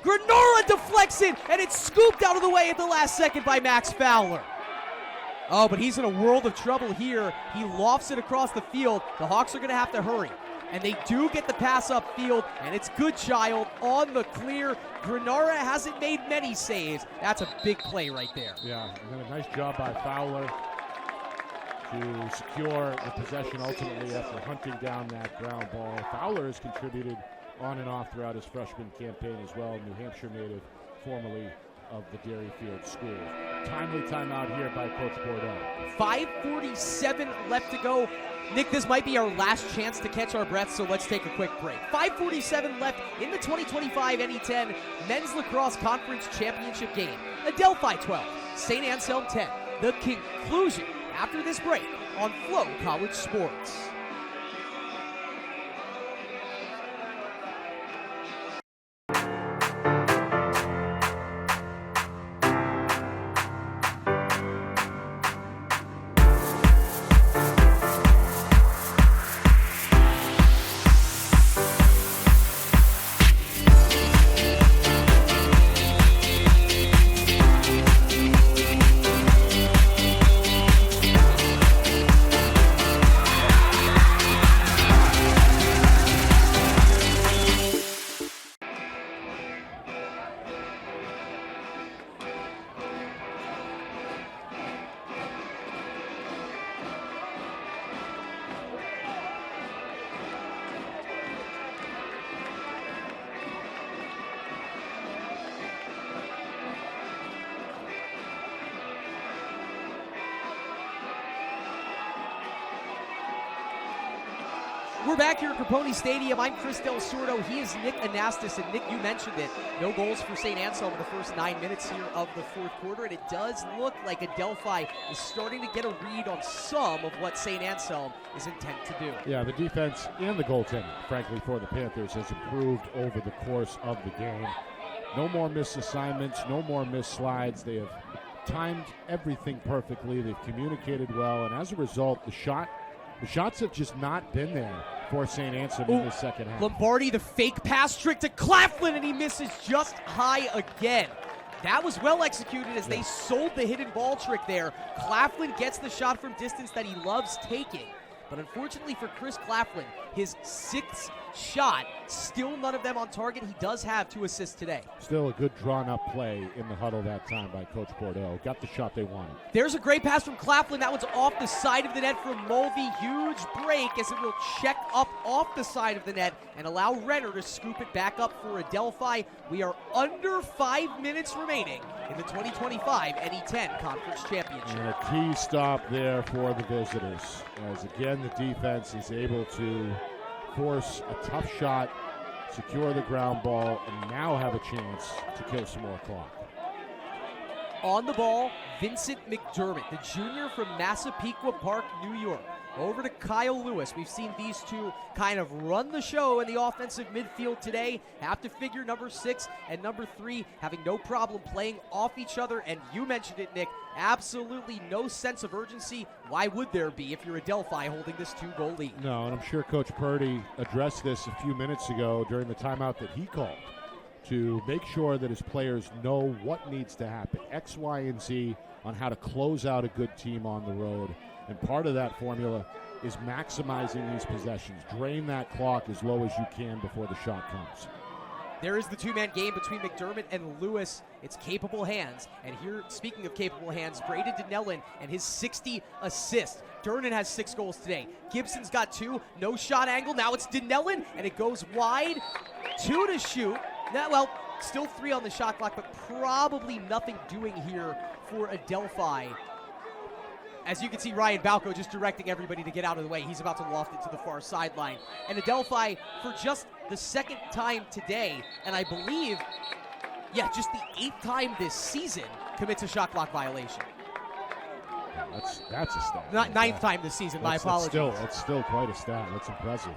Granora deflects it, and it's scooped out of the way at the last second by Max Fowler. Oh, but he's in a world of trouble here. He lofts it across the field. The Hawks are going to have to hurry. And they do get the pass upfield, and it's Goodchild on the clear. Granara hasn't made many saves. That's a big play right there. Yeah, and then a nice job by Fowler to secure the possession ultimately after hunting down that ground ball. Fowler has contributed on and off throughout his freshman campaign as well. New Hampshire native, formerly of the Dairyfield School. Timely timeout here by Coach Bordeaux. 5:47 left to go. Nick, this might be our last chance to catch our breath, so let's take a quick break. 5:47 left in the 2025 NE10 Men's Lacrosse Conference Championship game. Adelphi 12, St. Anselm 10. The conclusion after this break on Flow College Sports. We're back here at Capone Stadium. I'm Chris Del Sordo. He is Nick Anastas. And Nick, you mentioned it. No goals for St. Anselm in the first 9 minutes here of the fourth quarter. And it does look like Adelphi is starting to get a read on some of what St. Anselm is intent to do. Yeah, the defense and the goaltending, frankly, for the Panthers has improved over the course of the game. No more missed assignments, no more missed slides. They have timed everything perfectly. They've communicated well. And as a result, the shots have just not been there for St. Anselm in the second half. Lombardi, the fake pass trick to Claflin, and he misses just high again. That was well executed as they sold the hidden ball trick there. Claflin gets the shot from distance that he loves taking. But unfortunately for Chris Claflin, his sixth shot, still none of them on target. He does have 2 assists today. Still a good drawn-up play in the huddle that time by Coach Bordeaux. Got the shot they wanted. There's a great pass from Claflin. That one's off the side of the net from Mulvey. Huge break as it will check up off the side of the net and allow Renner to scoop it back up for Adelphi. We are under 5 minutes remaining in the 2025 NE10 Conference Championship. And a key stop there for the visitors, as again the defense is able to force a tough shot, secure the ground ball, and now have a chance to kill some more clock. On the ball, Vincent McDermott, the junior from Massapequa Park, New York. Over to Kyle Lewis. We've seen these two kind of run the show in the offensive midfield today. Have to figure number 6 and number 3 having no problem playing off each other. And you mentioned it, Nick, absolutely no sense of urgency. Why would there be if you're Adelphi holding this 2-goal lead? No, and I'm sure Coach Purdy addressed this a few minutes ago during the timeout that he called to make sure that his players know what needs to happen, X, Y, and Z, on how to close out a good team on the road. And part of that formula is maximizing these possessions. Drain that clock as low as you can before the shot comes. There is the 2-man game between McDermott and Lewis. It's capable hands. And here, speaking of capable hands, Braden Donnellan and his 60 assists. Durnan has 6 goals today. Gibson's got 2. No shot angle. Now it's Donnellan, and it goes wide. 2 to shoot. Now, well, still 3 on the shot clock, but probably nothing doing here for Adelphi. As you can see, Ryan Balco just directing everybody to get out of the way. He's about to loft it to the far sideline. And Adelphi, for just the second time today, and I believe, just the 8th time this season, commits a shot clock violation. That's a stat. Not 9th time this season, my apologies. That's still quite a stat. That's impressive.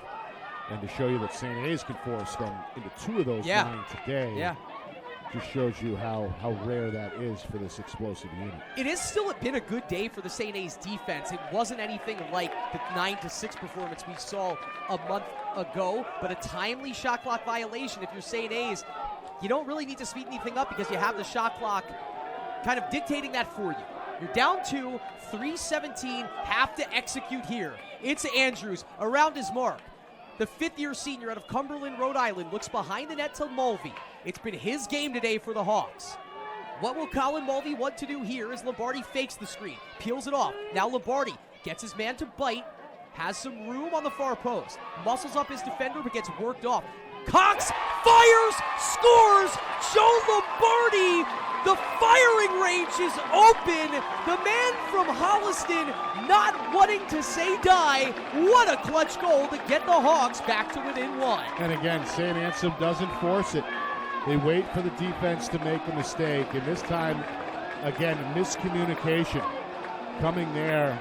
And to show you that St. A's can force them into 2 of those 9 today. Just shows you how rare that is for this explosive unit. It has still been a good day for the St. A's defense. It wasn't anything like the 9-6 performance we saw a month ago, but a timely shot clock violation. If you're St. A's, you don't really need to speed anything up because you have the shot clock kind of dictating that for you. You're down 2, 3:17, have to execute here. It's Andrews around his mark. The 5th-year senior out of Cumberland, Rhode Island, looks behind the net to Mulvey. It's been his game today for the Hawks. What will Colin Mulvey want to do here as Lombardi fakes the screen, peels it off. Now Lombardi gets his man to bite, has some room on the far post, muscles up his defender but gets worked off. Cox fires, scores! Joe Lombardi! The firing range is open. The man from Holliston not wanting to say die. What a clutch goal to get the Hawks back to within 1. And again, St. Anselm doesn't force it. They wait for the defense to make a mistake. And this time, again, miscommunication coming there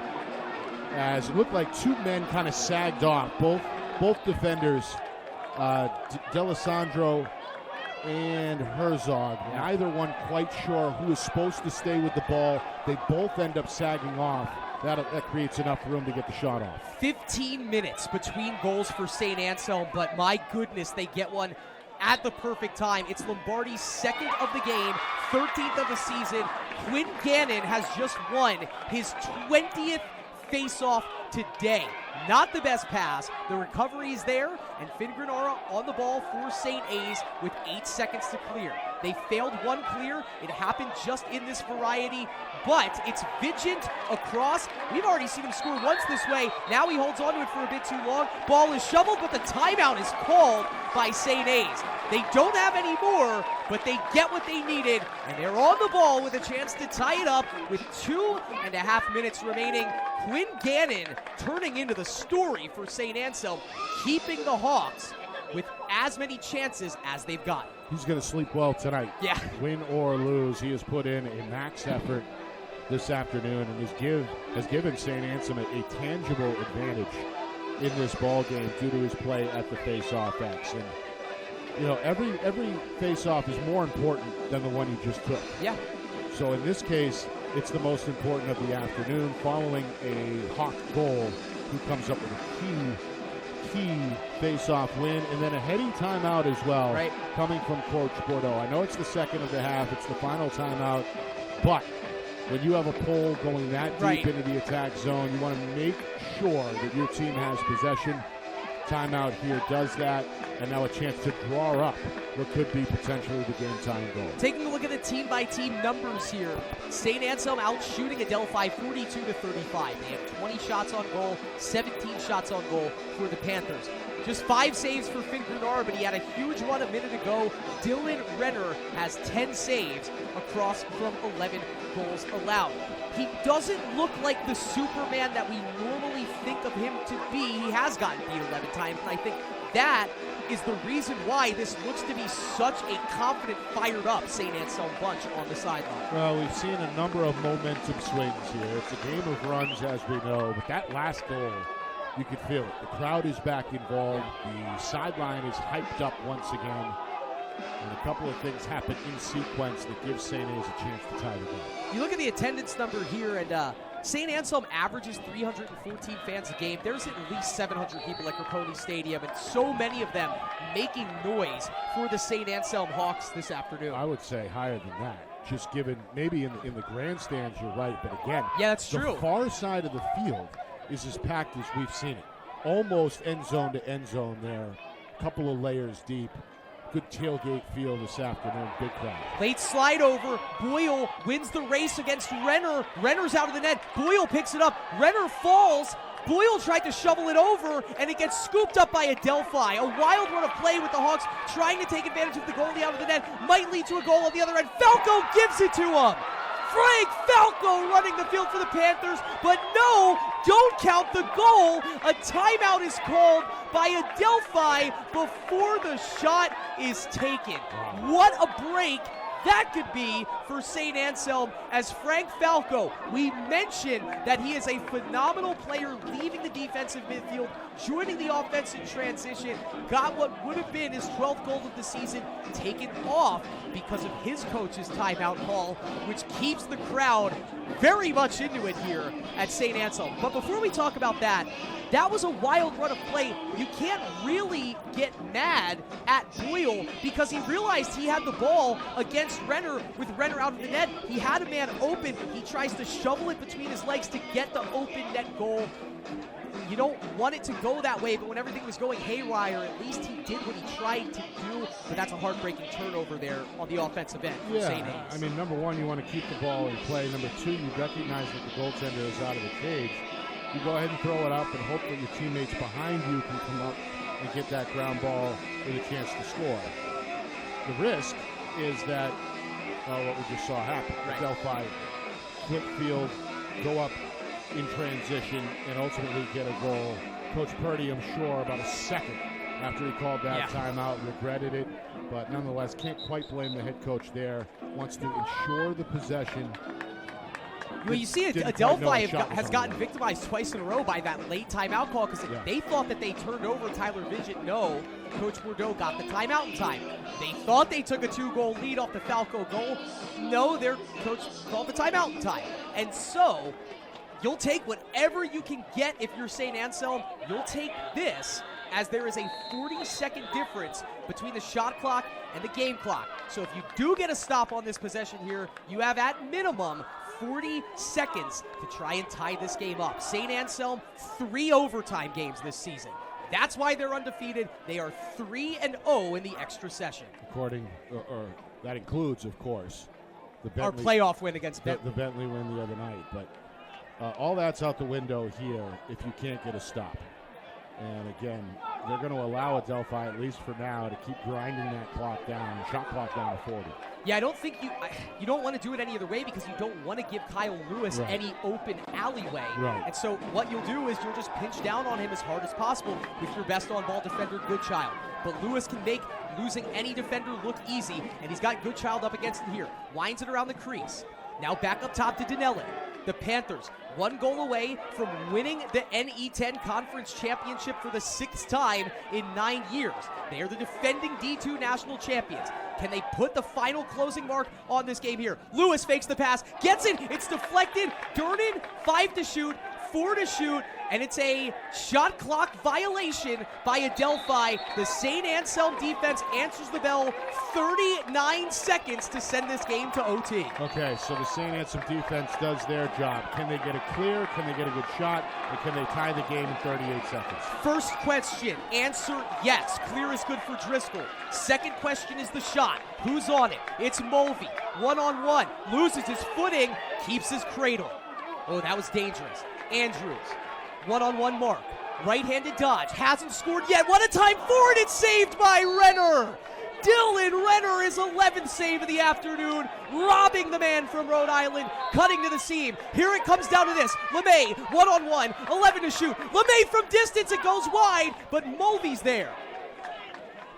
as it looked like 2 men kind of sagged off. Both defenders, D'Alessandro and Herzog. Neither one quite sure who is supposed to stay with the ball. They both end up sagging off. That creates enough room to get the shot off. 15 minutes between goals for St. Anselm, but my goodness, they get one at the perfect time. It's Lombardi's 2nd of the game, 13th of the season. Quinn Gannon has just won his 20th face-off today. Not the best pass. The recovery is there, and Fingranara on the ball for St. A's with 8 seconds to clear. They failed one clear. It happened just in this variety, but it's Vigent across. We've already seen him score once this way. Now he holds on to it for a bit too long. Ball is shoveled, but the timeout is called by St. A's. They don't have any more, but they get what they needed, and they're on the ball with a chance to tie it up with 2.5 minutes remaining. Quinn Gannon turning into the story for St. Anselm, keeping the Hawks with as many chances as they've got. He's going to sleep well tonight. Yeah. Win or lose, he has put in a max effort this afternoon and has given St. Anselm a tangible advantage in this ball game due to his play at the face-off X. And you know, every face-off is more important than the one you just took. Yeah. So in this case, it's the most important of the afternoon, following a Hawk goal who comes up with a key face-off win, and then a heady timeout as well, right, coming from Coach Bordeaux. I know it's the second of the half, it's the final timeout, but when you have a pole going that deep into the attack zone, you want to make sure that your team has possession. Timeout here does that, and now a chance to draw up what could be potentially the game-tying goal. Taking a look at the team-by-team numbers here, St. Anselm out shooting Adelphi 42-35. They have 20 shots on goal, 17 shots on goal for the Panthers. Just 5 saves for Finn Grenard, but he had a huge one a minute ago. Dylan Renner has 10 saves across from 11 goals allowed. He doesn't look like the Superman that we normally think of him to be. He has gotten beat 11 times, and I think that is the reason why this looks to be such a confident, fired-up St. Anselm bunch on the sideline. Well, we've seen a number of momentum swings here. It's a game of runs, as we know, but that last goal, you could feel it. The crowd is back involved. The sideline is hyped up once again. And a couple of things happen in sequence that give St. A's a chance to tie the game. You look at the attendance number here, and St. Anselm averages 314 fans a game. There's at least 700 people at Grapponi Stadium, and so many of them making noise for the St. Anselm Hawks this afternoon. I would say higher than that. Just given, maybe in the grandstands, you're right, but again, yeah, that's true. The far side of the field is as packed as we've seen it. Almost end zone to end zone there. A couple of layers deep. Good tailgate feel this afternoon. Big crowd. Late slide over. Boyle wins the race against Renner. Renner's out of the net. Boyle picks it up. Renner falls. Boyle tried to shovel it over, and it gets scooped up by Adelphi. A wild run of play with the Hawks trying to take advantage of the goalie out of the net. Might lead to a goal on the other end. Falco gives it to him. Frank Falco running the field for the Panthers, but no, don't count the goal. A timeout is called by Adelphi before the shot is taken. What a break that could be for St. Anselm as Frank Falco. We mentioned that he is a phenomenal player leaving the defensive midfield, joining the offensive transition, got what would have been his 12th goal of the season taken off because of his coach's timeout call, which keeps the crowd very much into it here at St. Anselm. But before we talk about that, that was a wild run of play. You can't really get mad at Boyle because he realized he had the ball against Renner with Renner out of the net. He had a man open. He tries to shovel it between his legs to get the open net goal. You don't want it to go that way, but when everything was going haywire, at least he did what he tried to do. But that's a heartbreaking turnover there on the offensive end for St. A's. I mean, number one, you want to keep the ball in play. Number two, you recognize that the goaltender is out of the cage. You go ahead and throw it up and hope that your teammates behind you can come up and get that ground ball with a chance to score. The risk is that what we just saw happen. Adelphi flip field, go up in transition, and ultimately get a goal. Coach Purdy, I'm sure, about a second after he called that timeout, regretted it, but nonetheless can't quite blame the head coach there. Wants to ensure the possession. Well, you see, Adelphi has gotten victimized twice in a row by that late timeout call because they thought that they turned over Tyler Vigent. No, Coach Bordeaux got the timeout in time. They thought they took a 2-goal lead off the Falco goal. No, their coach called the timeout in time. And so, you'll take whatever you can get if you're St. Anselm. You'll take this, as there is a 40-second difference between the shot clock and the game clock. So if you do get a stop on this possession here, you have at minimum 40 seconds to try and tie this game up. St. Anselm, 3 overtime games this season. That's why they're undefeated. They are 3-0 in the extra session. That includes, of course, our playoff win against Bentley. The Bentley win the other night. But all that's out the window here if you can't get a stop. And again, they're going to allow Adelphi, at least for now, to keep grinding that clock down, shot clock down to 40. Yeah, I don't think you don't want to do it any other way because you don't want to give Kyle Lewis any open alleyway. Right. And so what you'll do is you'll just pinch down on him as hard as possible with your best on-ball defender, Goodchild. But Lewis can make losing any defender look easy, and he's got Goodchild up against him here. Winds it around the crease. Now back up top to Dinelli. The Panthers, 1 goal away from winning the NE10 Conference Championship for the 6th time in 9 years. They are the defending D2 national champions. Can they put the final closing mark on this game here? Lewis fakes the pass, gets it, it's deflected. Durnin, 5 to shoot, 4 to shoot, and it's a shot clock violation by Adelphi. The St. Anselm defense answers the bell. 39 seconds to send this game to OT. Okay, so the St. Anselm defense does their job. Can they get it clear? Can they get a good shot? And can they tie the game in 38 seconds? First question, answer yes. Clear is good for Driscoll. Second question is the shot. Who's on it? It's Mulvey. 1-on-1. Loses his footing, keeps his cradle. Oh, that was dangerous. Andrews. 1-on-1 mark. Right-handed dodge. Hasn't scored yet. What a time for it. It's saved by Renner. Dylan Renner, his 11th save of the afternoon, robbing the man from Rhode Island, cutting to the seam. Here it comes down to this. LeMay, 1-on-1, 11 to shoot. LeMay from distance, it goes wide, but Mulvey's there.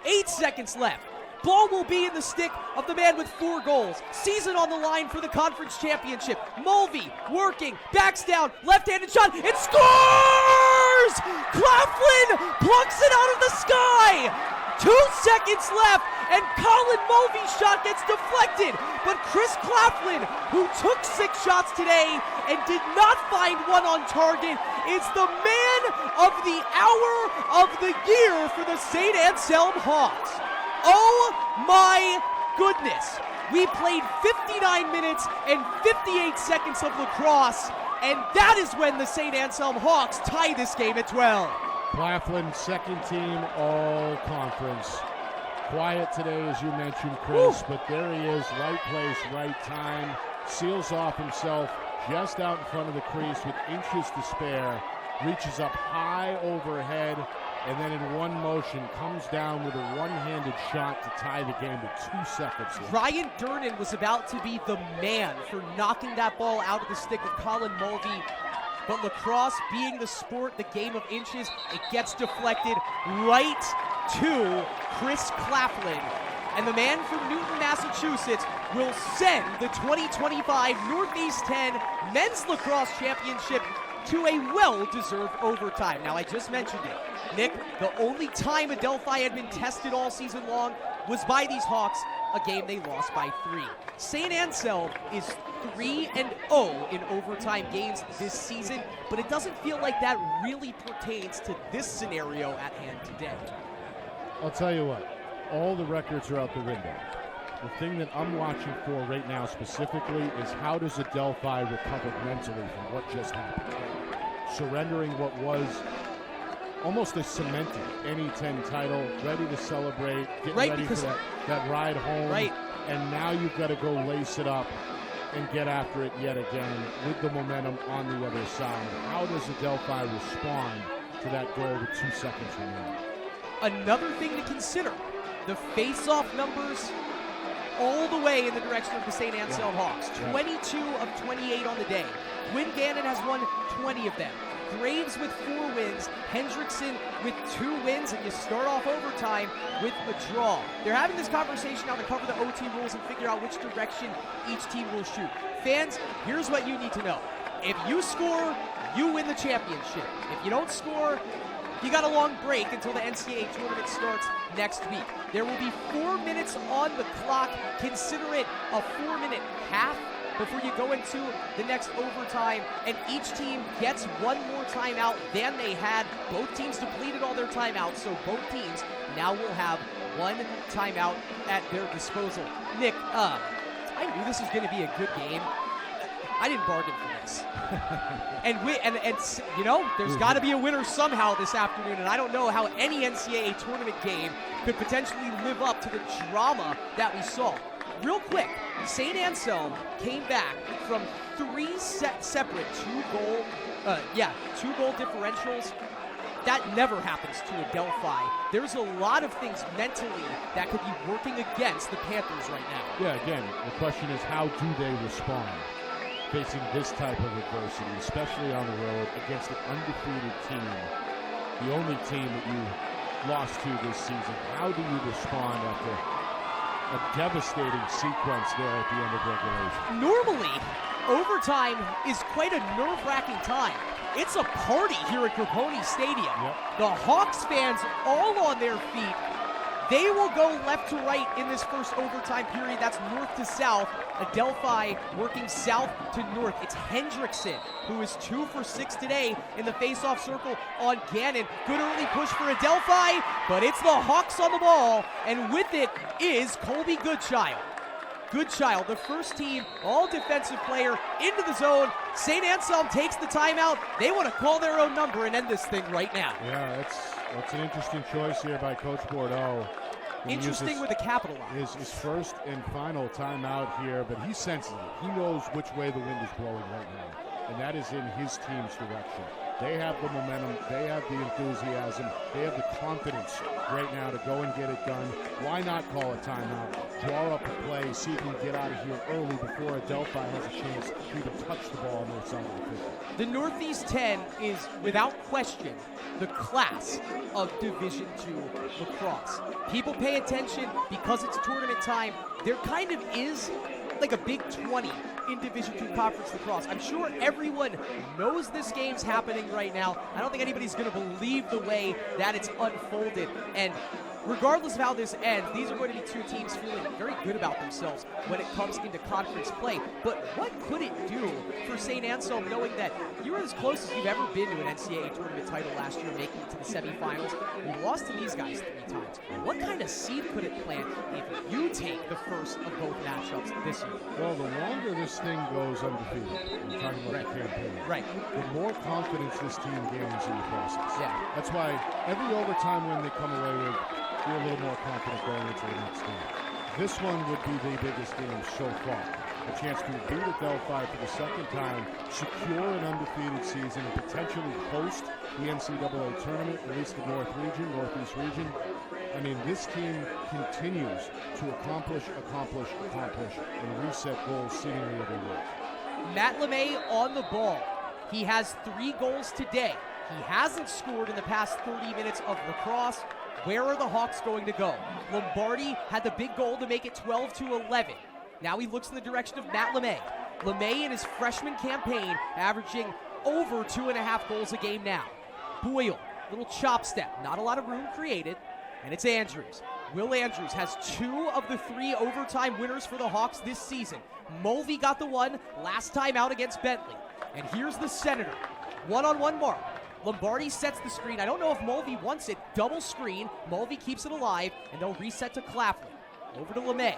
8 seconds left. Ball will be in the stick of the man with 4 goals. Season on the line for the conference championship. Mulvey working, backs down, left-handed shot, it scores! Claflin plucks it out of the sky! 2 seconds left, and Colin Mulvey's shot gets deflected. But Chris Claflin, who took 6 shots today and did not find one on target, is the man of the hour of the year for the St. Anselm Hawks. Oh my goodness. We played 59 minutes and 58 seconds of lacrosse, and that is when the St. Anselm Hawks tie this game at 12. Claflin, second team all conference. Quiet today, as you mentioned, Chris, but there he is, right place, right time. Seals off himself just out in front of the crease with inches to spare. Reaches up high overhead, and then in one motion comes down with a one-handed shot to tie the game with 2 seconds left. Ryan Durnin was about to be the man for knocking that ball out of the stick of Colin Mulvey. But lacrosse being the sport, the game of inches, it gets deflected right to Chris Claflin. And the man from Newton, Massachusetts will send the 2025 Northeast 10 Men's Lacrosse Championship to a well-deserved overtime. Now, I just mentioned it. Nick, the only time Adelphi had been tested all season long was by these Hawks, a game they lost by 3. St. Anselm is 3-0 in overtime games this season, but it doesn't feel like that really pertains to this scenario at hand today. I'll tell you what, all the records are out the window. The thing that I'm watching for right now specifically is how does Adelphi recover mentally from what just happened? Surrendering what was almost a cemented NE10 title, ready to celebrate, getting ready for that ride home. Right. And now you've got to go lace it up and get after it yet again with the momentum on the other side. How does Adelphi respond to that goal with 2 seconds remaining? Another thing to consider, the face-off numbers all the way in the direction of the St. Anselm Hawks. 22 of 28 on the day. Quinn Gannon has won 20 of them. Graves with 4 wins, Hendrickson with 2 wins, and you start off overtime with a draw. They're having this conversation now to cover the OT rules and figure out which direction each team will shoot. Fans, here's what you need to know. If you score, you win the championship. If you don't score, you got a long break until the NCAA tournament starts next week. There will be 4 minutes on the clock. Consider it a 4-minute half before you go into the next overtime, and each team gets 1 more timeout than they had. Both teams depleted all their timeouts, so both teams now will have 1 timeout at their disposal. Nick, I knew this was going to be a good game. I didn't bargain for this. and you know, there's got to be a winner somehow this afternoon, and I don't know how any NCAA tournament game could potentially live up to the drama that we saw. Real quick, St. Anselm came back from 3 separate 2-goal differentials that never happens to Adelphi. There's a lot of things mentally that could be working against the Panthers right now. Yeah, again, the question is how do they respond facing this type of adversity, especially on the road against an undefeated team, the only team that you lost to this season. How do you respond after a devastating sequence there at the end of regulation? Normally, overtime is quite a nerve-wracking time. It's a party here at Grapponi Stadium. Yep. The Hawks fans all on their feet. They will go left to right in this first overtime period. That's north to south. Adelphi working south to north. It's Hendrickson, who is 2 for 6 today in the face-off circle on Gannon. Good early push for Adelphi, but it's the Hawks on the ball, and with it is Colby Goodchild. Goodchild, the first team all-defensive player into the zone. St. Anselm takes the timeout. They want to call their own number and end this thing right now. Yeah, that's an interesting choice here by Coach Bordeaux. Interesting with a capital on. His first and final timeout here, but he senses it. He knows which way the wind is blowing right now, and that is in his team's direction. They have the momentum, they have the enthusiasm, they have the confidence right now to go and get it done. Why not call a timeout, draw up a play, see if we can get out of here early before Adelphi has a chance to even touch the ball on their side of the field. The Northeast 10 is, without question, the class of Division II lacrosse. People pay attention because it's tournament time. There kind of is like a Big 20 in Division II Conference lacrosse. I'm sure everyone knows this game's happening right now. I don't think anybody's going to believe the way that it's unfolded. And regardless of how this ends, these are going to be two teams feeling very good about themselves when it comes into conference play. But what could it do for St. Anselm knowing that you were as close as you've ever been to an NCAA tournament title last year, making it to the semifinals? You lost to these guys 3 times. What kind of seed could it plant if you take the first of both matchups this year? Well, the longer this thing goes undefeated, I'm talking about the campaign, the more confidence this team gains in the process. Yeah. That's why every overtime win they come away with, you're a little more confident going into the next game. This one would be the biggest game so far. A chance to beat Adelphi for the second time, secure an undefeated season, and potentially host the NCAA tournament, at least the Northeast region. I mean, this team continues to accomplish, and reset goals seemingly every week. Matt LeMay on the ball. He has 3 goals today. He hasn't scored in the past 30 minutes of lacrosse. Where are the Hawks going to go? Lombardi had the big goal to make it 12-11. Now he looks in the direction of Matt LeMay. LeMay in his freshman campaign averaging over 2.5 goals a game now. Boyle, little chop step, not a lot of room created, and it's Andrews. Will Andrews has 2 of the 3 overtime winners for the Hawks this season. Mulvey got the one last time out against Bentley. And here's the Senator. 1-on-1 mark. Lombardi sets the screen. I don't know if Mulvey wants it. Double screen. Mulvey keeps it alive, and they'll reset to Claflin. Over to LeMay.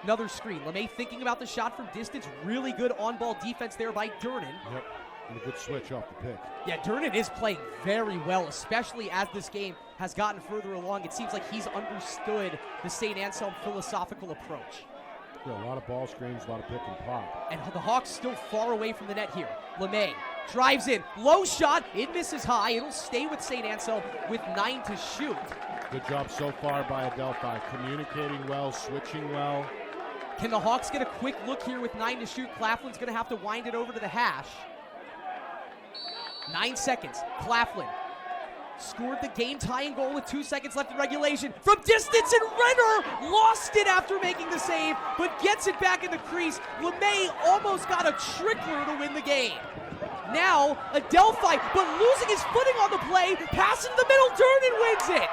Another screen. LeMay thinking about the shot from distance. Really good on-ball defense there by Durnan. Yep, and a good switch off the pick. Yeah, Durnan is playing very well, especially as this game has gotten further along. It seems like he's understood the St. Anselm philosophical approach. Yeah, a lot of ball screens, a lot of pick and pop. And the Hawks still far away from the net here. LeMay drives in, low shot, it misses high. It'll stay with St. Anselm with 9 to shoot. Good job so far by Adelphi, communicating well, switching well. Can the Hawks get a quick look here with 9 to shoot? Claflin's going to have to wind it over to the hash. 9 seconds. Claflin scored the game-tying goal with 2 seconds left in regulation. From distance, and Renner lost it after making the save, but gets it back in the crease. LeMay almost got a trickler to win the game. Now, Adelphi, but losing his footing on the play, pass in the middle, Durnan wins it.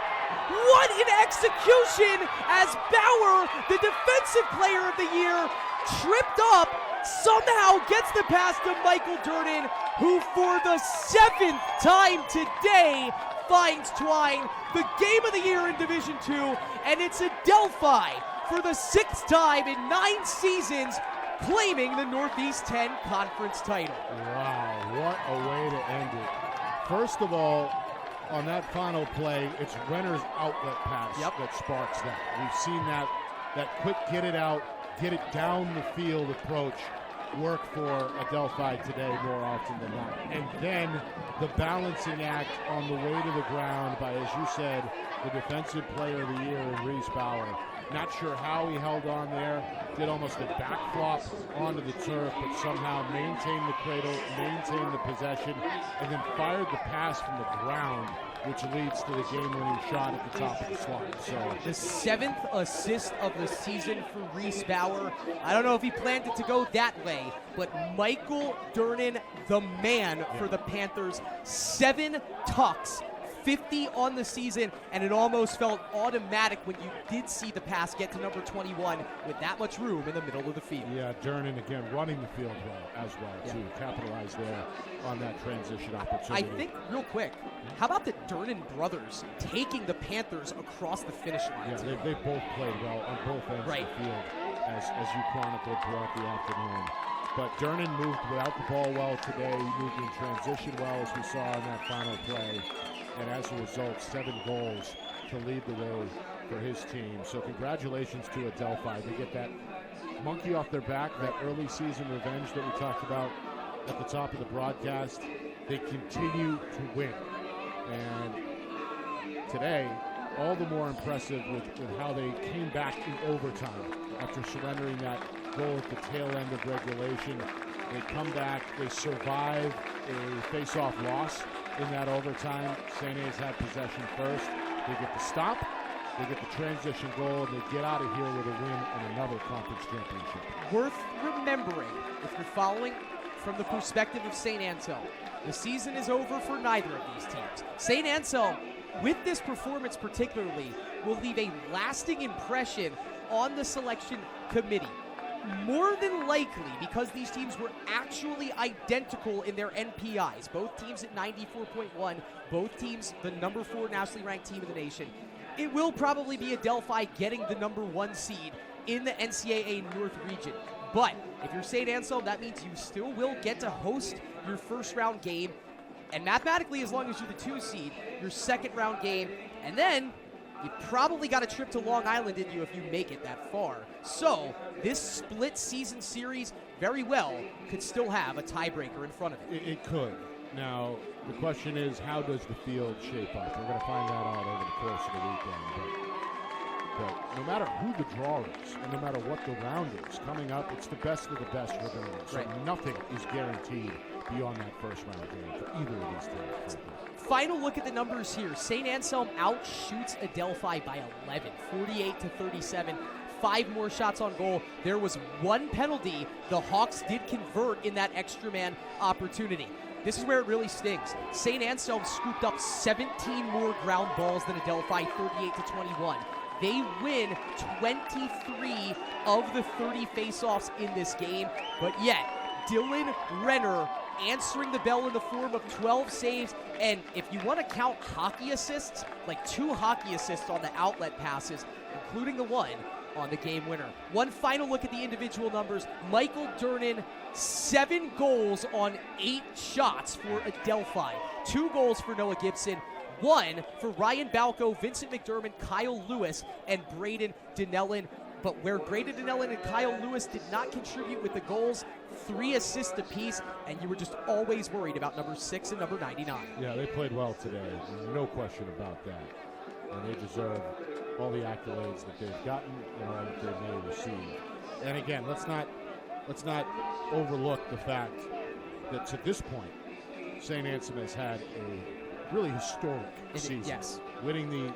What an execution as Bauer, the defensive player of the year, tripped up, somehow gets the pass to Michael Durnan, who for the 7th time today finds Twine, the game of the year in Division II, and it's Adelphi for the 6th time in 9 seasons, claiming the Northeast 10 conference title. Wow, what a way to end it. First of all, on that final play, it's Renner's outlet pass that sparks that. We've seen that quick get it out, get it down the field approach. work for Adelphi today more often than not. And then the balancing act on the way to the ground by, as you said, the defensive player of the year in Reese Bauer. Not sure how he held on there, did almost a back flop onto the turf, but somehow maintained the cradle, maintained the possession, and then fired the pass from the ground, which leads to the game-winning shot at the top of the slot. So the 7th assist of the season for Reese Bauer. I don't know if he planned it to go that way, but Michael Durnin, the man for the Panthers, 7 tucks, 50 on the season, and it almost felt automatic when you did see the pass get to number 21 with that much room in the middle of the field. Yeah, Durnin again running the field well as well, too. Capitalize there on that transition opportunity. I think, real quick, how about the Durnin brothers taking the Panthers across the finish line? Yeah, they both played well on both ends of the field, as you chronicled throughout the afternoon. But Durnin moved without the ball well today. He moved in transition well, as we saw in that final play. And as a result, 7 goals to lead the way for his team. So congratulations to Adelphi. They get that monkey off their back, that early season revenge that we talked about at the top of the broadcast. They continue to win. And today, all the more impressive with how they came back in overtime after surrendering that goal at the tail end of regulation. They come back, they survive a face-off loss in that overtime. St. A's had possession first. They get the stop, they get the transition goal, and they get out of here with a win and another conference championship. Worth remembering, if you're following from the perspective of St. Anselm, the season is over for neither of these teams. St. Anselm, with this performance particularly, will leave a lasting impression on the selection committee. More than likely, because these teams were actually identical in their NPIs. Both teams at 94.1, both teams the number 4 nationally ranked team in the nation. It will probably be Adelphi getting the number 1 seed in the NCAA North region. But if you're St. Anselm, that means you still will get to host your first round game. And mathematically, as long as you're the 2 seed, your second round game. And then you probably got a trip to Long Island in you if you make it that far. So this split season series very well could still have a tiebreaker in front of it. It could. Now, the question is, how does the field shape up? We're going to find that out over the course of the weekend. But no matter who the draw is, and no matter what the round is, coming up, it's the best of the best regardless. So nothing is guaranteed beyond that first round game for either of these teams. Final look at the numbers here. St. Anselm outshoots Adelphi by 11, 48-37. 5 more shots on goal. There was 1 penalty the Hawks did convert in that extra man opportunity. This is where it really stings. St. Anselm scooped up 17 more ground balls than Adelphi, 38-21. They win 23 of the 30 faceoffs in this game, but yet Dylan Renner answering the bell in the form of 12 saves, and if you want to count hockey assists, like 2 hockey assists on the outlet passes, including the one on the game winner. One final look at the individual numbers. Michael Durnin, 7 goals on 8 shots for Adelphi. 2 goals for Noah Gibson. 1 for Ryan Balco, Vincent McDermott, Kyle Lewis, and Braden Dinellin. But where Braden Dinellin and Kyle Lewis did not contribute with the goals, 3 assists apiece, and you were just always worried about number 6 and number 99. Yeah, they played well today. No question about that. And they deserve all the accolades that they've gotten and all that they may receive. And again, let's not overlook the fact that to this point, St. Anselm has had a really historic season. Yes. Winning the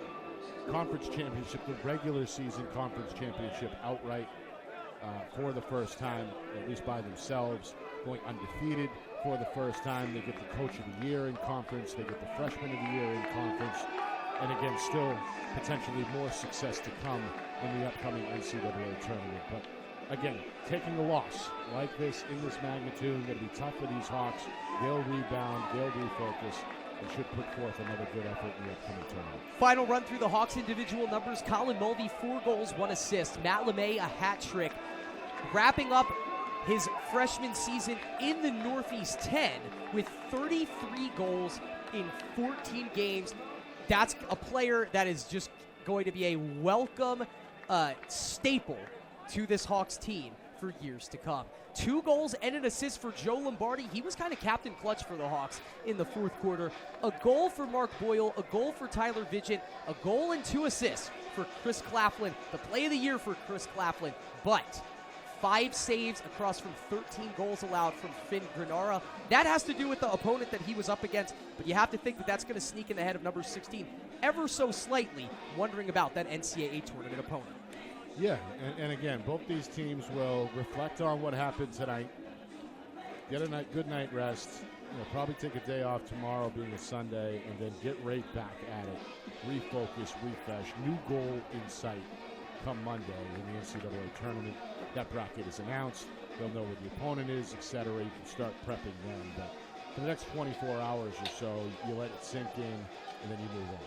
conference championship, the regular season conference championship outright for the first time, at least by themselves, going undefeated for the first time. They get the coach of the year in conference. They get the freshman of the year in conference. And again, still potentially more success to come in the upcoming NCAA tournament. But again, taking a loss like this in this magnitude, going to be tough for these Hawks. They'll rebound, they'll refocus, and should put forth another good effort in the upcoming tournament. Final run through the Hawks' individual numbers. Colin Mulvey, 4 goals, 1 assist. Matt LeMay, a hat trick. Wrapping up his freshman season in the Northeast 10 with 33 goals in 14 games. That's a player that is just going to be a welcome staple to this Hawks team. for years to come. 2 goals and an assist for Joe Lombardi. He was kind of captain clutch for the Hawks in the fourth quarter. A goal for Mark Boyle, a goal for Tyler Vigent, a goal and 2 assists for Chris Claflin. The play of the year for Chris Claflin, but 5 saves across from 13 goals allowed from Finn Granara. That has to do with the opponent that he was up against, but you have to think that that's going to sneak in the head of number 16 ever so slightly, wondering about that NCAA tournament opponent. Yeah, and again, both these teams will reflect on what happened tonight, get a good night rest, probably take a day off tomorrow being a Sunday, and then get right back at it, refocus, refresh, new goal in sight come Monday in the NCAA tournament. That bracket is announced. They'll know what the opponent is, etc. You can start prepping then. But for the next 24 hours or so, you let it sink in, and then you move on.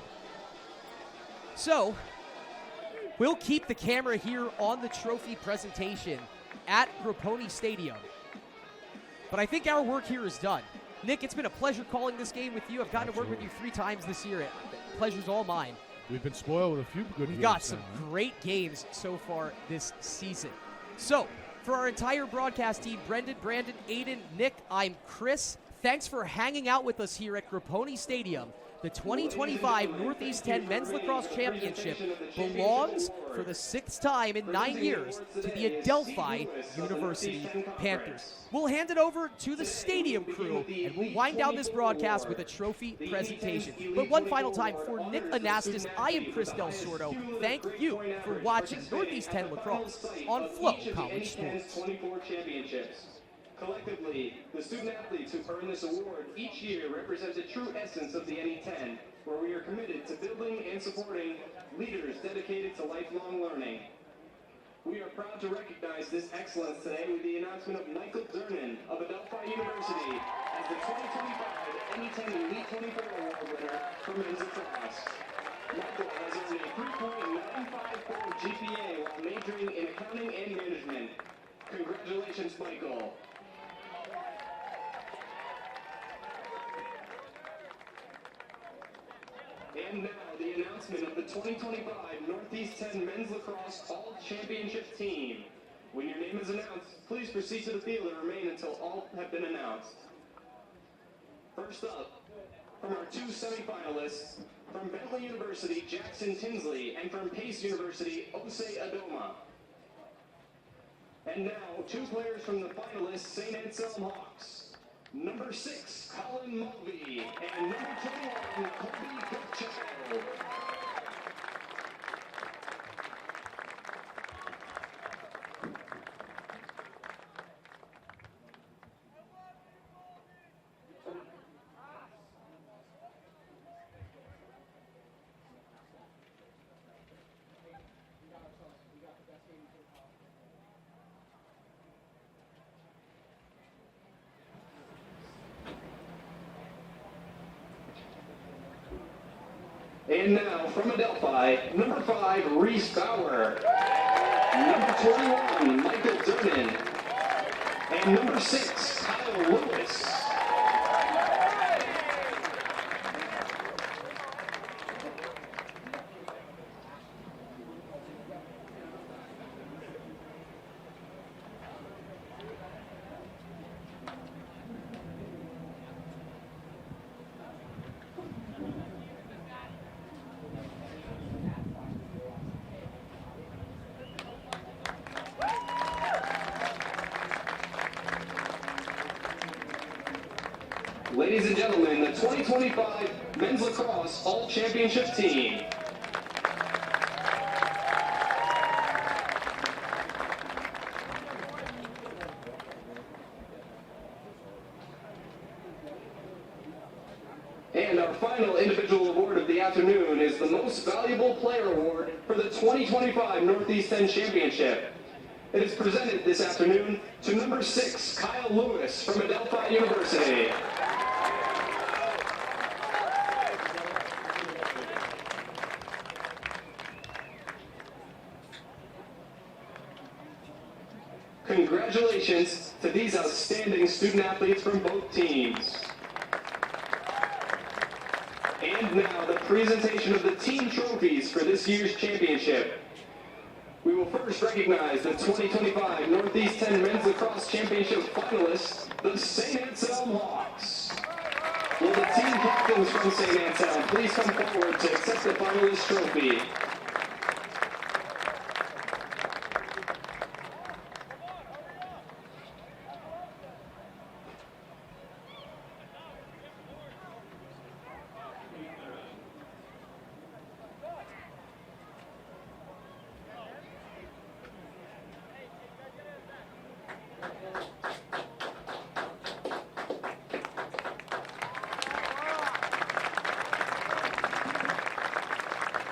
So, we'll keep the camera here on the trophy presentation at Grapponi Stadium. But I think our work here is done. Nick, it's been a pleasure calling this game with you. I've gotten to work with you 3 times this year. Pleasure's all mine. We've been spoiled with a few good games. We've got some great games so far this season. So, for our entire broadcast team, Brendan, Brandon, Aiden, Nick, I'm Chris. Thanks for hanging out with us here at Grapponi Stadium. The 2025 Northeast 10 Men's Lacrosse Championship belongs for the 6th time in 9 years to the Adelphi University Panthers. We'll hand it over to the stadium crew, and we'll wind down this broadcast with a trophy presentation. But one final time, for Nick Anastas, I am Chris Del Sordo. Thank you for watching Northeast 10 Lacrosse on Flow College Sports. Collectively, the student-athletes who earn this award each year represent the true essence of the NE10, where we are committed to building and supporting leaders dedicated to lifelong learning. We are proud to recognize this excellence today with the announcement of Michael Zernan of Adelphi University as the 2025 NE10 Elite 24 Award winner for men's lacrosse. Michael has earned a 3.954 GPA while majoring in accounting and management. Congratulations, Michael. And now, the announcement of the 2025 Northeast 10 Men's Lacrosse All-Championship Team. When your name is announced, please proceed to the field and remain until all have been announced. First up, from our 2 semifinalists, from Bentley University, Jackson Tinsley, and from Pace University, Ose Adoma. And now, 2 players from the finalists, St. Anselm Hawks. Number 6, Colin Mulvey, and number 21, Colby Gottschall. And now, from Adelphi, number 5, Reese Bauer. Number 21, Michael Durnan. And number 6, Kyle Lewis. Ladies and gentlemen, the 2025 Men's Lacrosse All-Championship Team. And our final individual award of the afternoon is the Most Valuable Player Award for the 2025 Northeast 10 Championship. It is presented this afternoon to number 6, Kyle Lewis from Adelphi University. Congratulations to these outstanding student athletes from both teams. And now the presentation of the team trophies for this year's championship. We will first recognize the 2025 Northeast 10 Men's Lacrosse Championship finalists, the St. Anselm Hawks. Will the team captains from St. Anselm please come forward to accept the finalist trophy?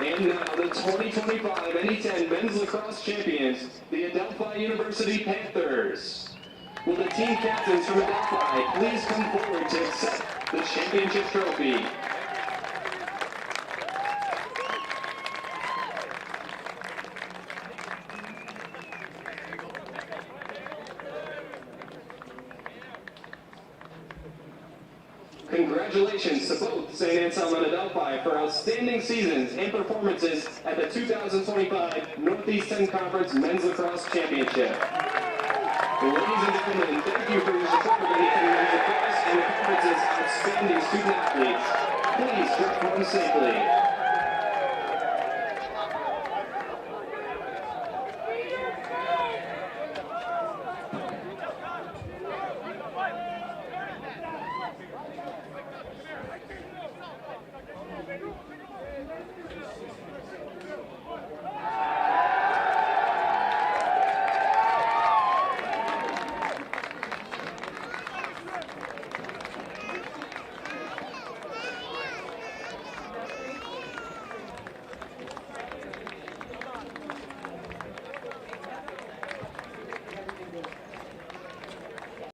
And now the 2025 NE10 Men's Lacrosse Champions, the Adelphi University Panthers. Will the team captains from Adelphi please come forward to accept the championship trophy? Congratulations to both St. Anselm and Adelphi for outstanding seasons and performances at the 2025 Northeast 10 Conference Men's Lacrosse Championship. Ladies and gentlemen, thank you for your support of NE10 Men's Lacrosse and the conference's outstanding student athletes. Please drop one safely.